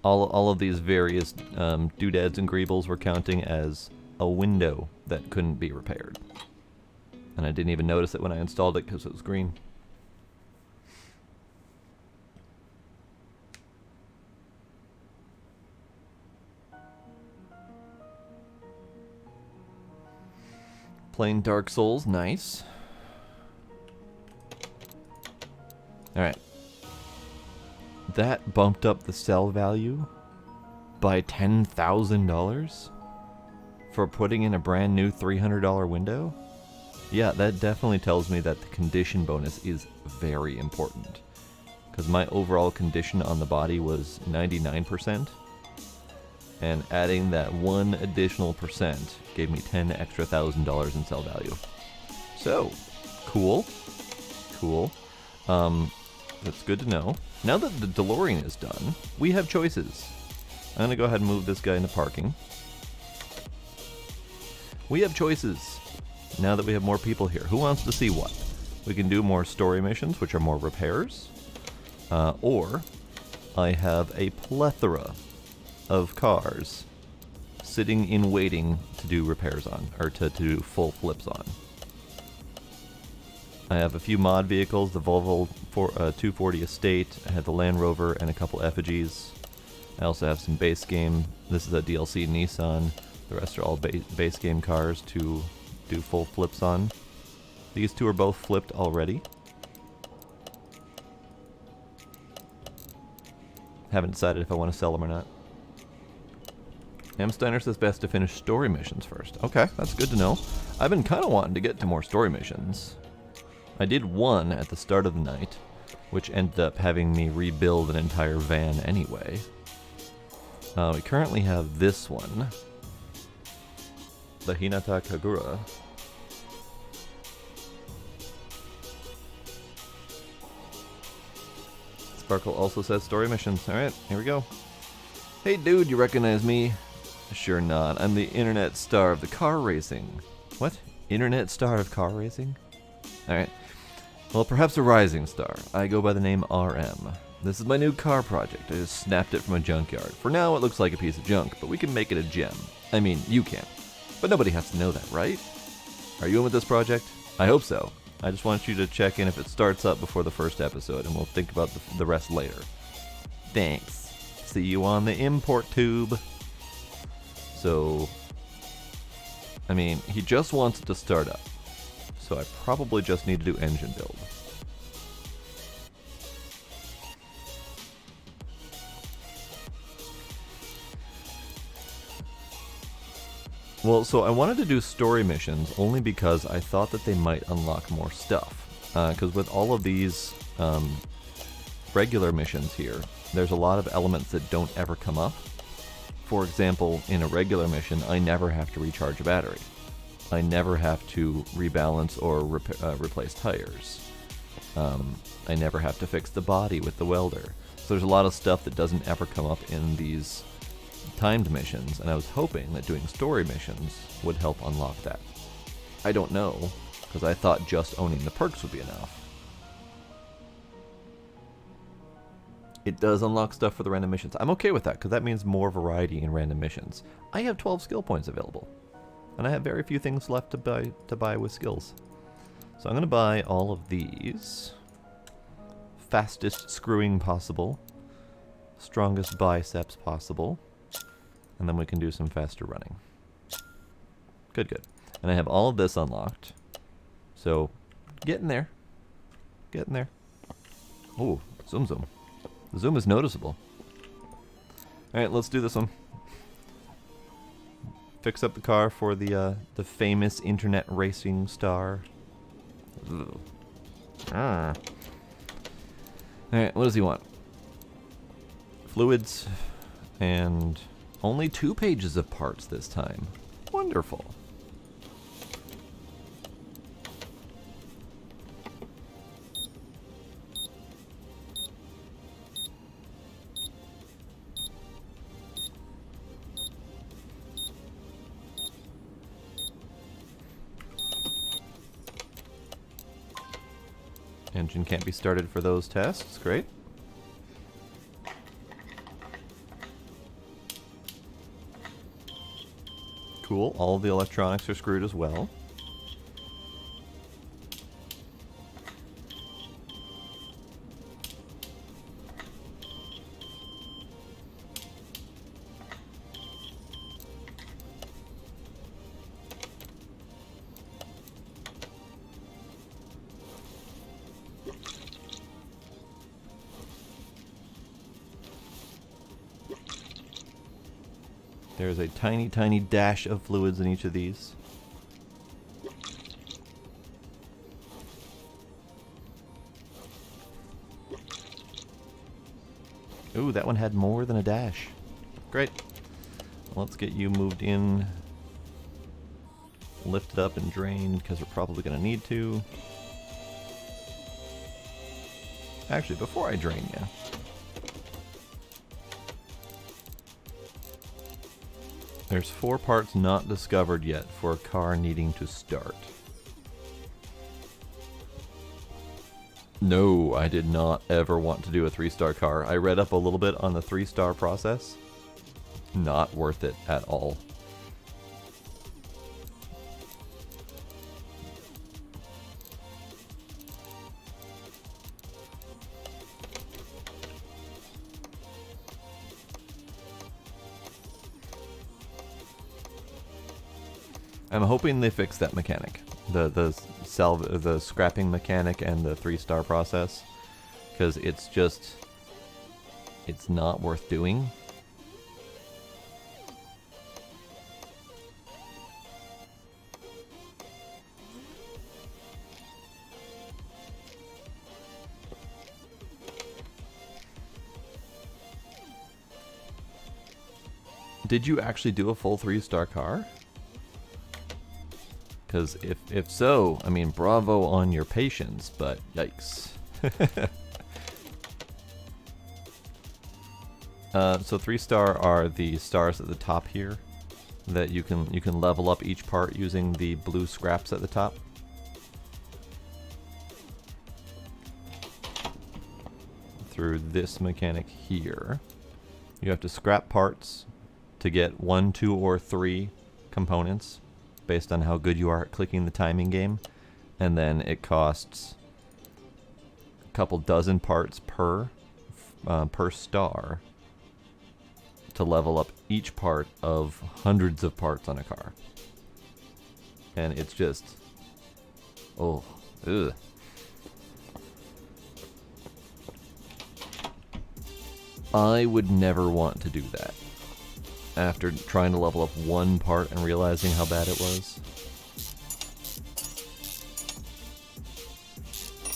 All of these various doodads and greebles were counting as a window that couldn't be repaired. And I didn't even notice it when I installed it because it was green. Playing Dark Souls, nice. Alright. That bumped up the sell value by $10,000 for putting in a brand new $300 window? Yeah, that definitely tells me that the condition bonus is very important. Because my overall condition on the body was 99%. And adding that one additional percent gave me $10,000 extra in sell value. So, cool. Cool. That's good to know. Now that the DeLorean is done, we have choices. I'm going to go ahead and move this guy into parking. We have choices. Now that we have more people here. Who wants to see what? We can do more story missions, which are more repairs. Or I have a plethora of cars sitting in waiting to do repairs on, or to do full flips on. I have a few mod vehicles, the Volvo 240 Estate, I have the Land Rover and a couple effigies. I also have some base game. This is a DLC Nissan. The rest are all base game cars to do full flips on. These two are both flipped already. Haven't decided if I want to sell them or not. Steiner says best to finish story missions first. Okay, that's good to know. I've been kind of wanting to get to more story missions. I did one at the start of the night, which ended up having me rebuild an entire van anyway. We currently have this one. The Hinata Kagura. Sparkle also says story missions. Alright, here we go. Hey dude, you recognize me? Sure not. I'm the internet star of the car racing. What? Internet star of car racing? Alright. Well, perhaps a rising star. I go by the name RM. This is my new car project. I just snapped it from a junkyard. For now, it looks like a piece of junk, but we can make it a gem. I mean, you can. But nobody has to know that, right? Are you in with this project? I hope so. I just want you to check in if it starts up before the first episode, and we'll think about the rest later. Thanks. See you on the import tube. So, I mean, he just wants it to start up. So I probably just need to do engine build. Well, so I wanted to do story missions only because I thought that they might unlock more stuff. Because with all of these regular missions here, there's a lot of elements that don't ever come up. For example, in a regular mission, I never have to recharge a battery. I never have to rebalance or replace tires. I never have to fix the body with the welder. So there's a lot of stuff that doesn't ever come up in these timed missions, and I was hoping that doing story missions would help unlock that. I don't know, because I thought just owning the perks would be enough. It does unlock stuff for the random missions. I'm okay with that, because that means more variety in random missions. I have 12 skill points available, and I have very few things left to buy with skills. So I'm going to buy all of these. Fastest screwing possible. Strongest biceps possible. And then we can do some faster running. Good, good. And I have all of this unlocked. So, getting there. Getting there. Ooh, zoom zoom. The zoom is noticeable. Alright, let's do this one. Fix up the car for the famous internet racing star. Alright, what does he want? Fluids and only 2 pages of parts this time. Wonderful. Engine can't be started for those tests. Great. Cool. All of the electronics are screwed as well. There's a tiny, tiny dash of fluids in each of these. Ooh, that one had more than a dash. Great. Let's get you moved in, lifted up and drained, because we're probably going to need to. Actually, before I drain you, there's 4 parts not discovered yet for a car needing to start. No, I did not ever want to do a 3-star car. I read up a little bit on the 3-star process. Not worth it at all. I'm hoping they fix that mechanic, the scrapping mechanic and the 3-star process, because it's not worth doing. Did you actually do a full 3-star car? Because if so, I mean, bravo on your patience, but yikes. So 3-star are the stars at the top here that you can level up each part using the blue scraps at the top. Through this mechanic here, you have to scrap parts to get 1, 2, or 3 components based on how good you are at clicking the timing game, and then it costs a couple dozen parts per star to level up each part of hundreds of parts on a car. And it's just, oh, ugh. I would never want to do that after trying to level up 1 part and realizing how bad it was.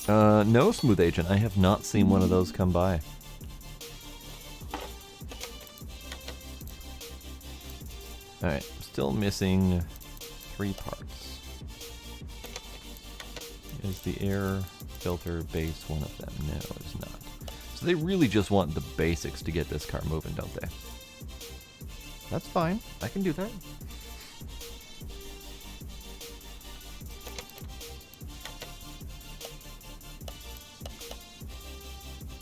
No, Smooth Agent. I have not seen one of those come by. Alright, still missing 3 parts. Is the air filter base one of them? No, it's not. So they really just want the basics to get this car moving, don't they? That's fine. I can do that.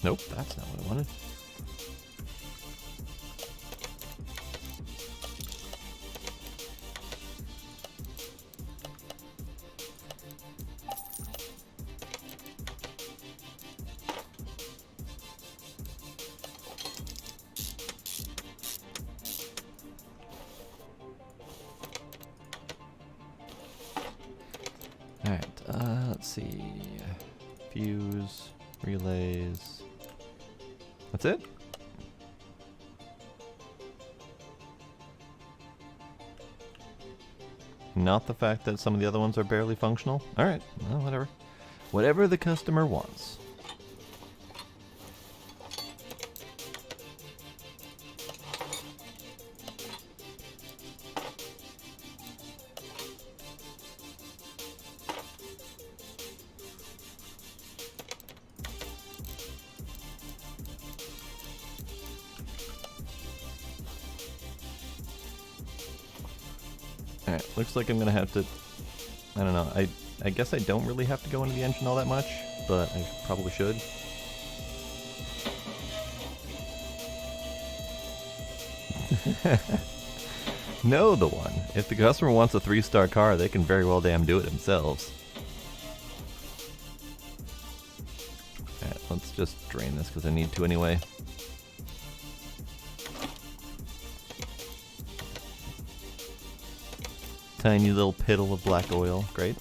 Nope, that's not what I wanted. Let's see. Fuse, relays. That's it? Not the fact that some of the other ones are barely functional? Alright, well, whatever. Whatever the customer wants. Alright, looks like I'm gonna have to, I don't know, I guess I don't really have to go into the engine all that much, but I probably should. Know the one. If the customer wants a 3-star car, they can very well damn do it themselves. Alright, let's just drain this because I need to anyway. Tiny little piddle of black oil. Great.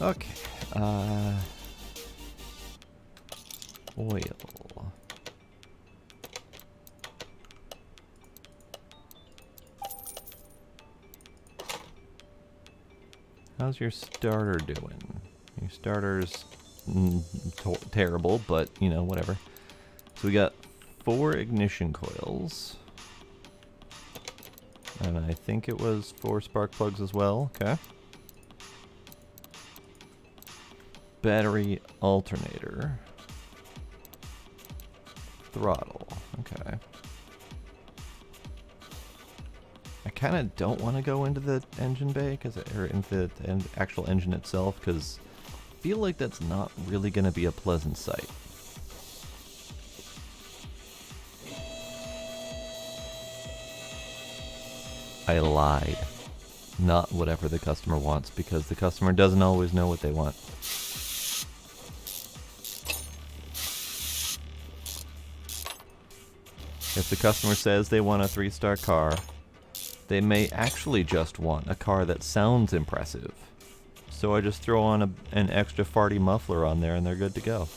Okay. Oil. How's your starter doing? Your starter's terrible, but, you know, whatever. So we got 4 ignition coils. And I think it was 4 spark plugs as well. Okay. Battery alternator. Throttle. Okay. I kind of don't want to go into the engine bay, or into the actual engine itself, because I feel like that's not really going to be a pleasant sight. I lied. Not whatever the customer wants, because the customer doesn't always know what they want. If the customer says they want a 3-star car, they may actually just want a car that sounds impressive. So I just throw on an extra farty muffler on there and they're good to go.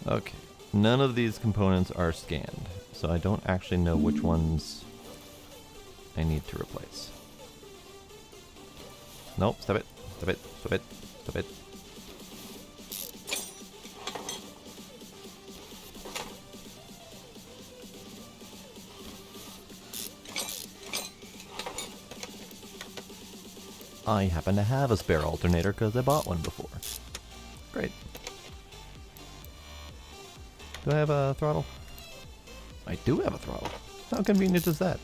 Okay, none of these components are scanned, so I don't actually know which ones I need to replace. Nope, stop it, stop it, stop it, stop it. I happen to have a spare alternator because I bought one before. Great. Do I have a throttle? I do have a throttle. How convenient is that?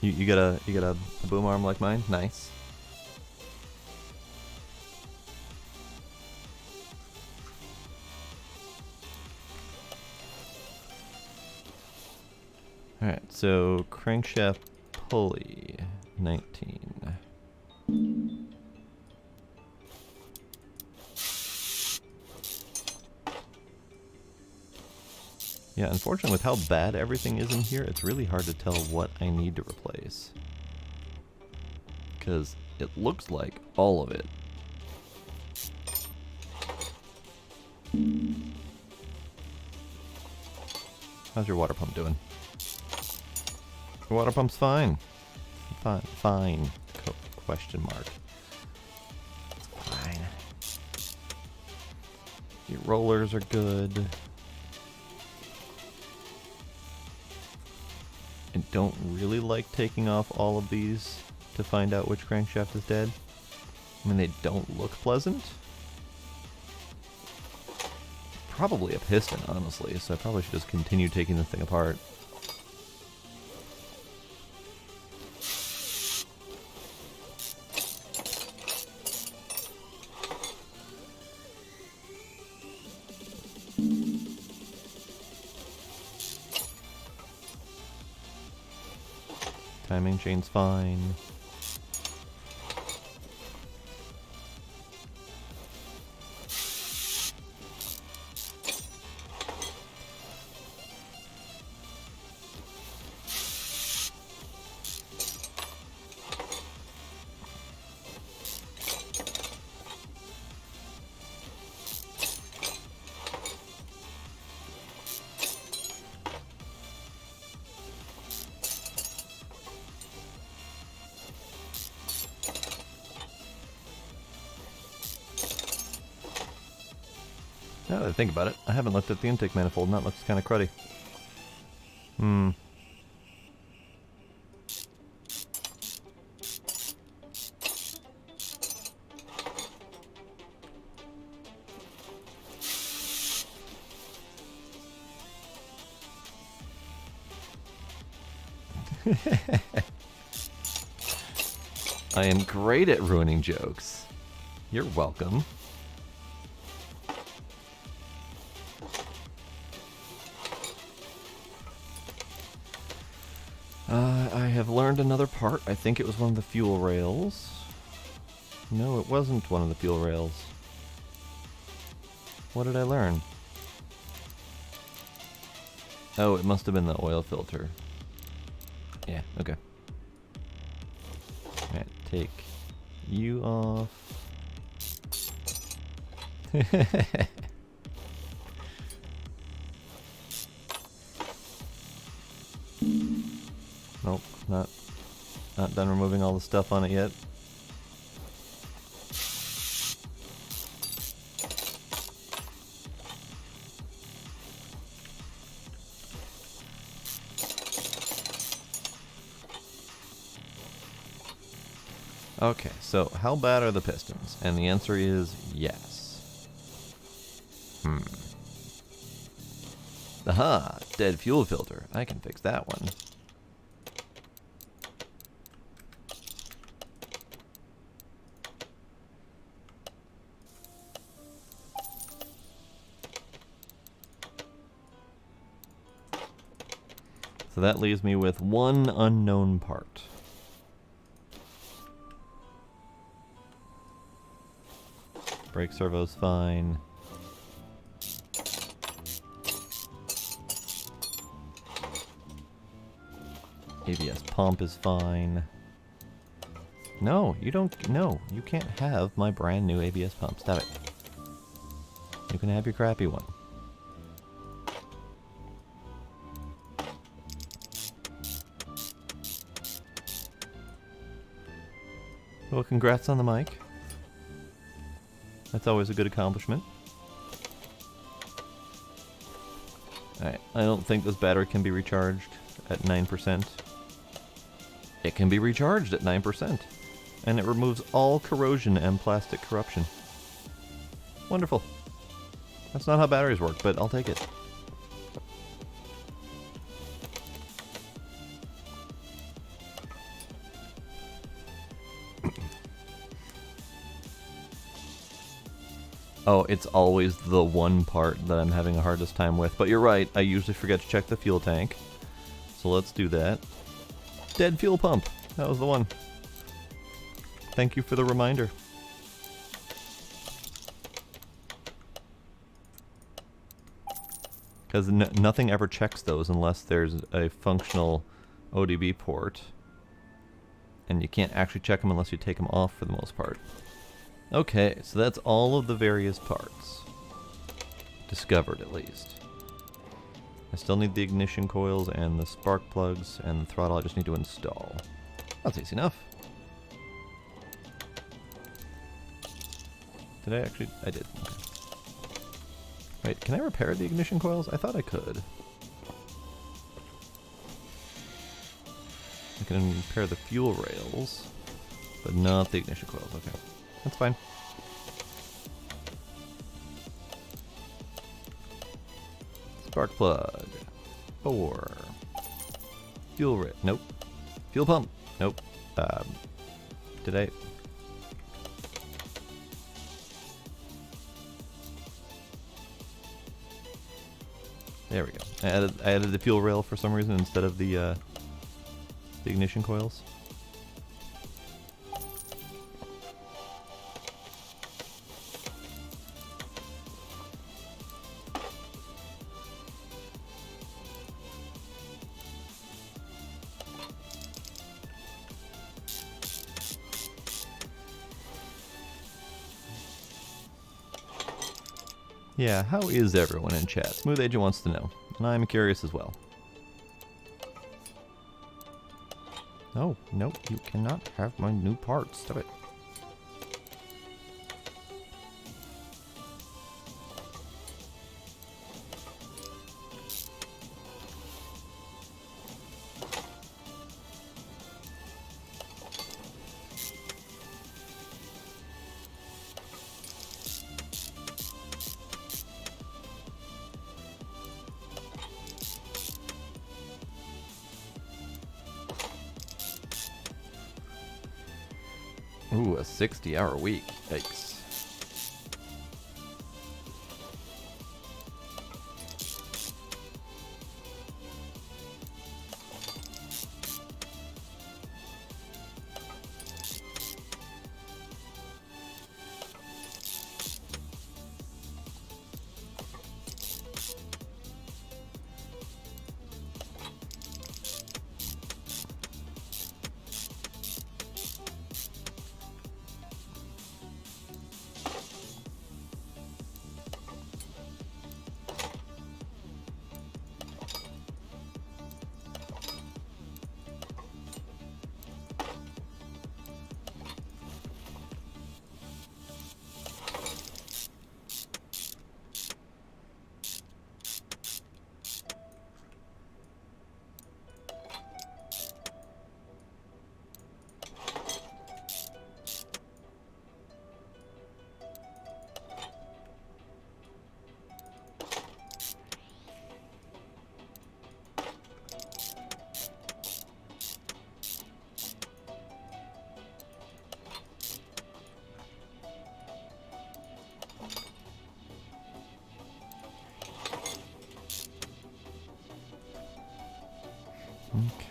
You got a boom arm like mine? Nice. Alright, so crankshaft pulley 19. Yeah, unfortunately with how bad everything is in here, it's really hard to tell what I need to replace. Because it looks like all of it. How's your water pump doing? Your water pump's fine. Fine. Question mark. Fine. Your rollers are good. I don't really like taking off all of these to find out which crankshaft is dead. I mean, they don't look pleasant. Probably a piston, honestly, so I probably should just continue taking this thing apart. Timing chain's fine. Now that I think about it, I haven't looked at the intake manifold, and that looks kind of cruddy. I am great at ruining jokes. You're welcome. I have learned another part. I think it was one of the fuel rails. No, it wasn't one of the fuel rails. What did I learn? Oh, it must have been the oil filter. Yeah, okay. Alright, take you off. Nope, not done removing all the stuff on it yet. Okay, so how bad are the pistons? And the answer is yes. Aha! Dead fuel filter. I can fix that one. So that leaves me with one unknown part. Brake servo's fine. ABS pump is fine. No, you don't. No, you can't have my brand new ABS pump. Stop it. You can have your crappy one. Well, congrats on the mic. That's always a good accomplishment. Alright, I don't think this battery can be recharged at 9%. It can be recharged at 9%. And it removes all corrosion and plastic corruption. Wonderful. That's not how batteries work, but I'll take it. Oh, it's always the one part that I'm having the hardest time with. But you're right, I usually forget to check the fuel tank. So let's do that. Dead fuel pump. That was the one. Thank you for the reminder. Because nothing ever checks those unless there's a functional ODB port. And you can't actually check them unless you take them off for the most part. Okay, so that's all of the various parts. Discovered, at least. I still need the ignition coils and the spark plugs and the throttle I just need to install. That's easy enough. Did I actually? I did. Okay. Wait, can I repair the ignition coils? I thought I could. I can repair the fuel rails, but not the ignition coils. Okay. That's fine. Spark plug. 4. Fuel rail. Nope. Fuel pump. Nope. Did I? There we go. I added the fuel rail for some reason instead of the ignition coils. Yeah, how is everyone in chat? Smooth Agent wants to know, and I'm curious as well. No, no, you cannot have my new parts. Stop it. Ooh, a 60-hour week. Yikes.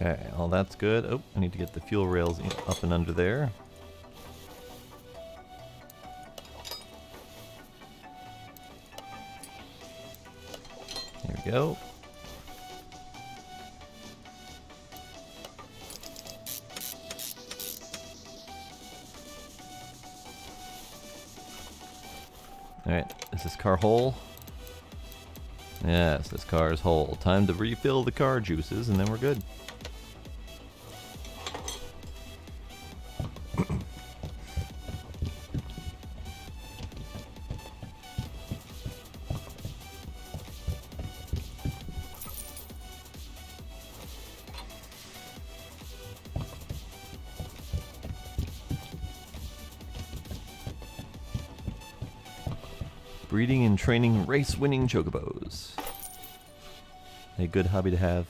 Okay, well that's good. Oh, I need to get the fuel rails up and under there. There we go. Alright, is this car whole? Yes, this car is whole. Time to refill the car juices and then we're good. Breeding and training race-winning chocobos. A good hobby to have.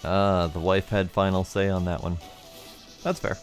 Ah, the wife had final say on that one. That's fair.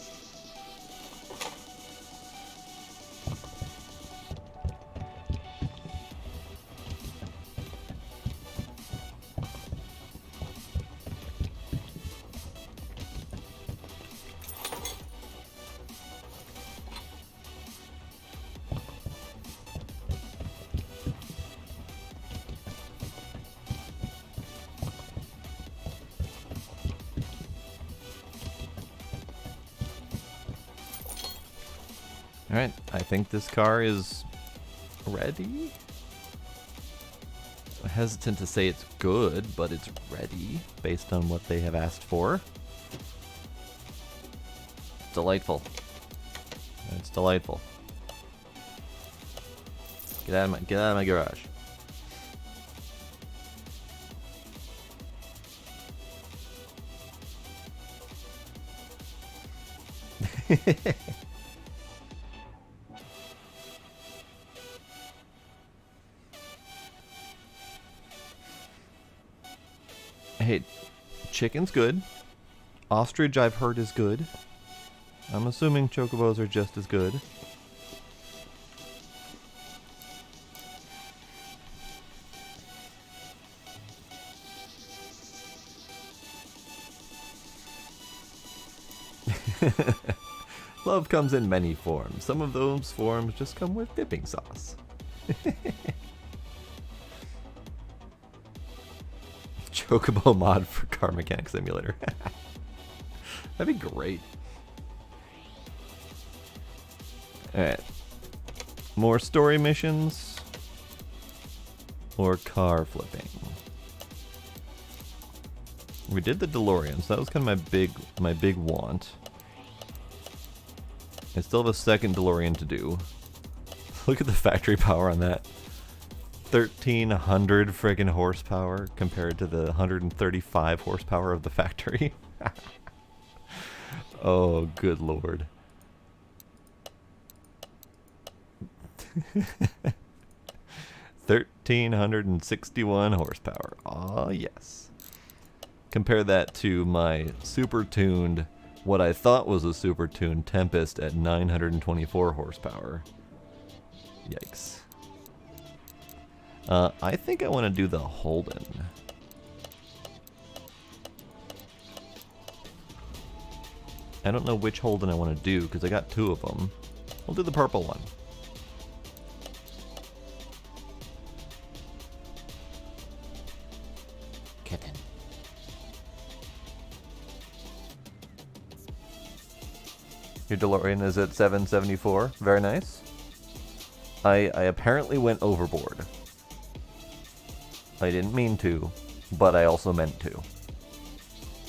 Alright, I think this car is ready. I'm hesitant to say it's good, but it's ready based on what they have asked for. Delightful. It's delightful. Get out of my garage. Hey, chicken's good. Ostrich I've heard is good. I'm assuming chocobos are just as good. Love comes in many forms. Some of those forms just come with dipping sauce. Chocobo mod for Car Mechanic Simulator. That'd be great. Alright. More story missions. Or car flipping. We did the DeLorean, so that was kind of my big want. I still have a second DeLorean to do. Look at the factory power on that. 1,300 friggin' horsepower compared to the 135 horsepower of the factory. Oh, good lord. $1,361 horsepower. Oh, yes. Compare that to my super tuned, what I thought was a super tuned Tempest at 924 horsepower. Yikes. I think I want to do the Holden. I don't know which Holden I want to do because I got two of them. We'll do the purple one. Kitten. Your DeLorean is at 774. Very nice. I apparently went overboard. I didn't mean to, but I also meant to.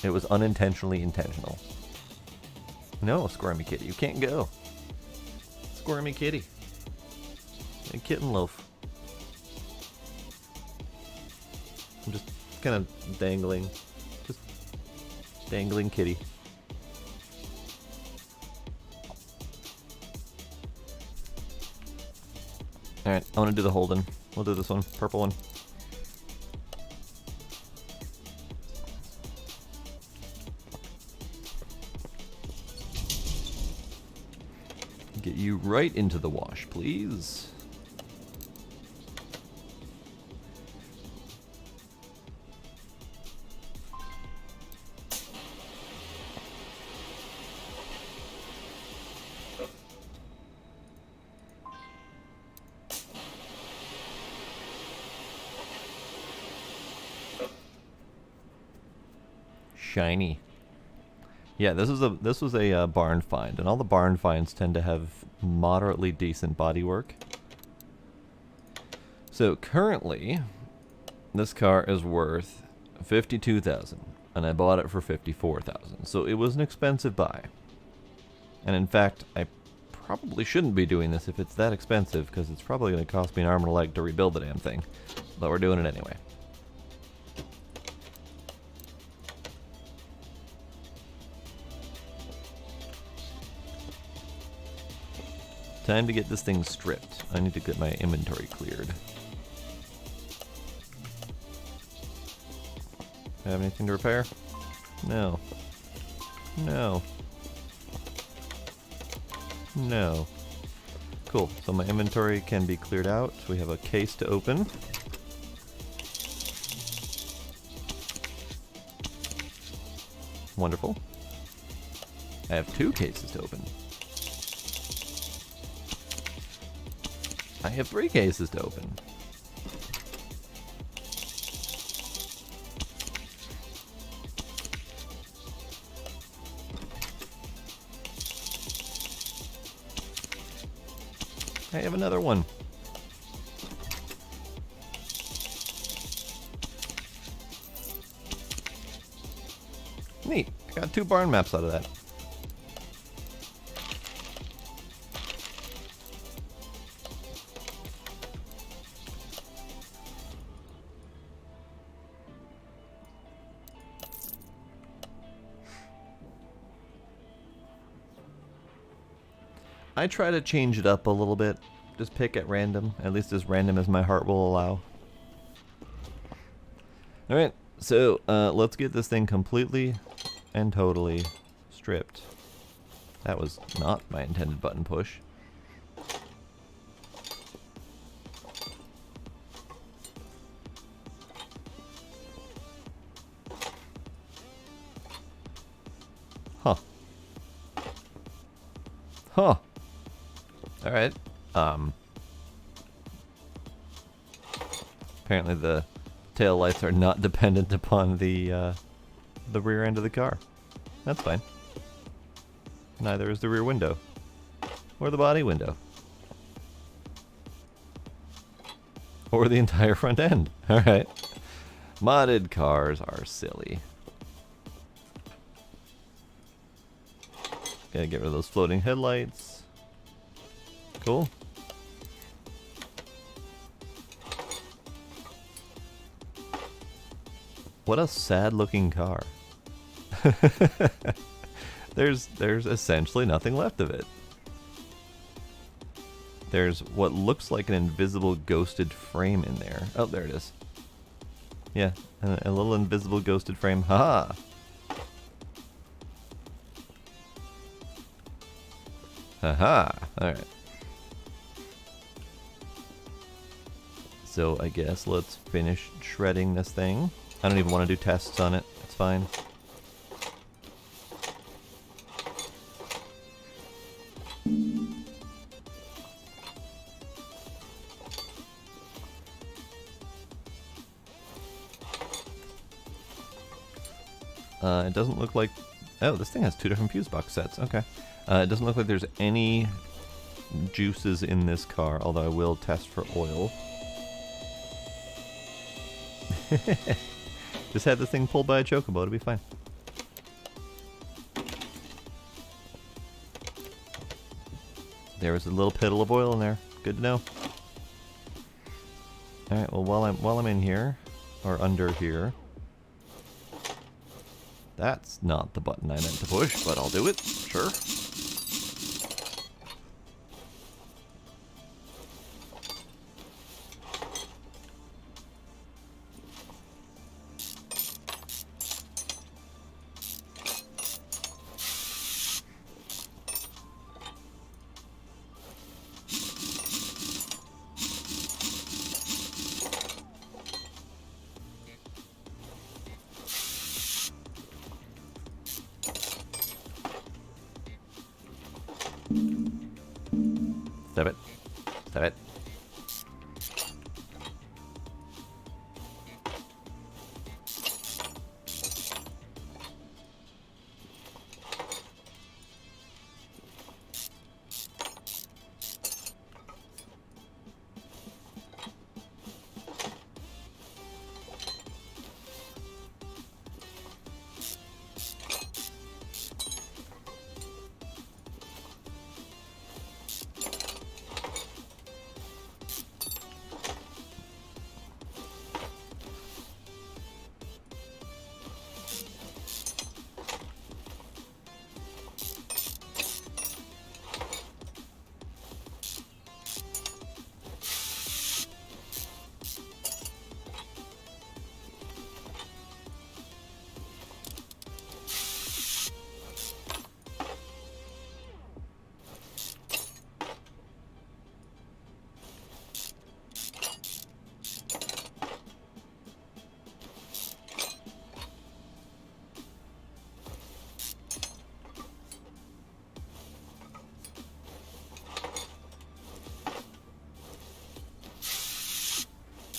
It was unintentionally intentional. No, Squirmy Kitty, you can't go. Squirmy Kitty. A kitten loaf. I'm just kind of dangling. Just dangling kitty. Alright, I want to do the Holden. We'll do this one, purple one. Get you right into the wash, please. Shiny. Yeah, this was a barn find, and all the barn finds tend to have moderately decent bodywork. So currently, this car is worth $52,000, and I bought it for $54,000. So it was an expensive buy. And in fact, I probably shouldn't be doing this if it's that expensive, because it's probably going to cost me an arm and a leg to rebuild the damn thing. But we're doing it anyway. Time to get this thing stripped. I need to get my inventory cleared. Have anything to repair? No. No. No. Cool. So my inventory can be cleared out. We have a case to open. Wonderful. I have 2 cases to open. I have 3 cases to open. I have another one. Neat. I got 2 barn maps out of that. I try to change it up a little bit. Just pick at random, at least as random as my heart will allow. Alright, so let's get this thing completely and totally stripped. That was not my intended button push. Huh. Huh. Alright. Apparently the tail lights are not dependent upon the rear end of the car. That's fine. Neither is the rear window. Or the body window. Or the entire front end. Alright. Modded cars are silly. Gotta get rid of those floating headlights. Cool. What a sad looking car. There's essentially nothing left of it. There's what looks like an invisible ghosted frame in there. Oh, there it is. Yeah, a little invisible ghosted frame. Haha! Haha! Alright. So I guess let's finish shredding this thing. I don't even want to do tests on it. It's fine. It doesn't look like... Oh, this thing has 2 different fuse box sets. Okay. It doesn't look like there's any juices in this car, although I will test for oil. Just had this thing pulled by a chocobo, it'll be fine. There was a little piddle of oil in there. Good to know. Alright, well while I'm in here, or under here, that's not the button I meant to push, but I'll do it, sure.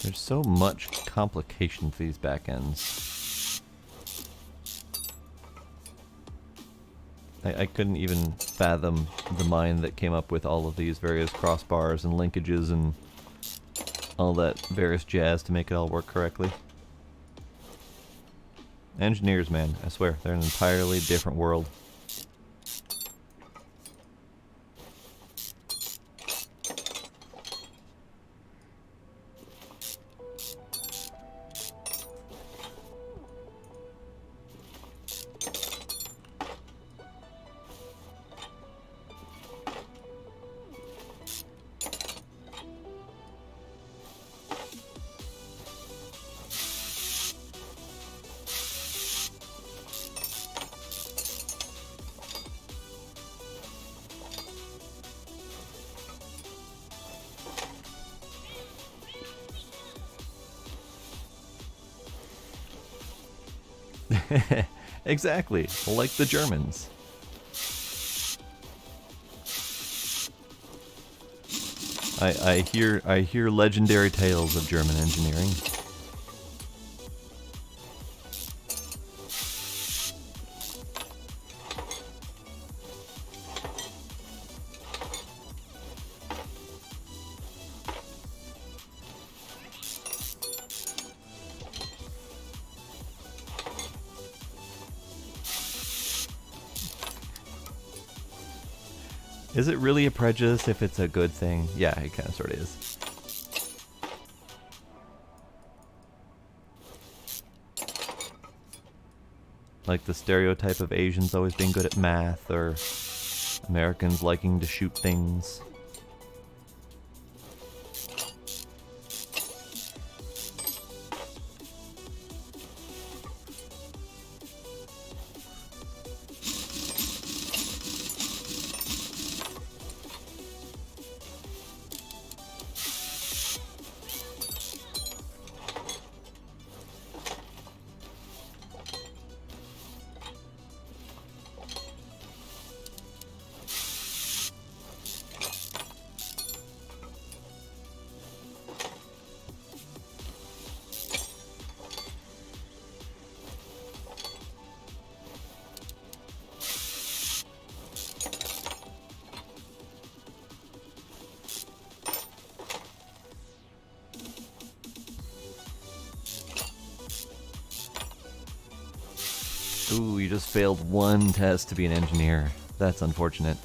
There's so much complication to these back ends. I couldn't even fathom the mind that came up with all of these various crossbars and linkages and all that various jazz to make it all work correctly. Engineers, man, I swear, they're an entirely different world. Exactly, like the Germans. I hear legendary tales of German engineering. Is it really a prejudice if it's a good thing? Yeah, it kind of sort of is. Like the stereotype of Asians always being good at math, or Americans liking to shoot things. Ooh, you just failed one test to be an engineer. That's unfortunate.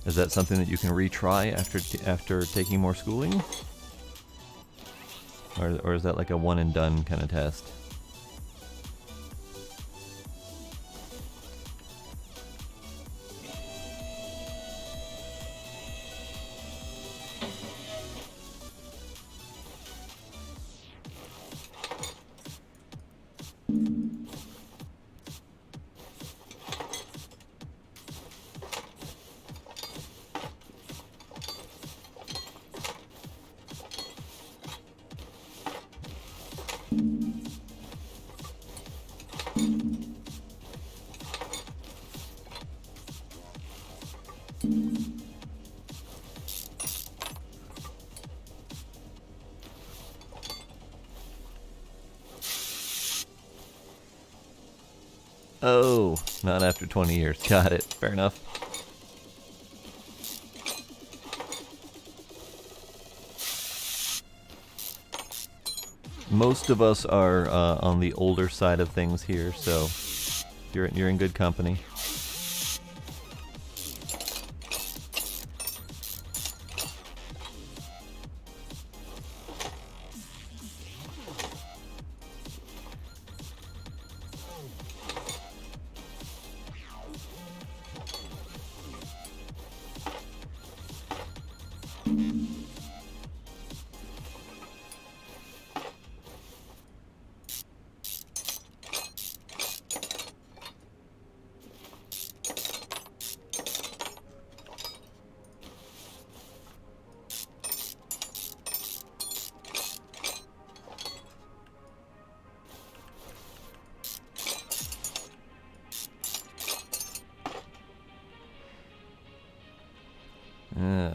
Is that something that you can retry after taking more schooling? Or is that like a one and done kind of test? Oh, not after 20 years. Got it. Fair enough. Most of us are on the older side of things here, so you're in good company.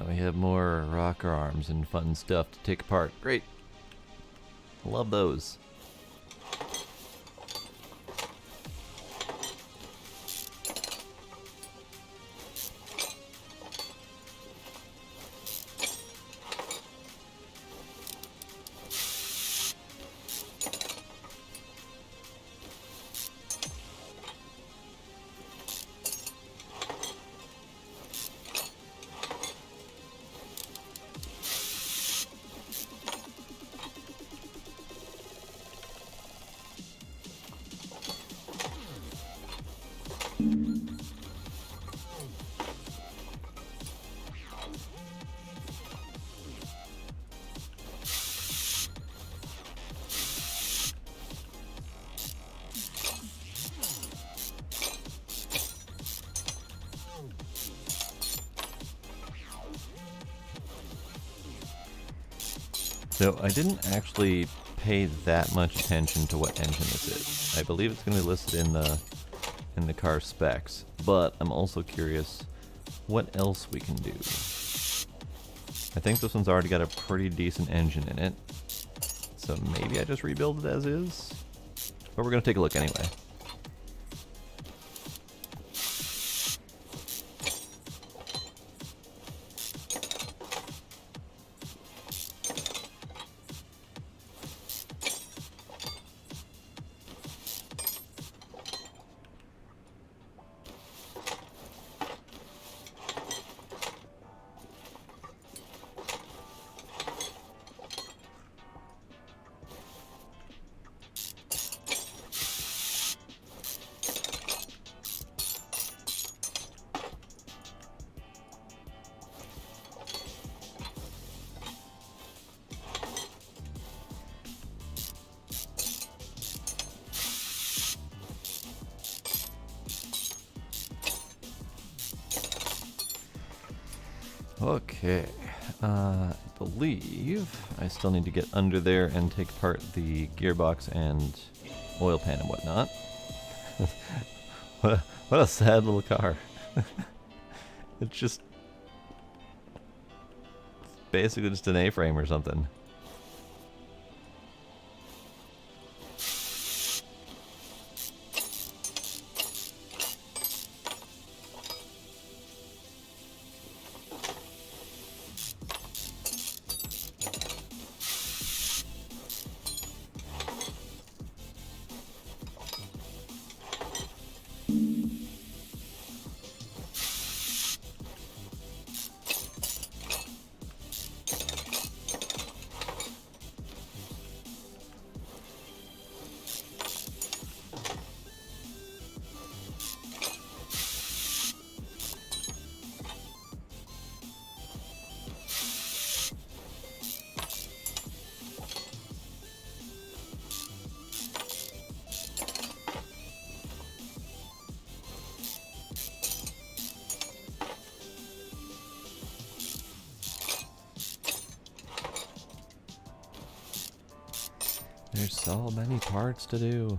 We have more rocker arms and fun stuff to take apart. Great. Love those. So I didn't actually pay that much attention to what engine this is. I believe it's going to be listed in the car specs, but I'm also curious what else we can do. I think this one's already got a pretty decent engine in it, so maybe I just rebuild it as is? But we're going to take a look anyway. Okay, I believe I still need to get under there and take apart the gearbox and oil pan and whatnot. what a sad little car. It's just basically just an A-frame or something. There's so many parts to do.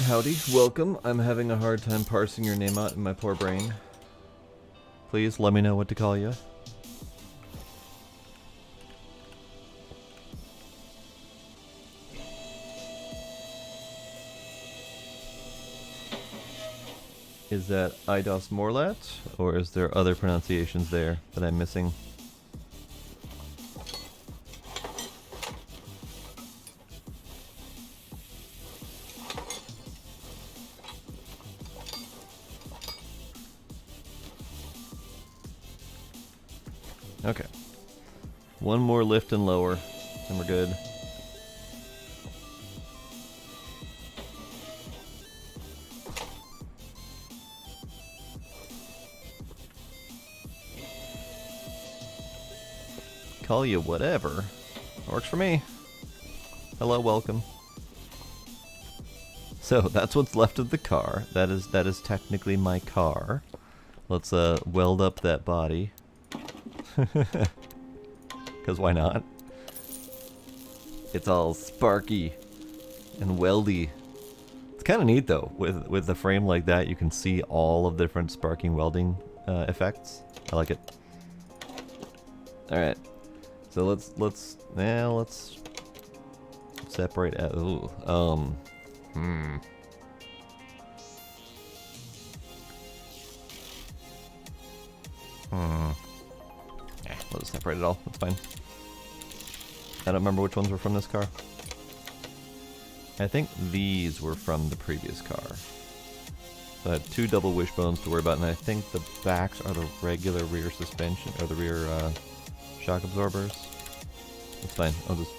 Howdy, welcome. I'm having a hard time parsing your name out in my poor brain. Please let me know what to call you. Is that Eidos Morlat, or is there other pronunciations there that I'm missing? Okay. One more lift and lower, and we're good. Call you whatever. Works for me. Hello, welcome. So that's what's left of the car. That is technically my car. Let's weld up that body. because why not? It's all sparky and weldy. It's kind of neat though. With the frame like that, you can see all of the different sparking welding effects. I like it. All right, so let's separate out. Ooh, we'll just separate it all. That's fine. I don't remember which ones were from this car. I think these were from the previous car. So I had 2 double wishbones to worry about, and I think the backs are the regular rear suspension, or the rear shock absorbers. That's fine. I'll just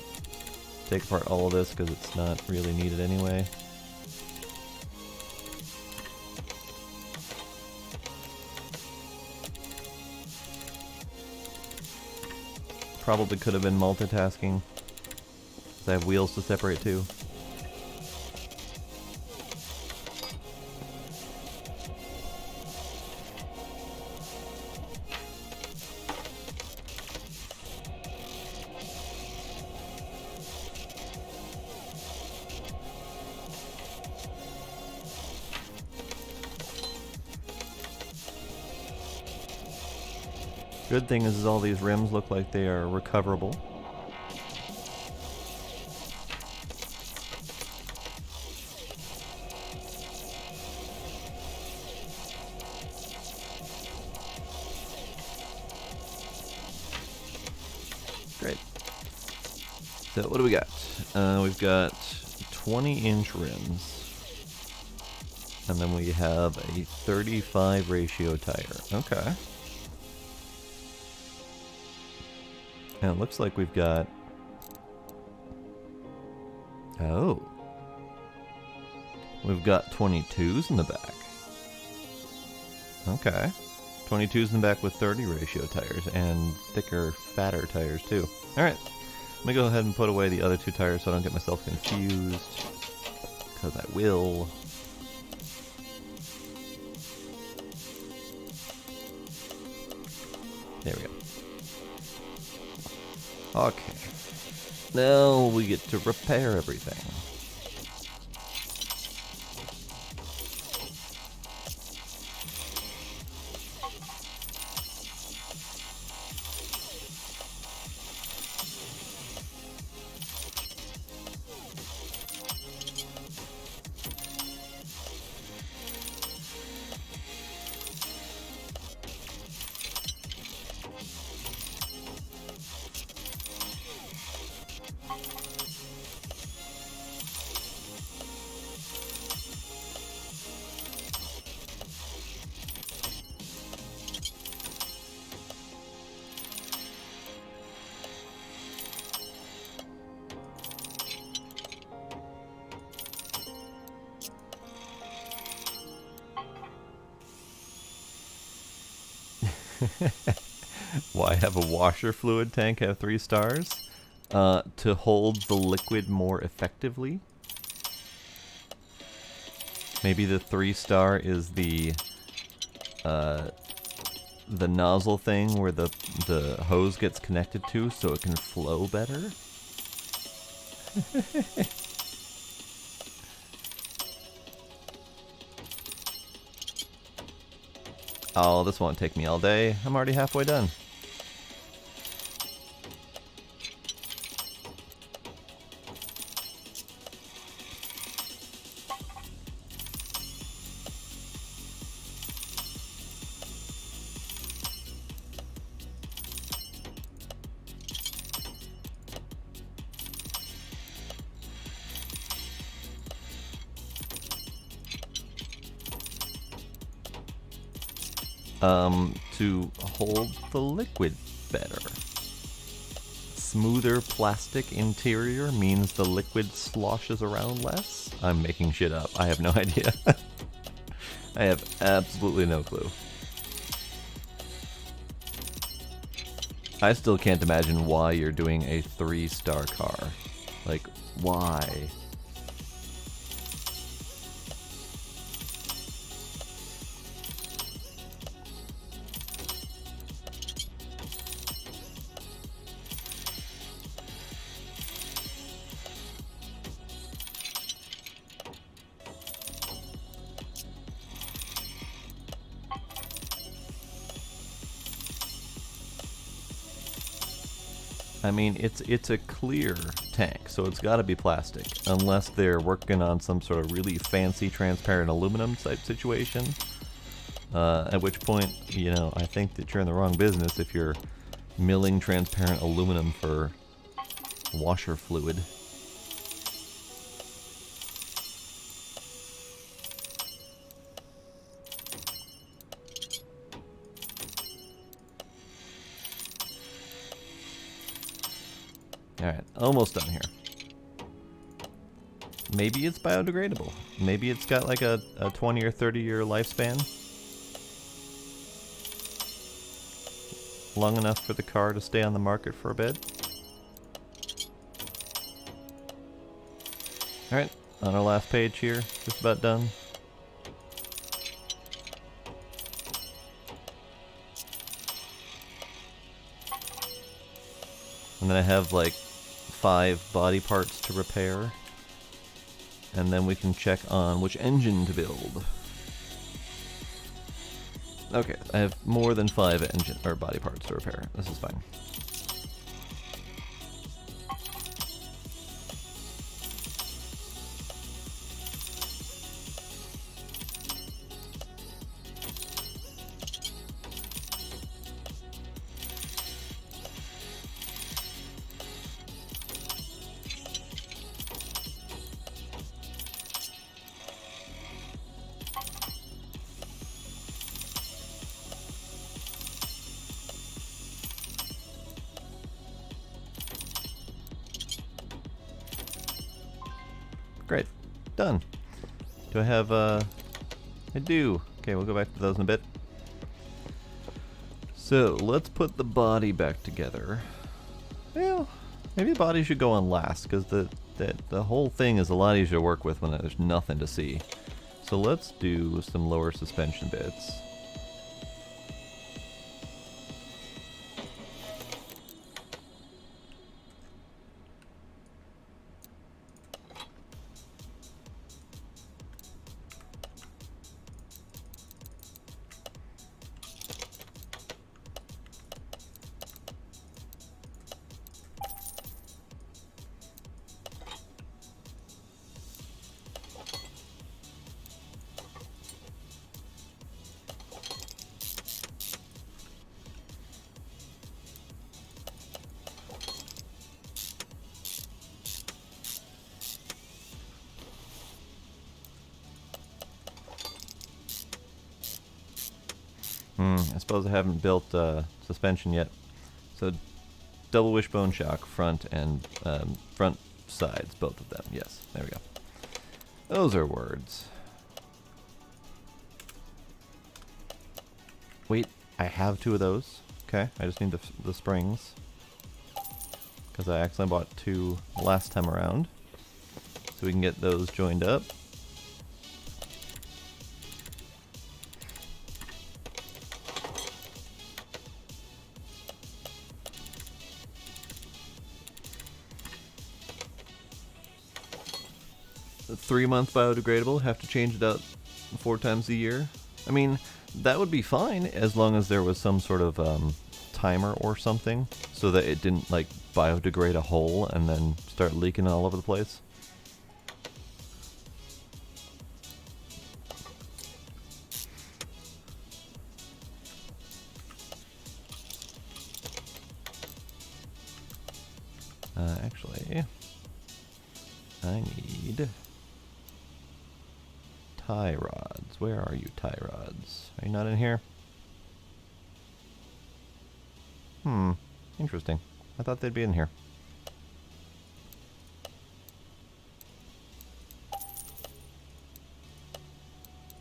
take apart all of this because it's not really needed anyway. Probably could have been multitasking, because I have wheels to separate too. Good thing is all these rims look like they are recoverable. Great. So what do we got? We've got 20-inch rims. And then we have a 35 ratio tire. Okay. And it looks like we've got... Oh. We've got 22s in the back. Okay. 22s in the back with 30 ratio tires and thicker, fatter tires too. Alright. Let me go ahead and put away the other 2 tires so I don't get myself confused. Because I will. There we go. Okay, now we get to repair everything. Why have a washer fluid tank have 3 stars? To hold the liquid more effectively. Maybe the 3-star is the nozzle thing where the hose gets connected to so it can flow better. Oh, this won't take me all day. I'm already halfway done. To hold the liquid better. Smoother plastic interior means the liquid sloshes around less? I'm making shit up. I have no idea. I have absolutely no clue. I still can't imagine why you're doing a 3-star car. Like, why? I mean, it's a clear tank, so it's got to be plastic, unless they're working on some sort of really fancy transparent aluminum type situation. At which point, you know, I think that you're in the wrong business if you're milling transparent aluminum for washer fluid. Alright, almost done here. Maybe it's biodegradable. Maybe it's got like a 20 or 30 year lifespan. Long enough for the car to stay on the market for a bit. Alright, on our last page here, just about done. And then I have like 5 body parts to repair. And then we can check on which engine to build. Okay, I have more than 5 engine or body parts to repair. This is fine. Great. Done. Do I have, I do. Okay, we'll go back to those in a bit. So, let's put the body back together. Well, maybe the body should go on last, because the whole thing is a lot easier to work with when there's nothing to see. So let's do some lower suspension bits. I suppose I haven't built suspension yet. So double wishbone shock, front and front sides, both of them. Yes, there we go. Those are words. Wait, I have 2 of those. Okay, I just need the springs. Because I accidentally bought 2 last time around. So we can get those joined up. The 3-month biodegradable, have to change it out 4 times a year. I mean, that would be fine as long as there was some sort of timer or something so that it didn't like biodegrade a hole and then start leaking all over the place. Actually, I need tie rods. Where are you, tie rods? Are you not in here? Interesting. I thought they'd be in here.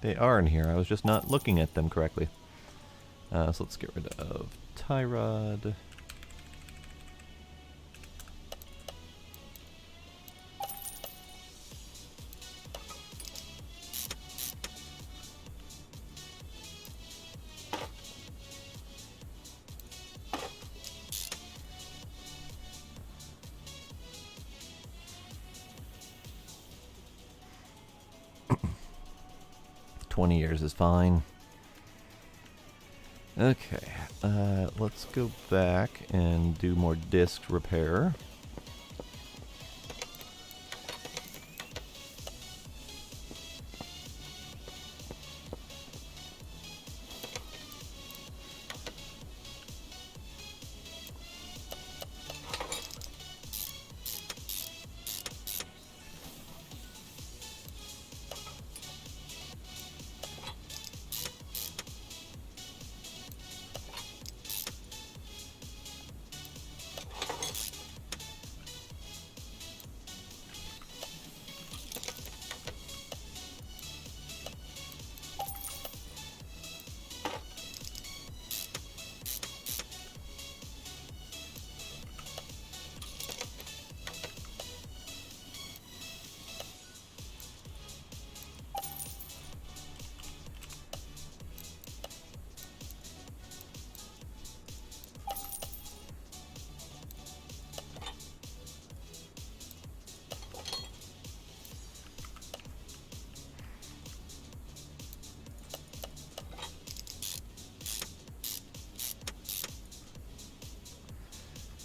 They are in here. I was just not looking at them correctly. So let's get rid of tie rod. $20 is fine. Okay, let's go back and do more disc repair.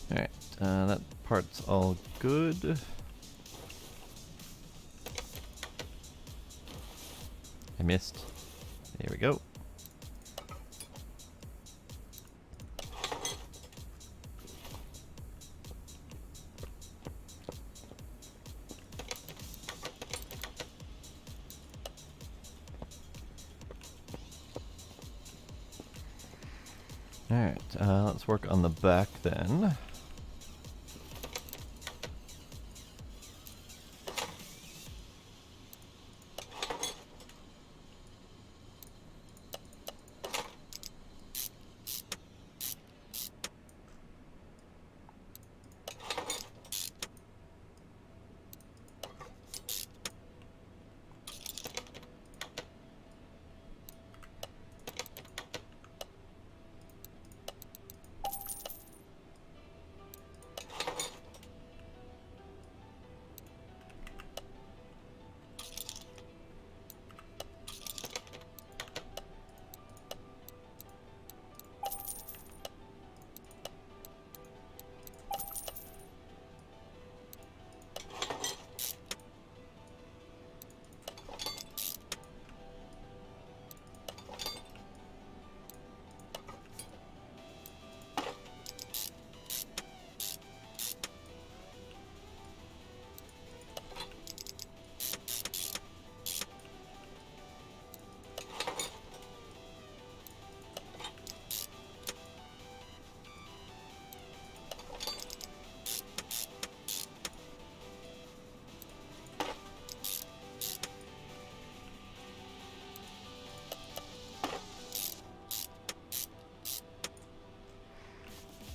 Alright, that part's all good. I missed. There we go. Alright, let's work on the back then.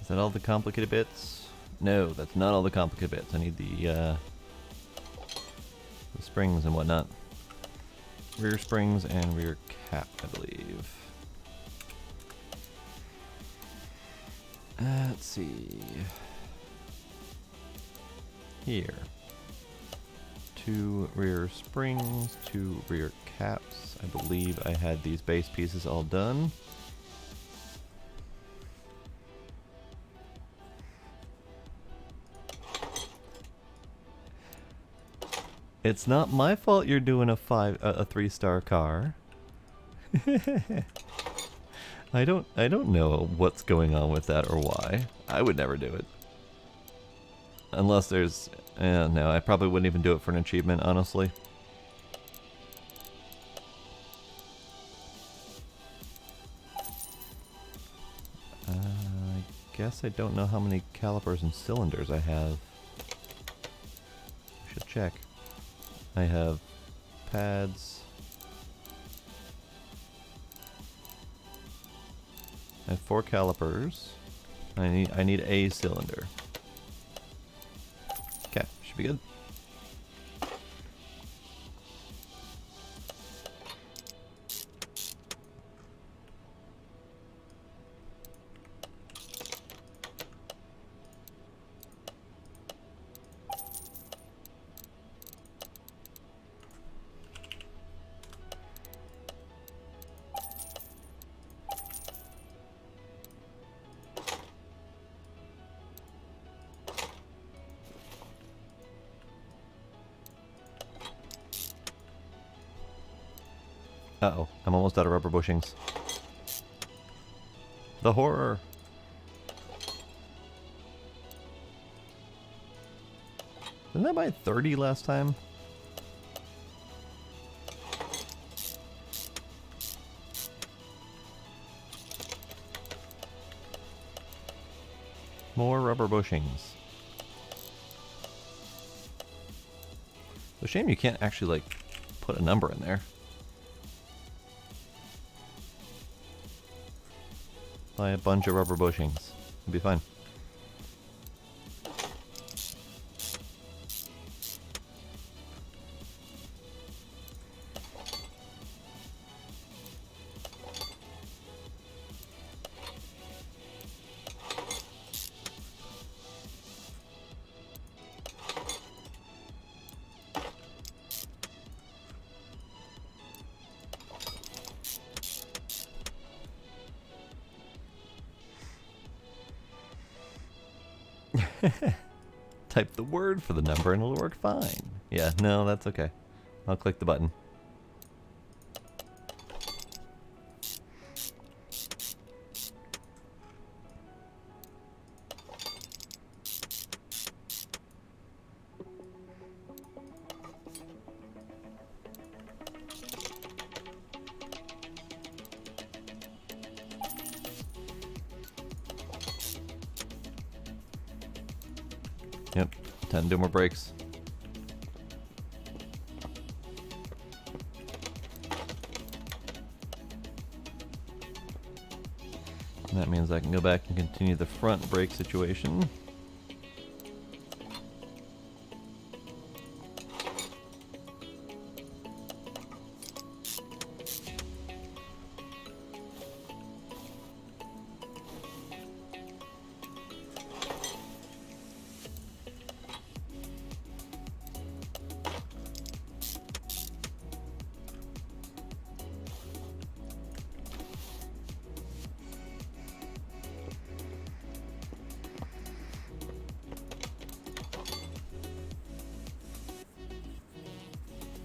Is that all the complicated bits? No, that's not all the complicated bits. I need the springs and whatnot. Rear springs and rear cap, I believe. Let's see. Here. 2 rear springs, 2 rear caps. I believe I had these base pieces all done. It's not my fault you're doing a 3-star car. I don't know what's going on with that or why. I would never do it. Unless there's no, I probably wouldn't even do it for an achievement, honestly. I guess I don't know how many calipers and cylinders I have. I should check. I have pads. I have 4 calipers. I need a cylinder. Okay, should be good. Uh-oh, I'm almost out of rubber bushings. The horror! Didn't I buy 30 last time? More rubber bushings. It's a shame you can't actually, like, put a number in there. Buy a bunch of rubber bushings. It'll be fine. Type the word for the number and it'll work fine. Yeah, no, that's okay. I'll click the button. Yep, 10 do more breaks. And that means I can go back and continue the front brake situation.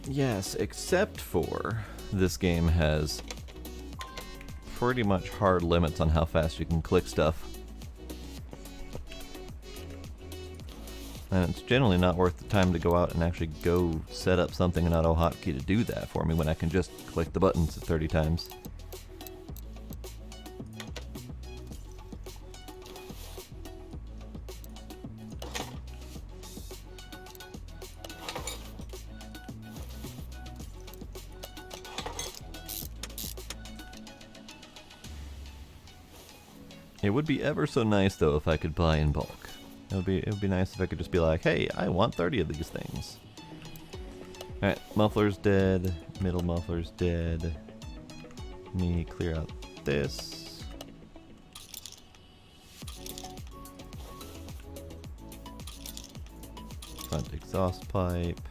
Yes, except for this game has pretty much hard limits on how fast you can click stuff. And it's generally not worth the time to go out and actually go set up something in Auto Hotkey to do that for me when I can just click the buttons 30 times. It would be ever so nice though if I could buy in bulk. It would be nice if I could just be like, hey, I want 30 of these things. Alright, muffler's dead, middle muffler's dead. Let me clear out this. Front exhaust pipe.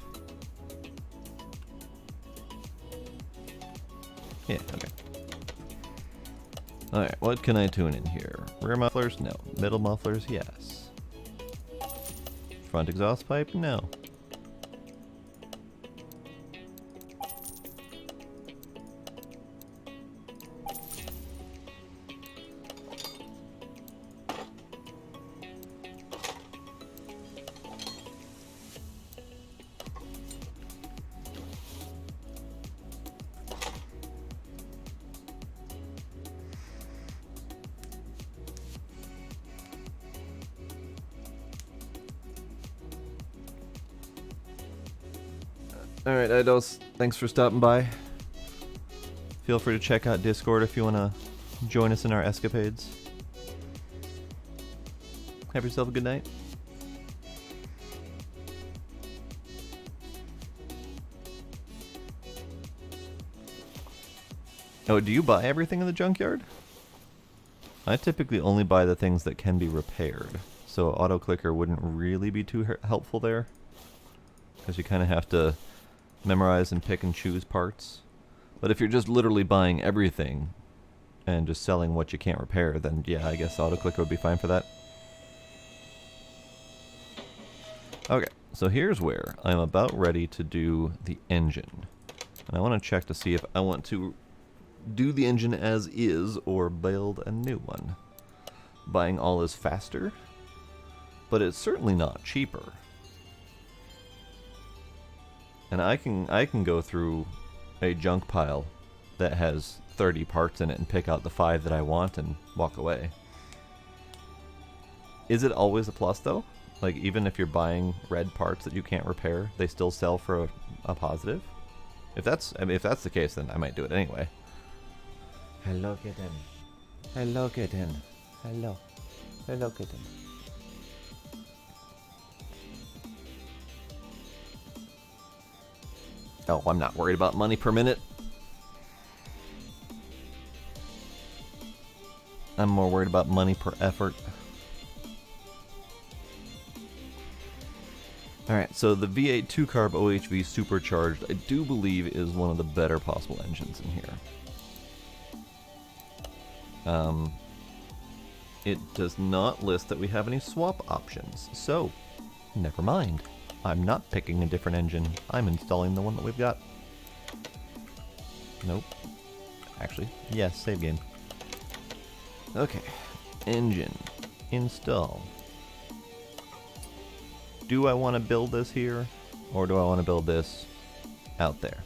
Yeah, okay. Alright, what can I tune in here? Rear mufflers? No. Middle mufflers? Yes. Front exhaust pipe? No. Alright, Idos, thanks for stopping by. Feel free to check out Discord if you want to join us in our escapades. Have yourself a good night. Oh, do you buy everything in the junkyard? I typically only buy the things that can be repaired, so auto clicker wouldn't really be too helpful there, because you kind of have to memorize and pick and choose parts. But if you're just literally buying everything and just selling what you can't repair, then yeah, I guess auto clicker would be fine for that. Okay, so here's where I'm about ready to do the engine. And I want to check to see if I want to do the engine as is or build a new one. Buying all is faster, but it's certainly not cheaper. And I can go through a junk pile that has 30 parts in it and pick out the 5 that I want and walk away. Is it always a plus though? Like even if you're buying red parts that you can't repair, they still sell for a positive? If that's the case, then I might do it anyway. Hello, kitten. Hello, kitten. Hello. Hello, kitten. Oh, I'm not worried about money per minute. I'm more worried about money per effort. Alright, so the V8 2-carb OHV supercharged, I do believe is one of the better possible engines in here. It does not list that we have any swap options, so never mind. I'm not picking a different engine. I'm installing the one that we've got. Nope. Actually, yes, save game. Okay, engine, install. Do I want to build this here, or do I want to build this out there?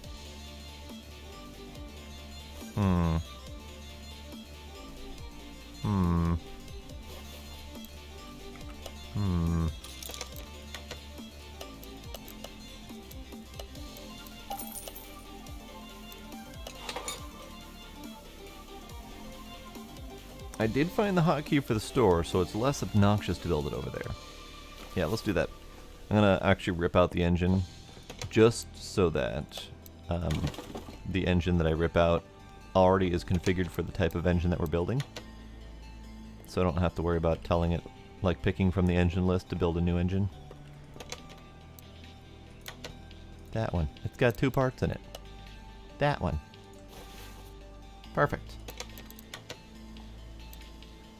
I did find the hotkey for the store, so it's less obnoxious to build it over there. Yeah, let's do that. I'm gonna actually rip out the engine, just so that the engine that I rip out already is configured for the type of engine that we're building. So I don't have to worry about telling it, like picking from the engine list to build a new engine. That one. It's got 2 parts in it. That one. Perfect.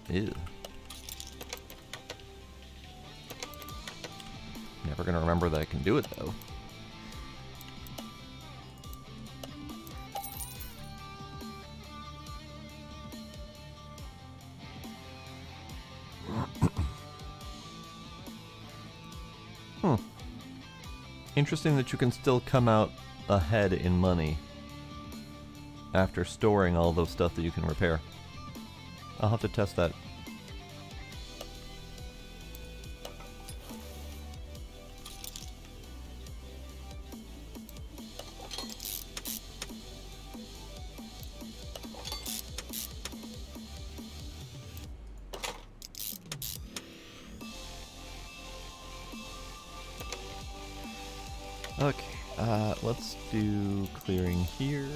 Ew. Never gonna remember that I can do it though. Interesting that you can still come out ahead in money after storing all those stuff that you can repair. I'll have to test that. Okay, let's do clearing here.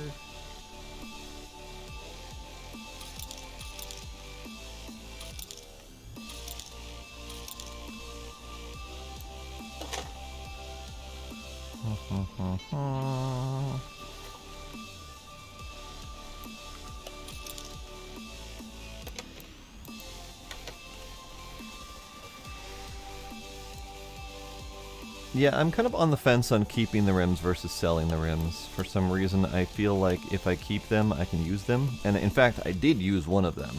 Yeah, I'm kind of on the fence on keeping the rims versus selling the rims. For some reason, I feel like if I keep them, I can use them. And in fact, I did use one of them.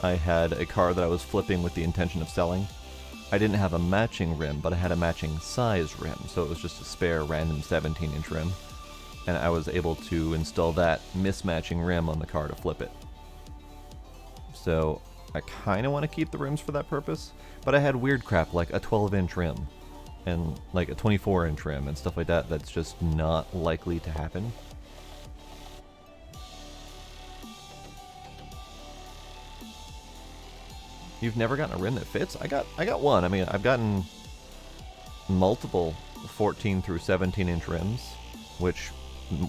I had a car that I was flipping with the intention of selling. I didn't have a matching rim, but I had a matching size rim, so it was just a spare random 17-inch rim. And I was able to install that mismatching rim on the car to flip it. So I kind of want to keep the rims for that purpose, but I had weird crap like a 12-inch rim and like a 24-inch rim and stuff like that that's just not likely to happen. You've never gotten a rim that fits? I got one. I mean, I've gotten multiple 14 through 17-inch rims, which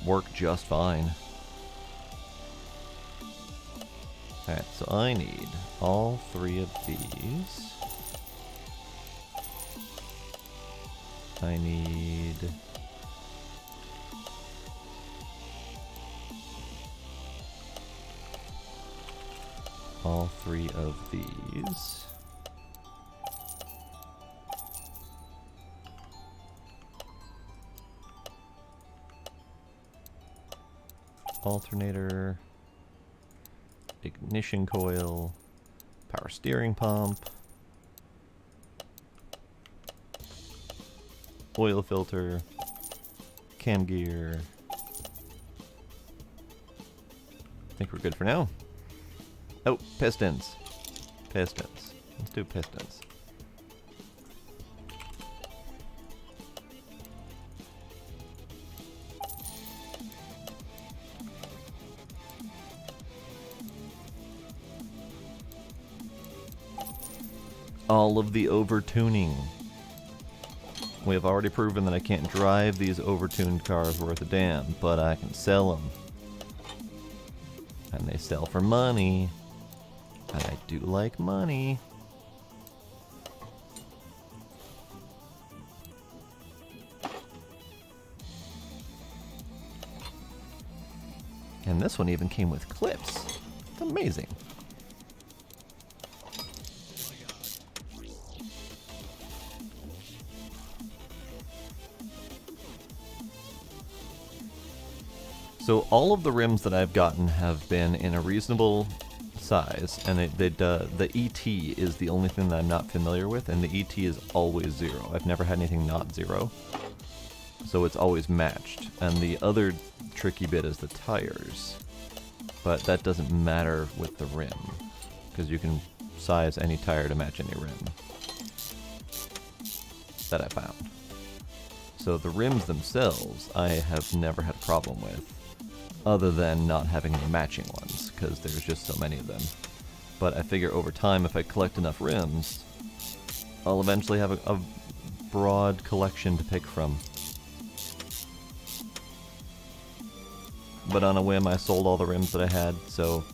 work just fine. Alright, so I need all 3 of these. I need all 3 of these. alternator, ignition coil, power steering pump, oil filter, cam gear. I think we're good for now. Oh, pistons. Pistons. Let's do pistons. All of the over-tuning. We have already proven that I can't drive these over-tuned cars worth a damn, but I can sell them. And they sell for money. And I do like money. And this one even came with clips. It's amazing. So all of the rims that I've gotten have been in a reasonable size, and the ET is the only thing that I'm not familiar with, and the ET is always 0. I've never had anything not 0. So it's always matched. And the other tricky bit is the tires. But that doesn't matter with the rim, because you can size any tire to match any rim. That I found. So the rims themselves, I have never had a problem with. Other than not having the matching ones, because there's just so many of them. But I figure over time, if I collect enough rims, I'll eventually have a broad collection to pick from. But on a whim, I sold all the rims that I had, so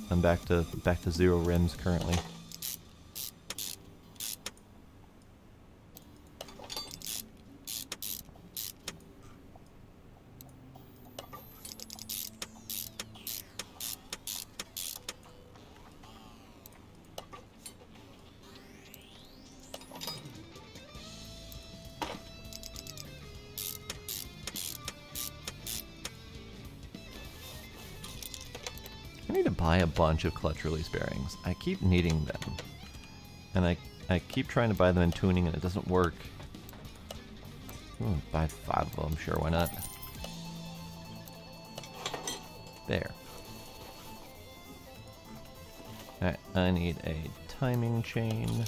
I'm back to 0 rims currently. I need to buy a bunch of clutch release bearings. I keep needing them. And I keep trying to buy them in tuning and it doesn't work. Buy 5 of them, sure, why not? There. Alright, I need a timing chain.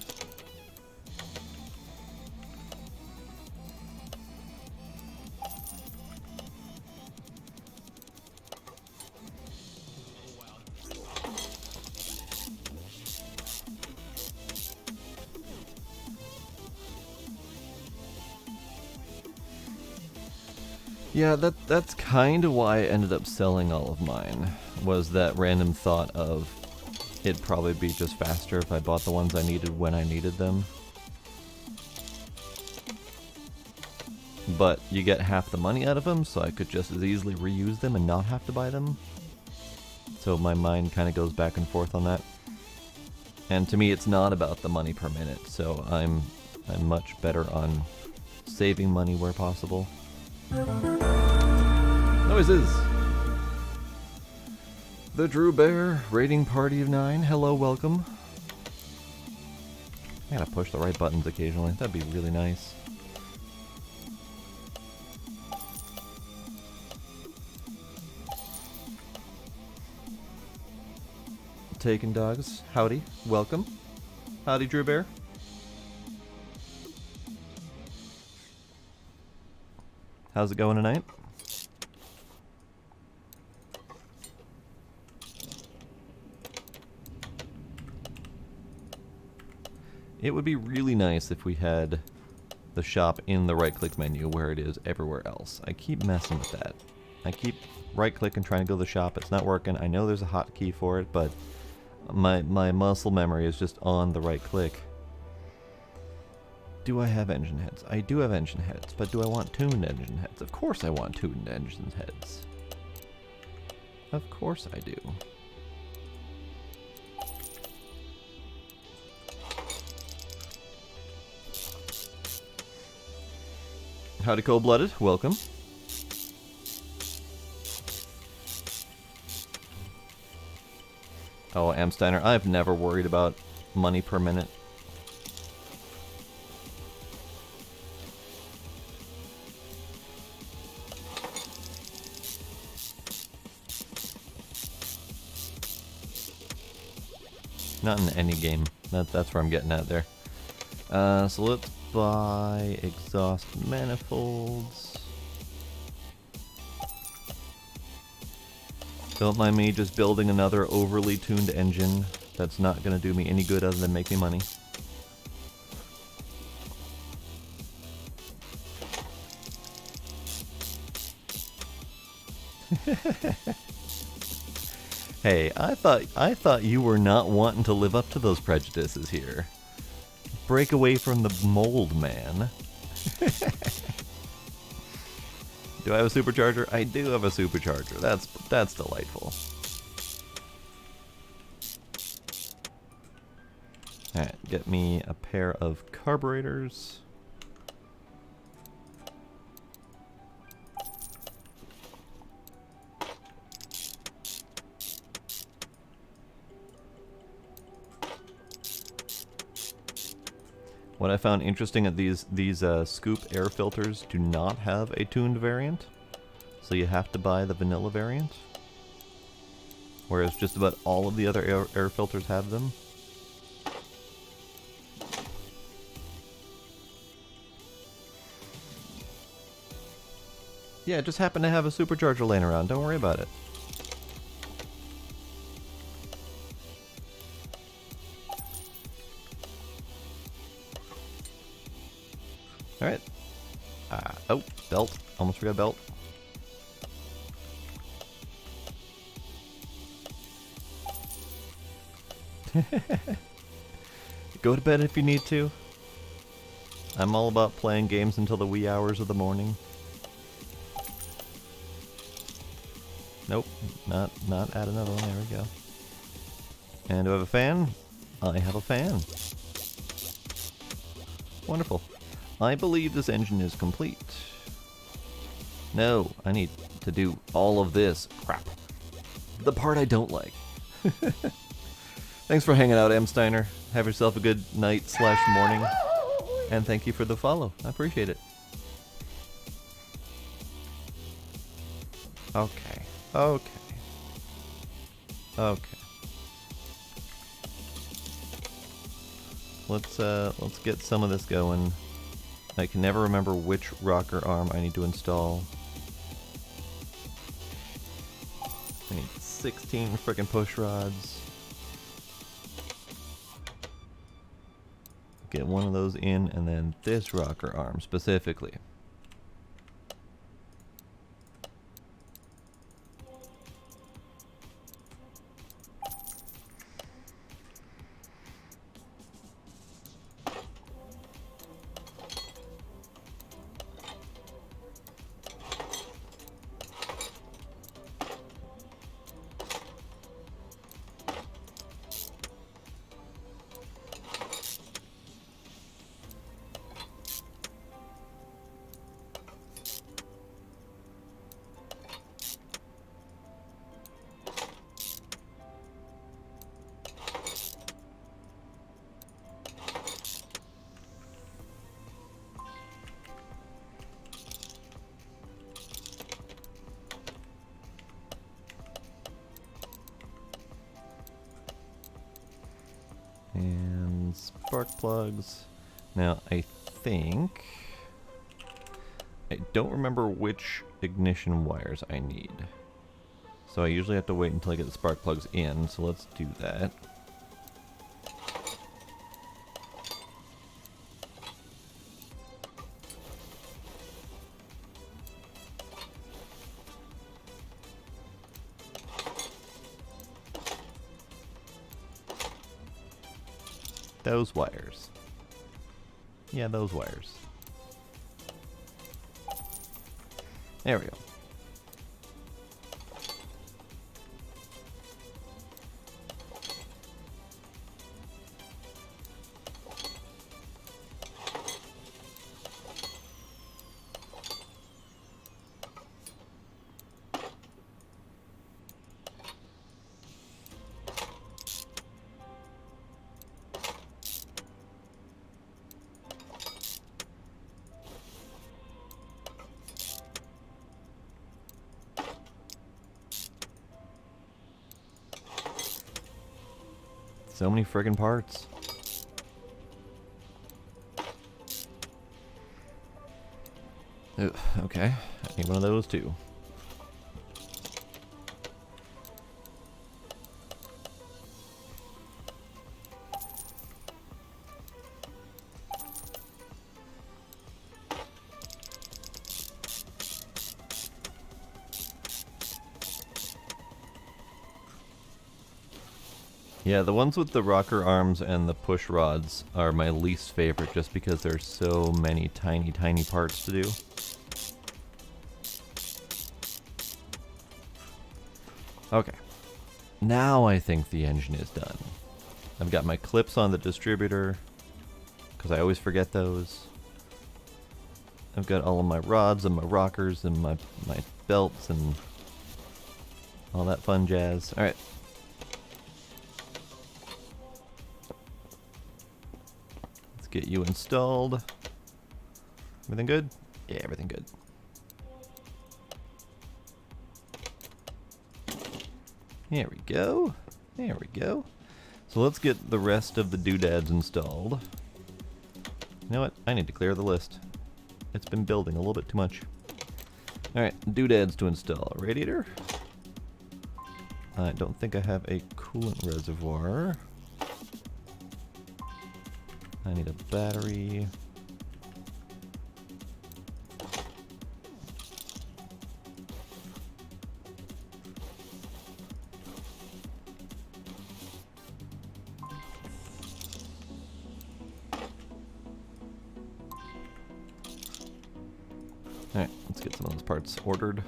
Yeah, that's kind of why I ended up selling all of mine, was that random thought of it'd probably be just faster if I bought the ones I needed when I needed them. But you get half the money out of them, so I could just as easily reuse them and not have to buy them. So my mind kind of goes back and forth on that. And to me, it's not about the money per minute, so I'm much better on saving money where possible. Noises! The Drew Bear rating party of 9. Hello, welcome. I gotta push the right buttons occasionally. That'd be really nice. Taken Dogs. Howdy. Welcome. Howdy, Drew Bear. How's it going tonight? It would be really nice if we had the shop in the right-click menu where it is everywhere else. I keep messing with that. I keep right-clicking trying to go to the shop. It's not working. I know there's a hotkey for it, but my muscle memory is just on the right-click. Do I have engine heads? I do have engine heads, but do I want tuned engine heads? Of course I want tuned engine heads. Of course I do. Howdy, Cold-Blooded. Welcome. Oh, Amsteiner, I've never worried about money per minute. Not in any game. That's where I'm getting at there. So let's buy exhaust manifolds. Don't mind me just building another overly tuned engine that's not going to do me any good other than make me money. Hey, I thought you were not wanting to live up to those prejudices here. Break away from the mold, man. Do I have a supercharger? I do have a supercharger. That's delightful. Alright, get me a pair of carburetors. What I found interesting at these scoop air filters do not have a tuned variant, so you have to buy the vanilla variant, whereas just about all of the other air filters have them. Yeah, just happen to have a supercharger laying around, don't worry about it. Alright. Oh, belt. Almost forgot belt. Go to bed if you need to. I'm all about playing games until the wee hours of the morning. Nope, not add another one. There we go. And do I have a fan? I have a fan. Wonderful. I believe this engine is complete. No, I need to do all of this. Crap. The part I don't like. Thanks for hanging out, M. Steiner. Have yourself a good night / morning. And thank you for the follow. I appreciate it. Okay. Okay. Okay. Let's get some of this going. I can never remember which rocker arm I need to install. I need 16 frickin' push rods. Get one of those in, and then this rocker arm specifically. And spark plugs. Now, I don't remember which ignition wires I need. So I usually have to wait until I get the spark plugs in, so let's do that. Those wires. Yeah, those wires. There we go. So many friggin' parts. Ugh, okay, I need one of those too. Yeah, the ones with the rocker arms and the push rods are my least favorite just because there's so many tiny, tiny parts to do. Okay, now I think the engine is done. I've got my clips on the distributor, because I always forget those. I've got all of my rods and my rockers and my belts and all that fun jazz. Alright. Let's get you installed. Everything good? Yeah, everything good. There we go. There we go. So let's get the rest of the doodads installed. You know what? I need to clear the list. It's been building a little bit too much. Alright, doodads to install. Radiator. I don't think I have a coolant reservoir. I need a battery. Alright, let's get some of those parts ordered.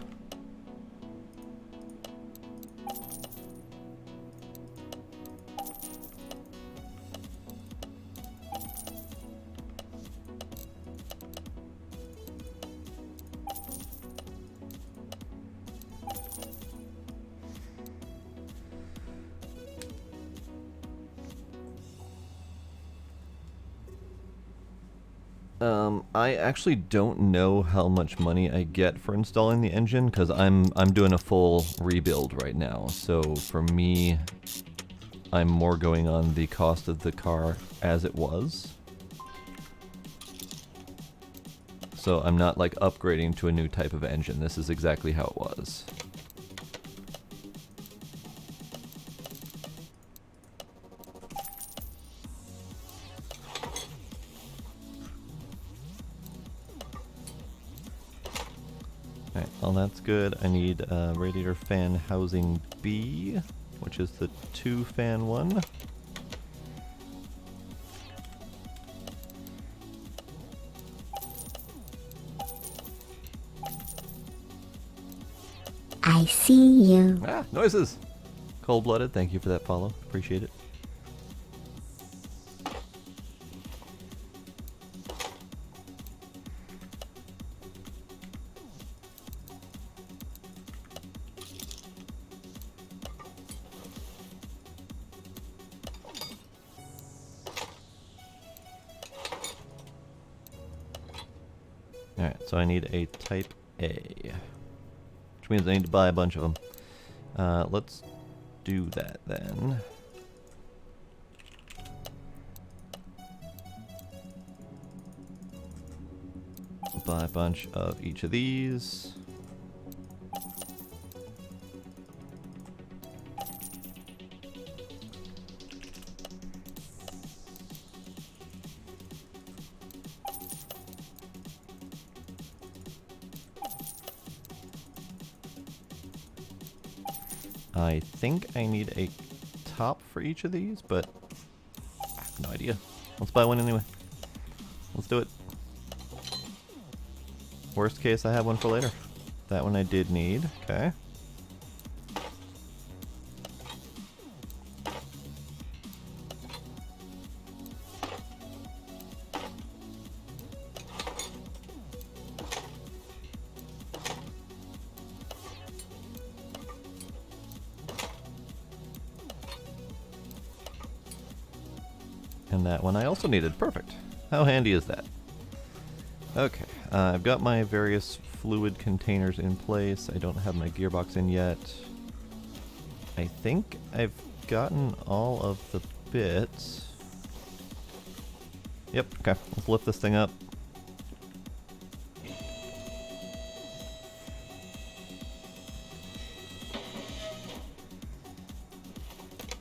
I actually don't know how much money I get for installing the engine because I'm doing a full rebuild right now. So for me, I'm more going on the cost of the car as it was. So I'm not like upgrading to a new type of engine. This is exactly how it was. Alright, well that's good. I need radiator fan housing B, which is the 2-fan one. I see you. Ah, noises! Cold-blooded, thank you for that follow. Appreciate it. Alright, so I need a Type A, which means I need to buy a bunch of them. Let's do that then. Buy a bunch of each of these. I think I need a top for each of these, but I have no idea. Let's buy one anyway. Let's do it. Worst case, I have one for later. That one I did need. Okay. And that one I also needed. Perfect. How handy is that? Okay, I've got my various fluid containers in place. I don't have my gearbox in yet. I think I've gotten all of the bits. Yep, okay. Let's lift this thing up.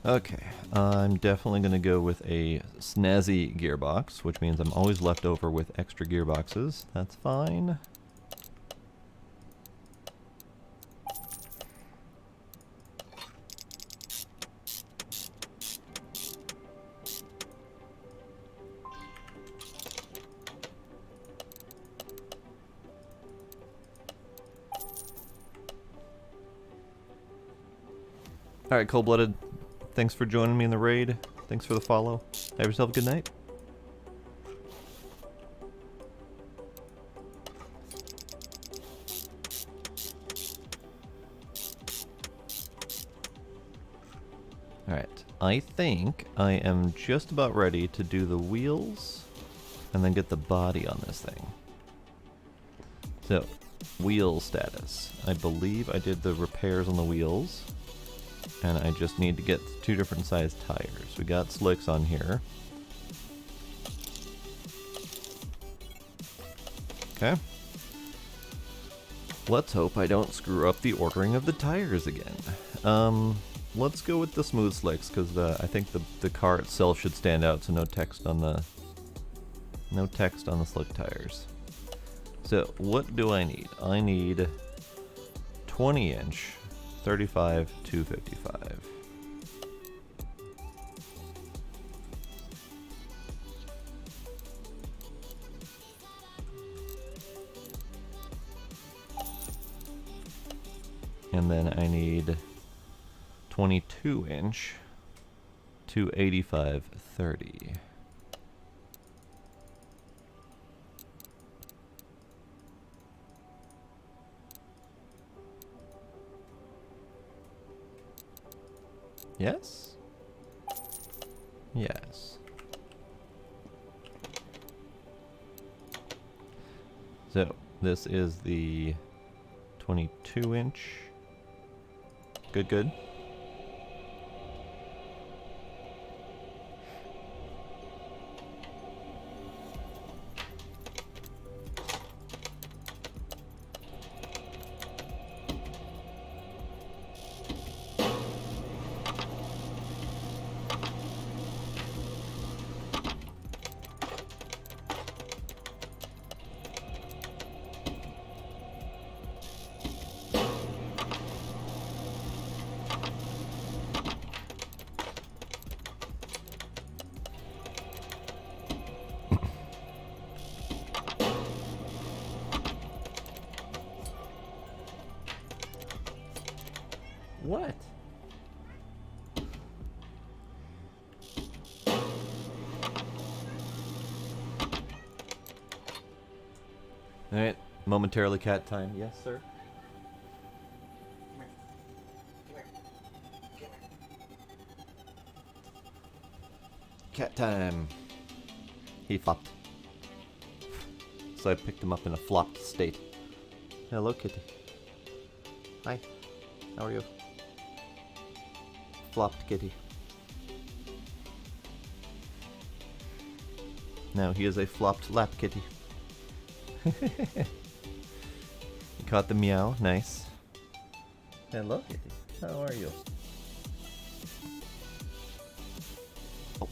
Okay, I'm definitely going to go with a snazzy gearbox, which means I'm always left over with extra gearboxes. That's fine. Alright, Cold-Blooded. Thanks for joining me in the raid. Thanks for the follow. Have yourself a good night. Alright, I think I am just about ready to do the wheels and then get the body on this thing. So, wheel status. I believe I did the repairs on the wheels. And I just need to get 2 different size tires. We got slicks on here. Okay. Let's hope I don't screw up the ordering of the tires again. Let's go with the smooth slicks, because I think the car itself should stand out, so no text on the slick tires. So what do I need? I need 20-inch 35 to 55. And then I need 22-inch to 85/30. Yes? Yes. So, this is the 22-inch. Good, good. What? Alright, momentarily cat time. Yes, sir? Cat time. He flopped. So I picked him up in a flopped state. Hello, kitty. Hi. How are you? Flopped kitty. Now he is a flopped lap kitty. You caught the meow. Nice. Hello, kitty. How are you? Oh,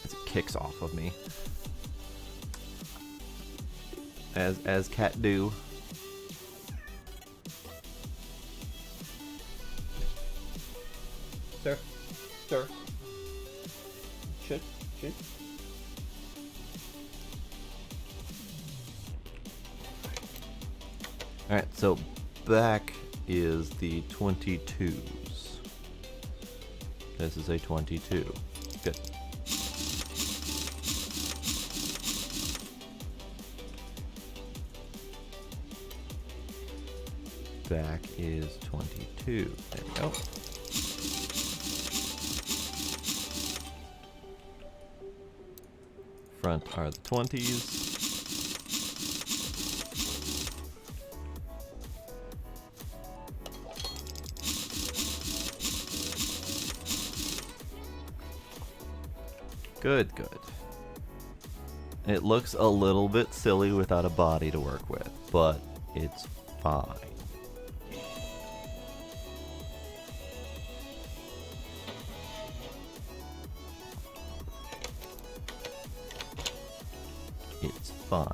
as it kicks off of me. As cat do. Sir. Sir. Should. Alright, so back is the 22s. This is a 22. Good. Back is 22. There we go. Front are the 20s. Good, good. It looks a little bit silly without a body to work with, but it's fine. It's fine.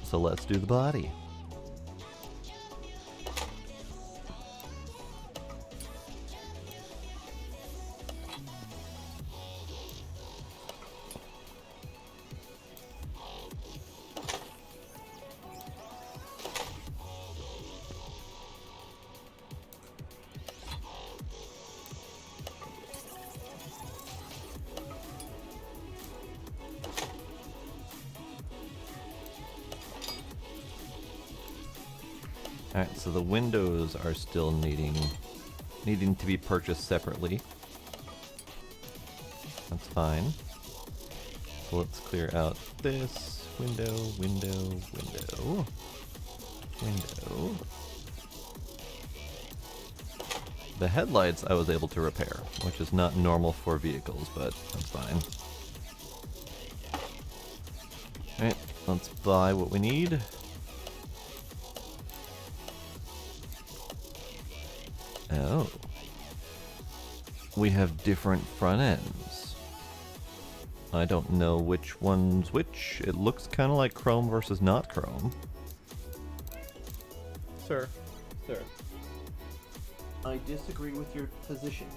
So let's do the body. Alright, so the windows are still needing to be purchased separately. That's fine. So let's clear out this window, window, window, window. The headlights I was able to repair, which is not normal for vehicles, but that's fine. Alright, let's buy what we need. Oh. We have different front ends. I don't know which one's which. It looks kind of like chrome versus not chrome. Sir. Sir. I disagree with your position.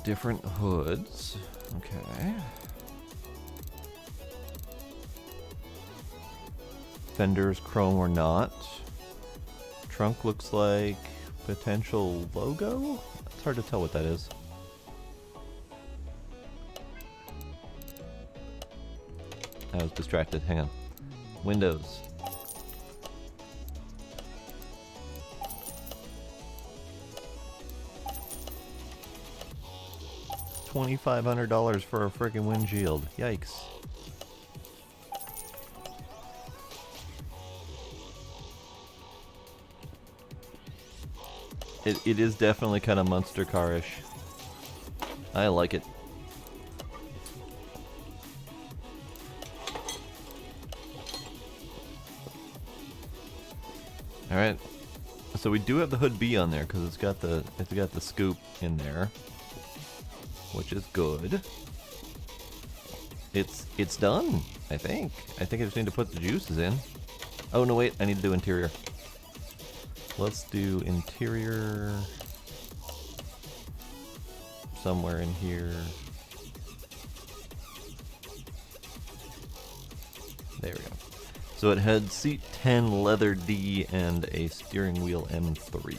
Different hoods. Okay. Fenders, chrome or not. Trunk looks like potential logo? It's hard to tell what that is. I was distracted. Hang on. Windows. $2,500 for a freaking windshield. Yikes. It is definitely kind of monster car-ish. I like it. All right. So we do have the hood B on there because it's got the scoop in there, which is good. It's done. I think I just need to put the juices in. Oh no, wait! I need to do interior. Let's do interior somewhere in here. There we go. So it had seat 10 leather D and a steering wheel M3.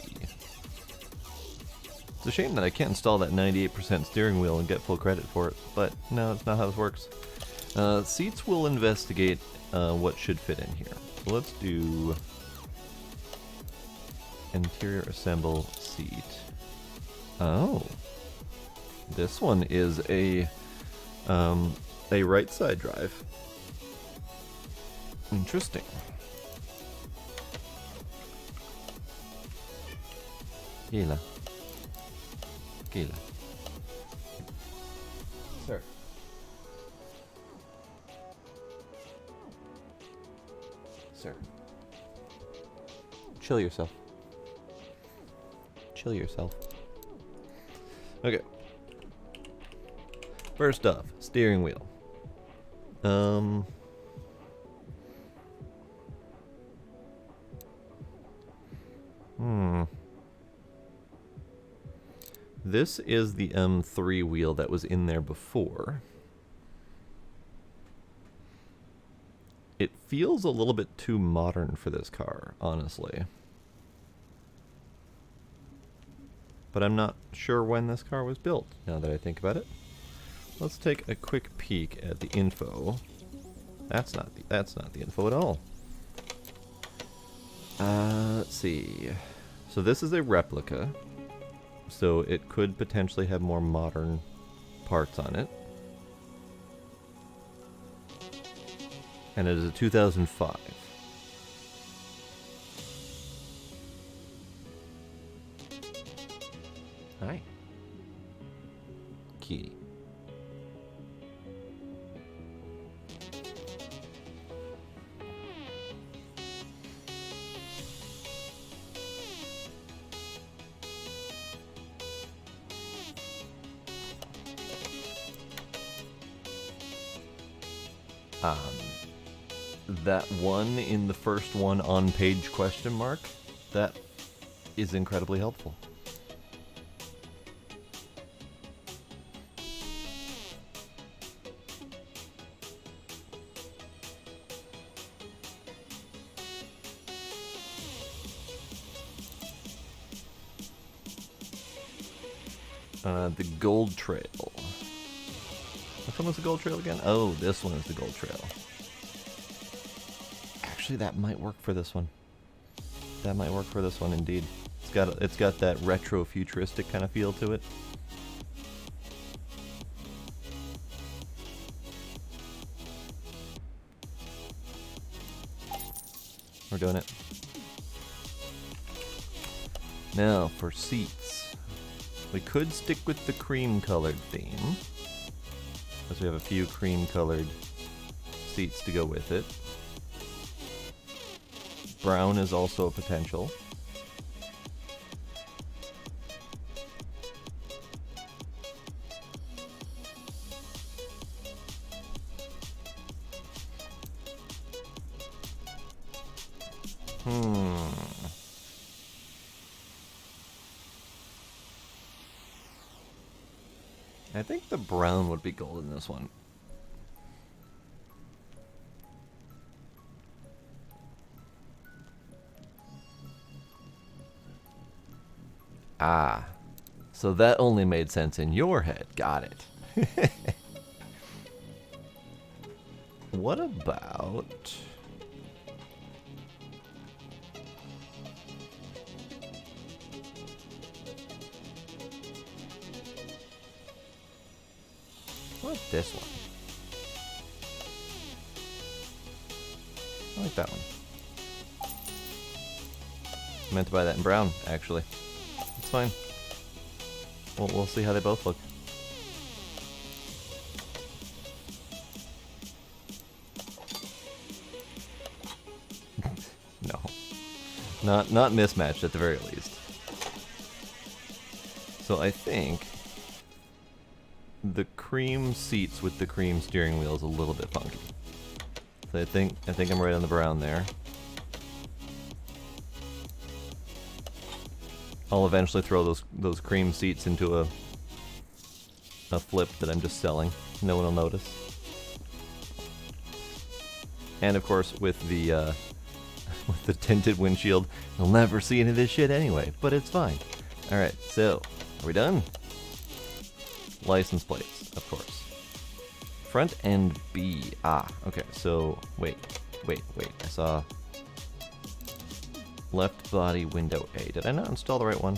It's a shame that I can't install that 98% steering wheel and get full credit for it, but no, that's not how this works. Seats will investigate what should fit in here. So let's do interior assemble seat. Oh, this one is a right side drive. Interesting. Gila. Gila. Sir. Sir. Chill yourself. Chill yourself. Okay. First off, steering wheel. This is the M3 wheel that was in there before. It feels a little bit too modern for this car, honestly. But I'm not sure when this car was built, now that I think about it. Let's take a quick peek at the info. That's not the info at all. Let's see. So this is a replica, so it could potentially have more modern parts on it. And it is a 2005. Hi. Key. That one in the first one on page question mark, that is incredibly helpful. The Gold Trail. Which one was the Gold Trail again? Oh, this one is the Gold Trail. Actually, that might work for this one. That might work for this one, indeed. It's got that retro futuristic kind of feel to it. We're doing it. Now for seats. We could stick with the cream colored theme, because we have a few cream colored seats to go with it. Brown is also a potential. I think the brown would be gold in this one. Ah, so that only made sense in your head. Got it. What about... what about this one? I like that one. I meant to buy that in brown, actually. It's fine. We'll see how they both look. No. Not mismatched at the very least. So I think the cream seats with the cream steering wheel is a little bit funky. So I think I'm right on the brown there. I'll eventually throw those cream seats into a flip that I'm just selling. No one will notice. And of course, with the tinted windshield, you'll never see any of this shit anyway. But it's fine. All right, so are we done? License plates, of course. Front end B. Ah, okay. So wait. I saw. Left body window A. Did I not install the right one?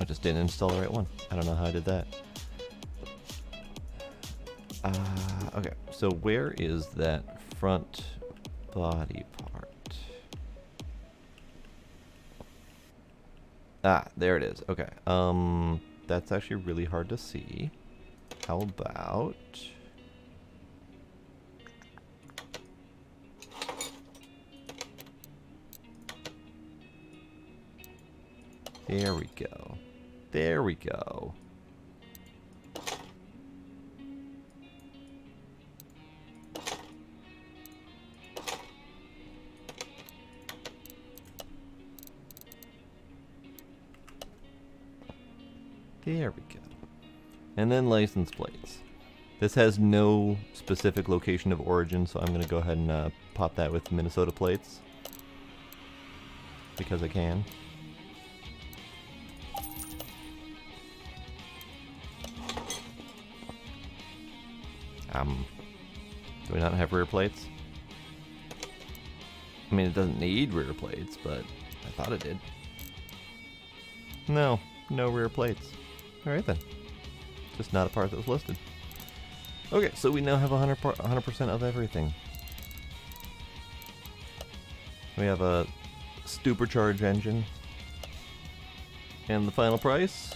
I just didn't install the right one. I don't know how I did that. Okay, so where is that front body part? Ah, there it is. Okay. That's actually really hard to see. How about... there we go. There we go. There we go. And then license plates. This has no specific location of origin, so I'm going to go ahead and pop that with Minnesota plates. Because I can. Do we not have rear plates? I mean, it doesn't need rear plates, but I thought it did. No rear plates. Alright then. Just not a part that was listed. Okay, so we now have 100% of everything. We have a supercharged engine. And the final price,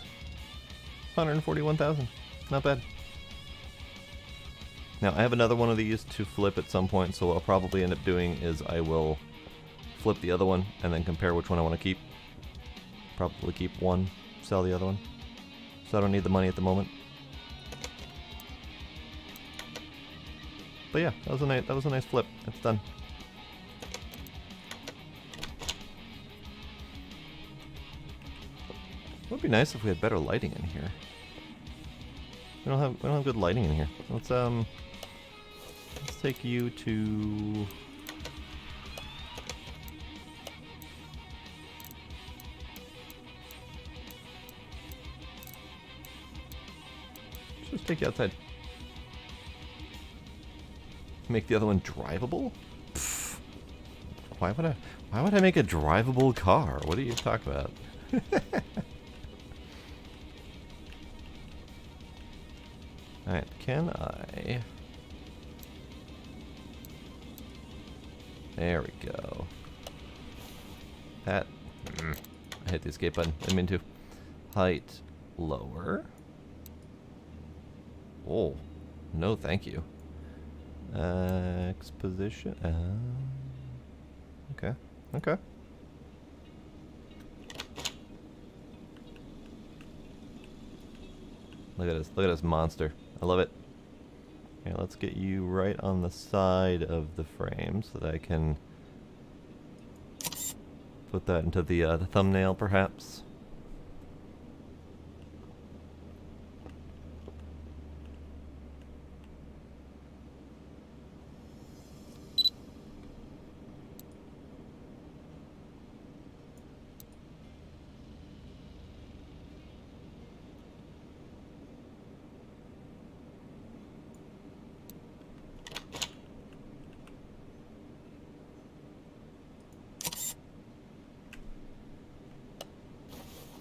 141,000. Not bad. Now, I have another one of these to flip at some point, so what I'll probably end up doing is I will flip the other one and then compare which one I want to keep. Probably keep one, sell the other one. So I don't need the money at the moment. But yeah, that was a nice flip. It's done. It would be nice if we had better lighting in here. We don't have good lighting in here. Let's take you to let's just take you outside. Make the other one drivable? Pfft. Why would I make a drivable car? What are you talking about? Alright, can I... There we go. That... I hit the escape button. Didn't mean to. Height lower. Oh. No, thank you. Exposition. Okay. Okay. Look at this. Look at this monster. I love it. Okay, let's get you right on the side of the frame so that I can put that into the thumbnail, perhaps.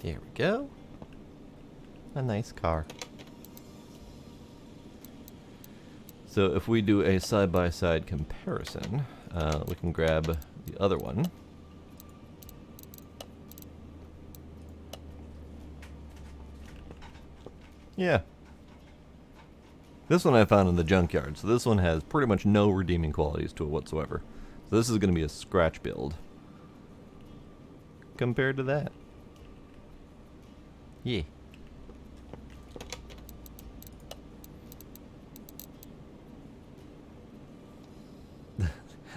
There we go. A nice car. So if we do a side-by-side comparison, we can grab the other one. Yeah. This one I found in the junkyard, so this one has pretty much no redeeming qualities to it whatsoever. So this is going to be a scratch build compared to that. Yeah.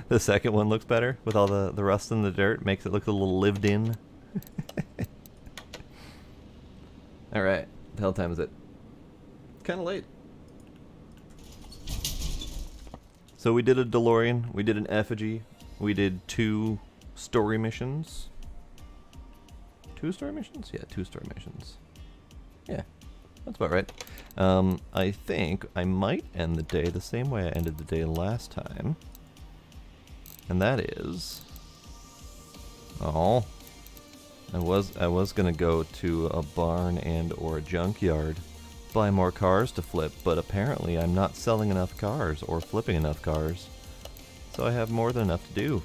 The second one looks better with all the rust and the dirt. Makes it look a little lived in. Alright. The hell time is it? It's kind of late. So we did a DeLorean. We did an effigy. We did 2 story missions. 2 story missions? Yeah, 2 story missions. Yeah, that's about right. I think I might end the day the same way I ended the day last time. And that is... Oh. I was gonna go to a barn and or a junkyard, buy more cars to flip, but apparently I'm not selling enough cars or flipping enough cars. So I have more than enough to do.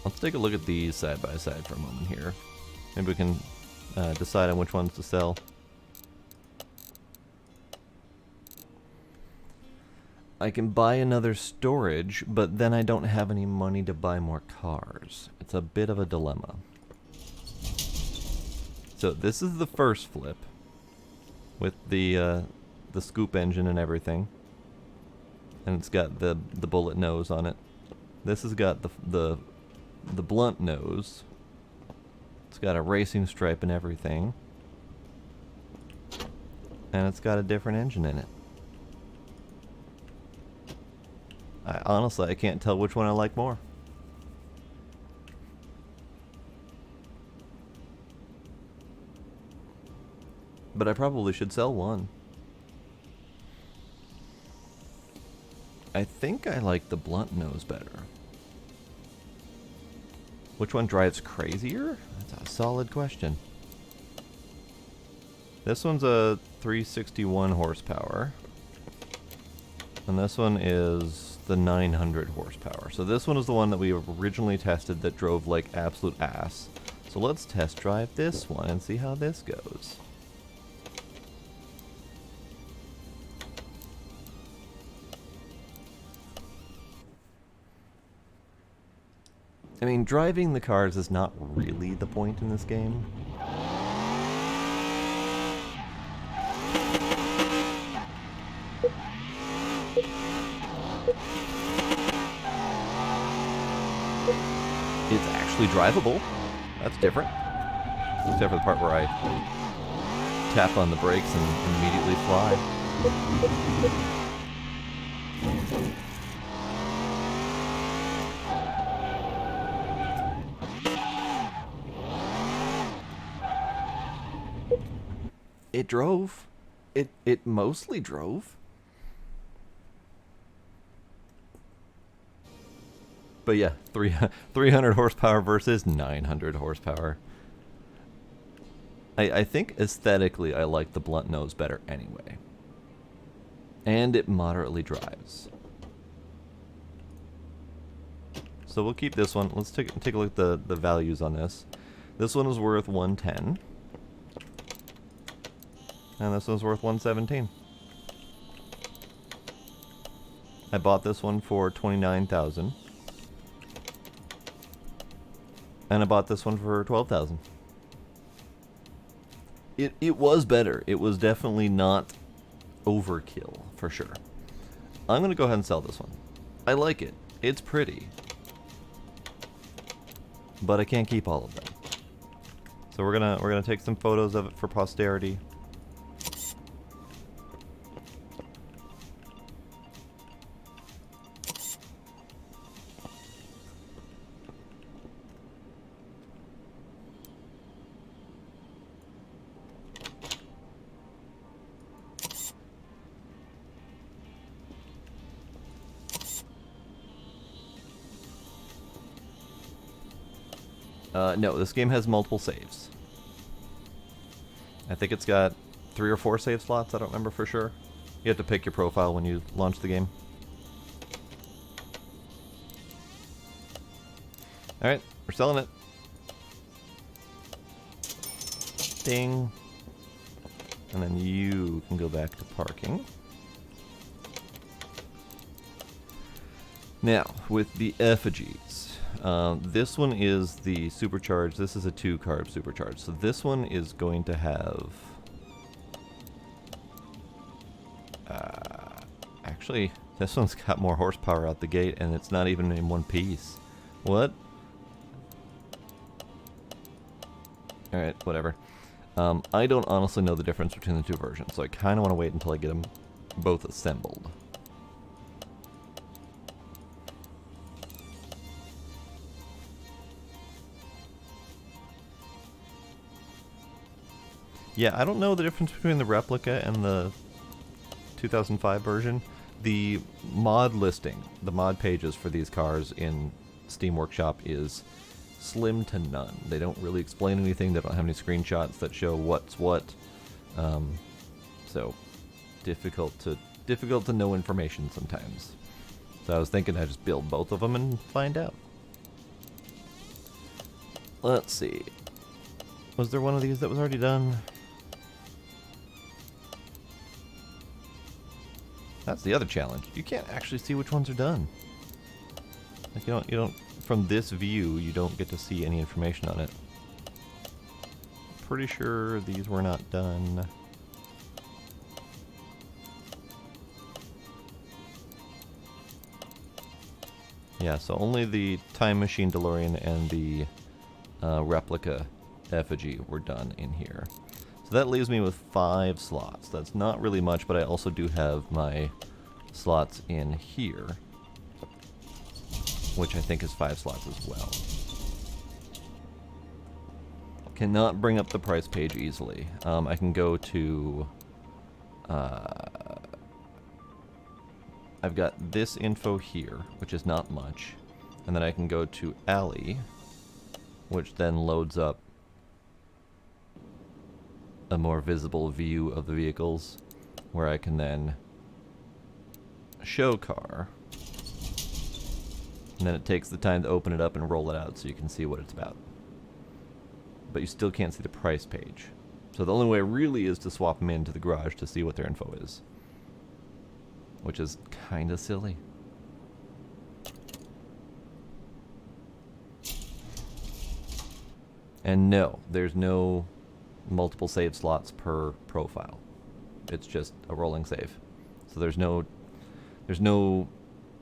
Let's take a look at these side by side for a moment here. Maybe we can decide on which ones to sell. I can buy another storage, but then I don't have any money to buy more cars. It's a bit of a dilemma. So this is the first flip with the scoop engine and everything, and it's got the bullet nose on it. This has got the blunt nose. It's got a racing stripe and everything, and it's got a different engine in it. Honestly, I can't tell which one I like more. But I probably should sell one. I think I like the blunt nose better. Which one drives crazier? That's a solid question. This one's a 361 horsepower. And this one is the 900 horsepower. So this one is the one that we originally tested that drove like absolute ass. So let's test drive this one and see how this goes. I mean, driving the cars is not really the point in this game. It's actually drivable. That's different. Except for the part where I tap on the brakes and immediately fly. It drove. It mostly drove. But yeah, 300 horsepower versus 900 horsepower. I think aesthetically I like the blunt nose better anyway. And it moderately drives. So we'll keep this one. Let's take a look at the values on this. This one is worth 110. And this one's worth 117. I bought this one for 29,000. And I bought this one for 12,000. It was better. It was definitely not overkill, for sure. I'm going to go ahead and sell this one. I like it. It's pretty. But I can't keep all of them. So we're gonna take some photos of it for posterity. No, this game has multiple saves. I think it's got 3 or 4 save slots, I don't remember for sure. You have to pick your profile when you launch the game. Alright, we're selling it. Ding. And then you can go back to parking. Now, with the effigies. This one is the supercharged. This is a 2-carb supercharged. So this one is going to have... actually, this one's got more horsepower out the gate, and it's not even in one piece. What? Alright, whatever. I don't honestly know the difference between the two versions, so I kind of want to wait until I get them both assembled. Yeah, I don't know the difference between the replica and the 2005 version. The mod listing, the mod pages for these cars in Steam Workshop is slim to none. They don't really explain anything. They don't have any screenshots that show what's what. So difficult to know information sometimes. So I was thinking I'd just build both of them and find out. Let's see. Was there one of these that was already done? That's the other challenge. You can't actually see which ones are done. Like you don't from this view, you don't get to see any information on it. Pretty sure these were not done. Yeah, so only the Time Machine DeLorean and the replica effigy were done in here. So that leaves me with 5 slots. That's not really much, but I also do have my slots in here, which I think is 5 slots as well. Cannot bring up the price page easily. I can go to I've got this info here, which is not much. And then I can go to Alley, which then loads up a more visible view of the vehicles, where I can then show car. And then it takes the time to open it up and roll it out so you can see what it's about. But you still can't see the price page. So the only way really is to swap them into the garage to see what their info is. Which is kinda silly. And no, there's no multiple save slots per profile. It's just a rolling save. So there's no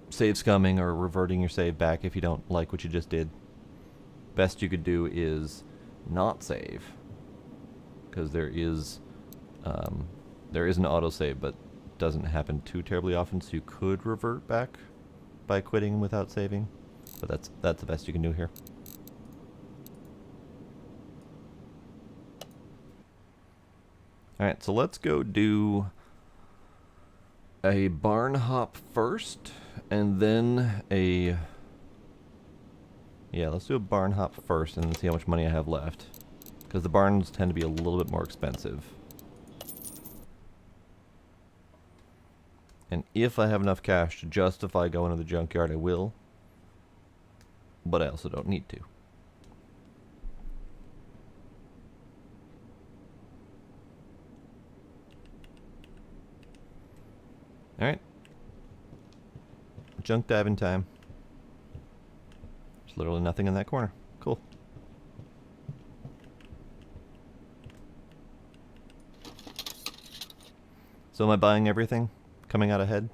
save scumming or reverting your save back if you don't like what you just did. Best you could do is not save, because there is an autosave, but doesn't happen too terribly often, so you could revert back by quitting without saving, but that's the best you can do here. Alright, so let's go do a barn hop first, and then let's do a barn hop first and see how much money I have left, because the barns tend to be a little bit more expensive. And if I have enough cash to justify going to the junkyard, I will, but I also don't need to. Alright. Junk diving time. There's literally nothing in that corner. Cool. So am I buying everything? Coming out ahead?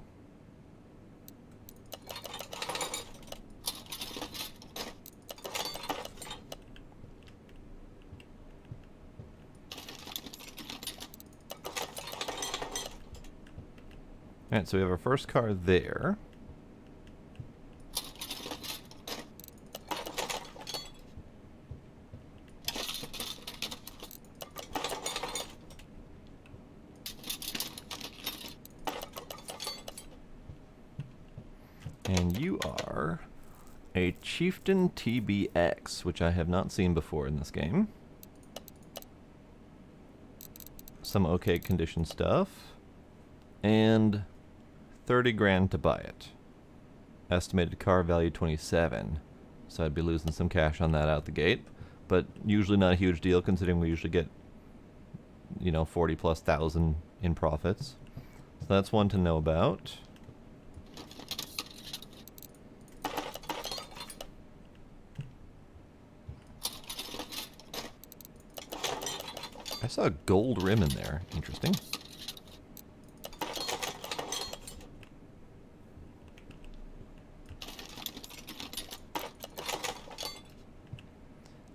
Alright, so we have our first car there. And you are a Chieftain TBX, which I have not seen before in this game. Some okay condition stuff. And 30 grand to buy it. Estimated car value 27. So I'd be losing some cash on that out the gate. But usually not a huge deal, considering we usually get, 40,000+ in profits. So that's one to know about. I saw a gold rim in there. Interesting.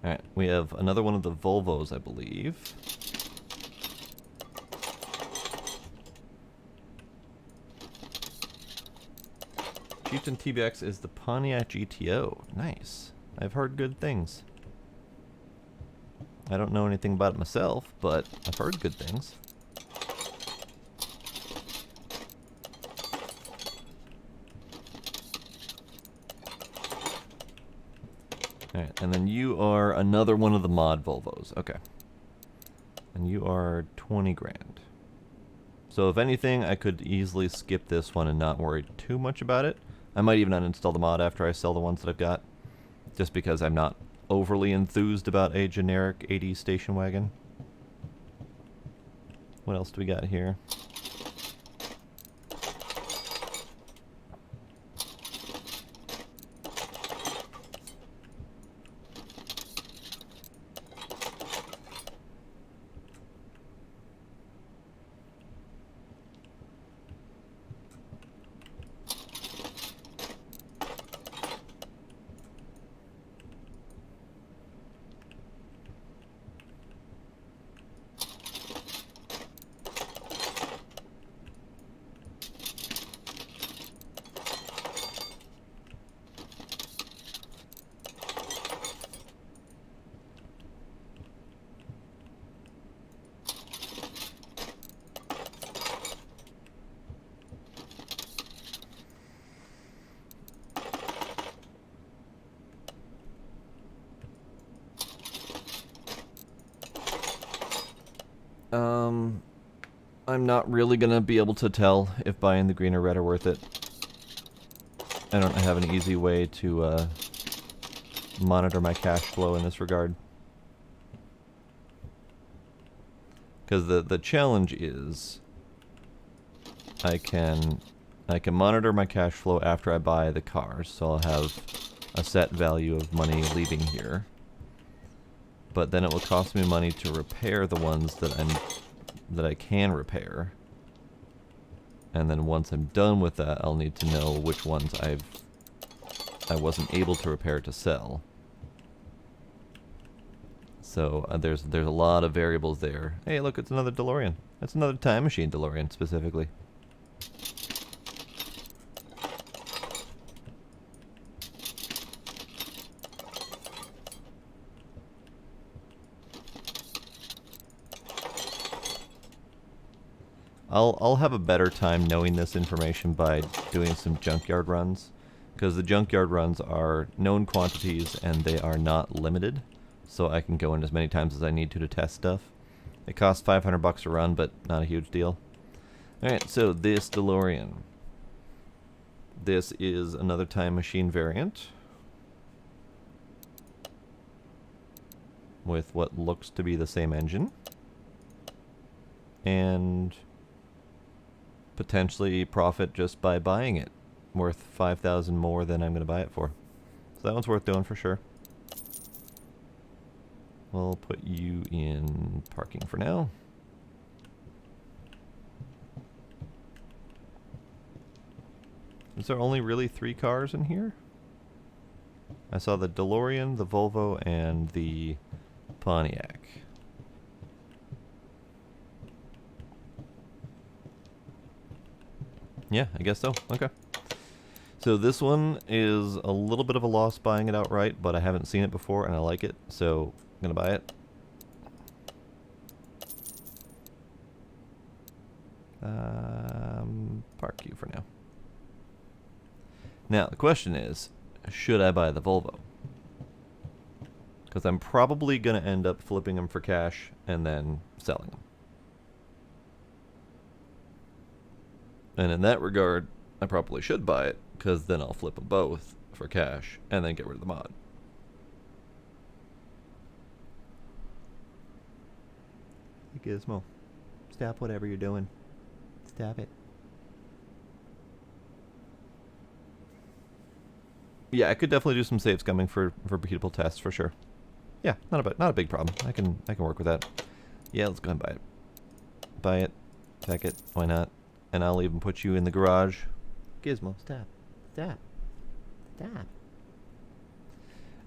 Alright, we have another one of the Volvos, I believe. Chieftain TBX is the Pontiac GTO. Nice. I've heard good things. I don't know anything about it myself, but I've heard good things. Alright, and then you are another one of the mod Volvos. Okay. And you are 20 grand. So if anything, I could easily skip this one and not worry too much about it. I might even uninstall the mod after I sell the ones that I've got, just because I'm not overly enthused about a generic 80s station wagon. What else do we got here? I'm not really gonna be able to tell if buying the green or red are worth it. I don't have an easy way to monitor my cash flow in this regard. Because the challenge is I can monitor my cash flow after I buy the cars, so I'll have a set value of money leaving here. But then it will cost me money to repair the ones that I can repair. And then once I'm done with that, I'll need to know which ones I wasn't able to repair to sell. So there's a lot of variables there. Hey, look, it's another DeLorean. It's another time machine DeLorean specifically. I'll have a better time knowing this information by doing some junkyard runs, because the junkyard runs are known quantities and they are not limited, so I can go in as many times as I need to test stuff. It costs 500 bucks a run, but not a huge deal. Alright, so this DeLorean. This is another time machine variant with what looks to be the same engine. And potentially profit just by buying it, worth $5,000 more than I'm going to buy it for. So that one's worth doing for sure. We'll put you in parking for now. Is there only really 3 cars in here? I saw the DeLorean, the Volvo, and the Pontiac. Yeah, I guess so. Okay. So this one is a little bit of a loss buying it outright, but I haven't seen it before and I like it, so I'm going to buy it. Park you for now. Now, the question is, should I buy the Volvo? Because I'm probably going to end up flipping them for cash and then selling them. And in that regard, I probably should buy it, because then I'll flip them both for cash and then get rid of the mod. Hey Gizmo, stop whatever you're doing. Stop it. Yeah, I could definitely do some save scumming for repeatable tests for sure. Yeah, not a big problem. I can work with that. Yeah, let's go ahead and buy it. Buy it. Check it. Why not? And I'll even put you in the garage. Gizmo, stop. Stop. Stop.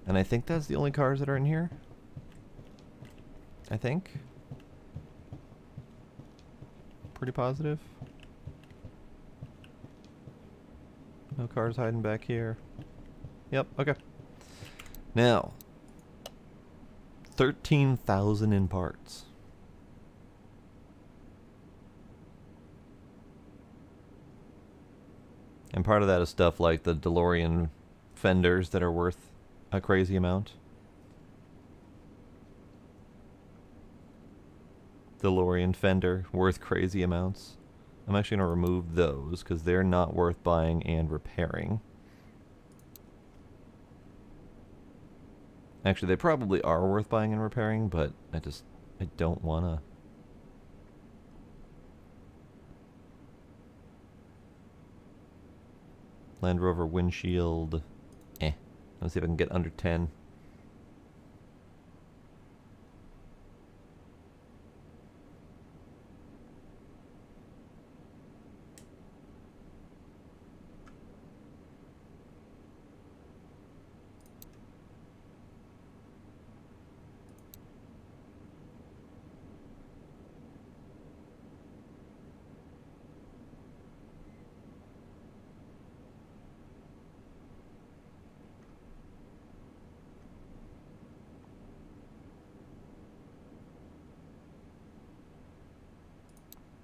And I think that's the only cars that are in here. I think. Pretty positive. No cars hiding back here. Yep, okay. Now, 13,000 in parts. And part of that is stuff like the DeLorean fenders that are worth a crazy amount. DeLorean fender worth crazy amounts. I'm actually going to remove those because they're not worth buying and repairing. Actually, they probably are worth buying and repairing, but I don't want to. Land Rover windshield. Let's see if I can get under 10.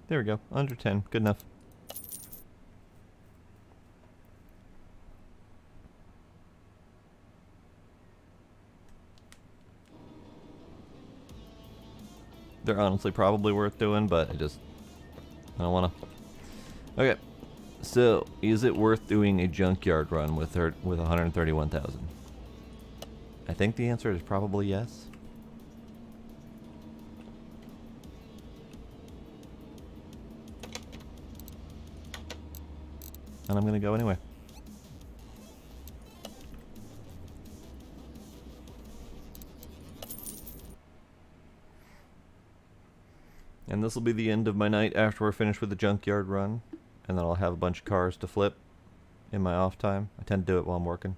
There we go. Under 10. Good enough. They're honestly probably worth doing, but I don't want to. Okay, so is it worth doing a junkyard run with 131,000? I think the answer is probably yes. And I'm gonna go anyway. And this will be the end of my night after we're finished with the junkyard run. And then I'll have a bunch of cars to flip in my off time. I tend to do it while I'm working.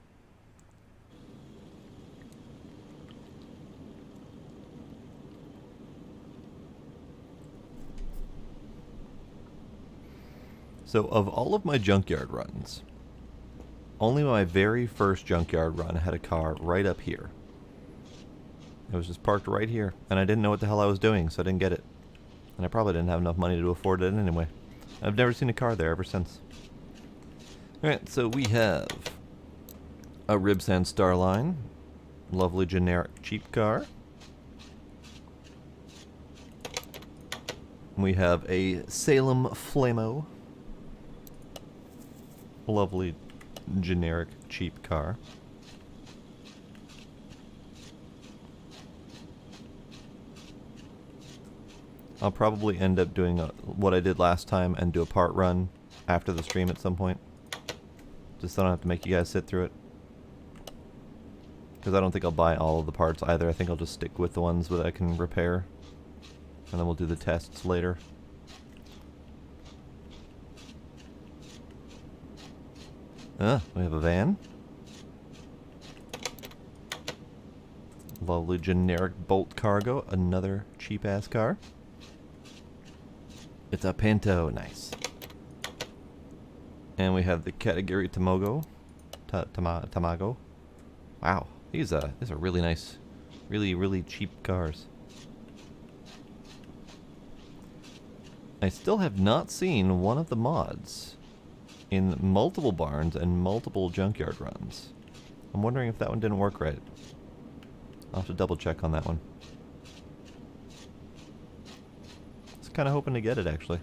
So of all of my junkyard runs, only my very first junkyard run had a car right up here. It was just parked right here, and I didn't know what the hell I was doing, so I didn't get it. And I probably didn't have enough money to afford it anyway. I've never seen a car there ever since. Alright, so we have a Ribsand Starline. Lovely generic cheap car. We have a Salem Flamo. Lovely generic cheap car. I'll probably end up doing what I did last time and do a part run after the stream at some point. Just so I don't have to make you guys sit through it. Because I don't think I'll buy all of the parts either. I think I'll just stick with the ones that I can repair. And then we'll do the tests later. We have a van. Lovely generic Bolt Cargo. Another cheap-ass car. It's a Pinto. Nice. And we have the category Tamago. Tamago. Wow. These are really nice. Really cheap cars. I still have not seen one of the mods in multiple barns and multiple junkyard runs. I'm wondering if that one didn't work right. I'll have to double check on that one. I was kind of hoping to get it, actually.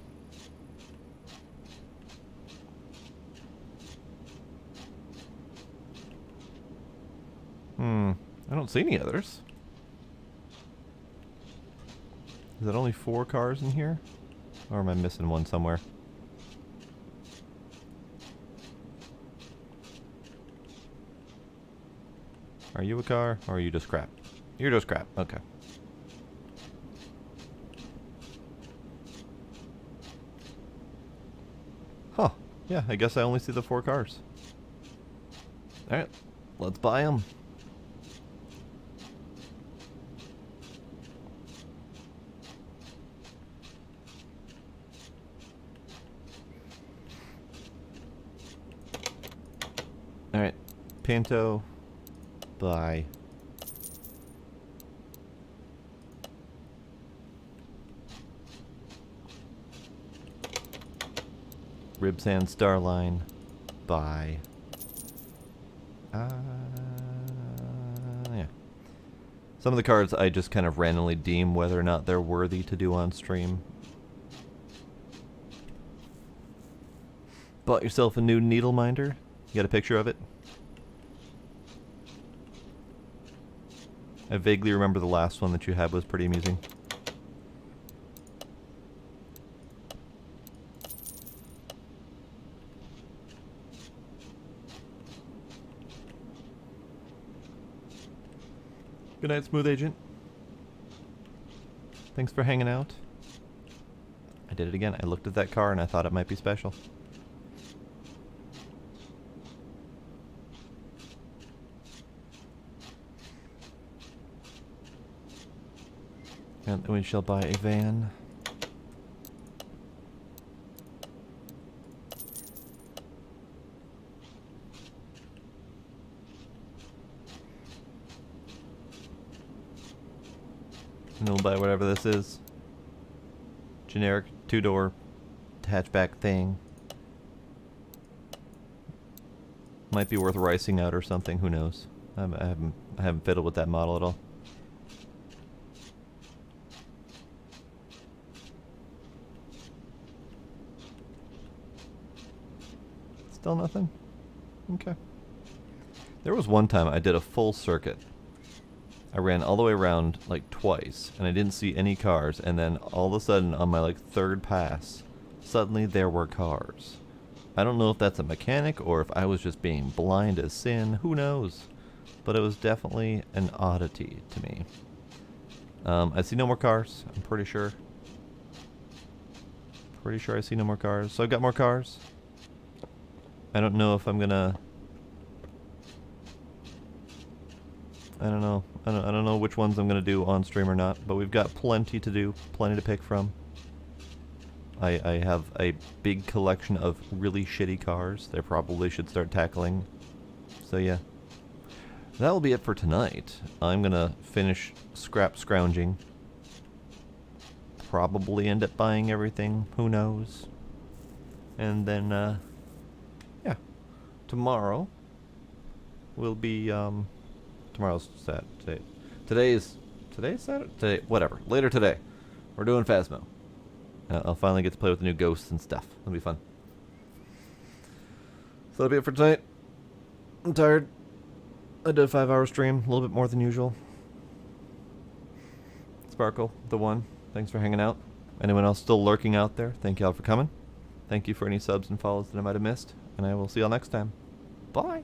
I don't see any others. Is that only 4 cars in here? Or am I missing one somewhere? Are you a car, or are you just crap? You're just crap, okay. Huh, yeah, I guess I only see the 4 cars. Alright, let's buy them. Alright, Pinto. Bye. Ribsand Starline. Bye. Yeah. Some of the cards I just kind of randomly deem whether or not they're worthy to do on stream. Bought yourself a new needle minder? You got a picture of it? I vaguely remember the last one that you had was pretty amusing. Good night, Smooth Agent. Thanks for hanging out. I did it again. I looked at that car and I thought it might be special. And we shall buy a van. And we'll buy whatever this is. Generic 2-door hatchback thing. Might be worth ricing out or something, who knows. I haven't fiddled with that model at all. Still nothing? Okay. There was one time I did a full circuit. I ran all the way around like twice, and I didn't see any cars, and then all of a sudden on my like third pass, suddenly there were cars. I don't know if that's a mechanic or if I was just being blind as sin, who knows? But it was definitely an oddity to me. I see no more cars, I'm pretty sure. Pretty sure I see no more cars. So I've got more cars. I don't know if I'm gonna... I don't know. I don't know which ones I'm gonna do on stream or not, but we've got plenty to do, plenty to pick from. I have a big collection of really shitty cars that I probably should start tackling. So yeah. That will be it for tonight. I'm gonna finish scrounging. Probably end up buying everything, who knows. And then, yeah. Tomorrow will be, tomorrow's Saturday. Today's Saturday? Whatever. Later today. We're doing Phasmo. I'll finally get to play with the new ghosts and stuff. It'll be fun. So that'll be it for tonight. I'm tired. I did a 5-hour stream, a little bit more than usual. Sparkle, the one. Thanks for hanging out. Anyone else still lurking out there? Thank y'all for coming. Thank you for any subs and follows that I might have missed. And I will see y'all next time. Bye.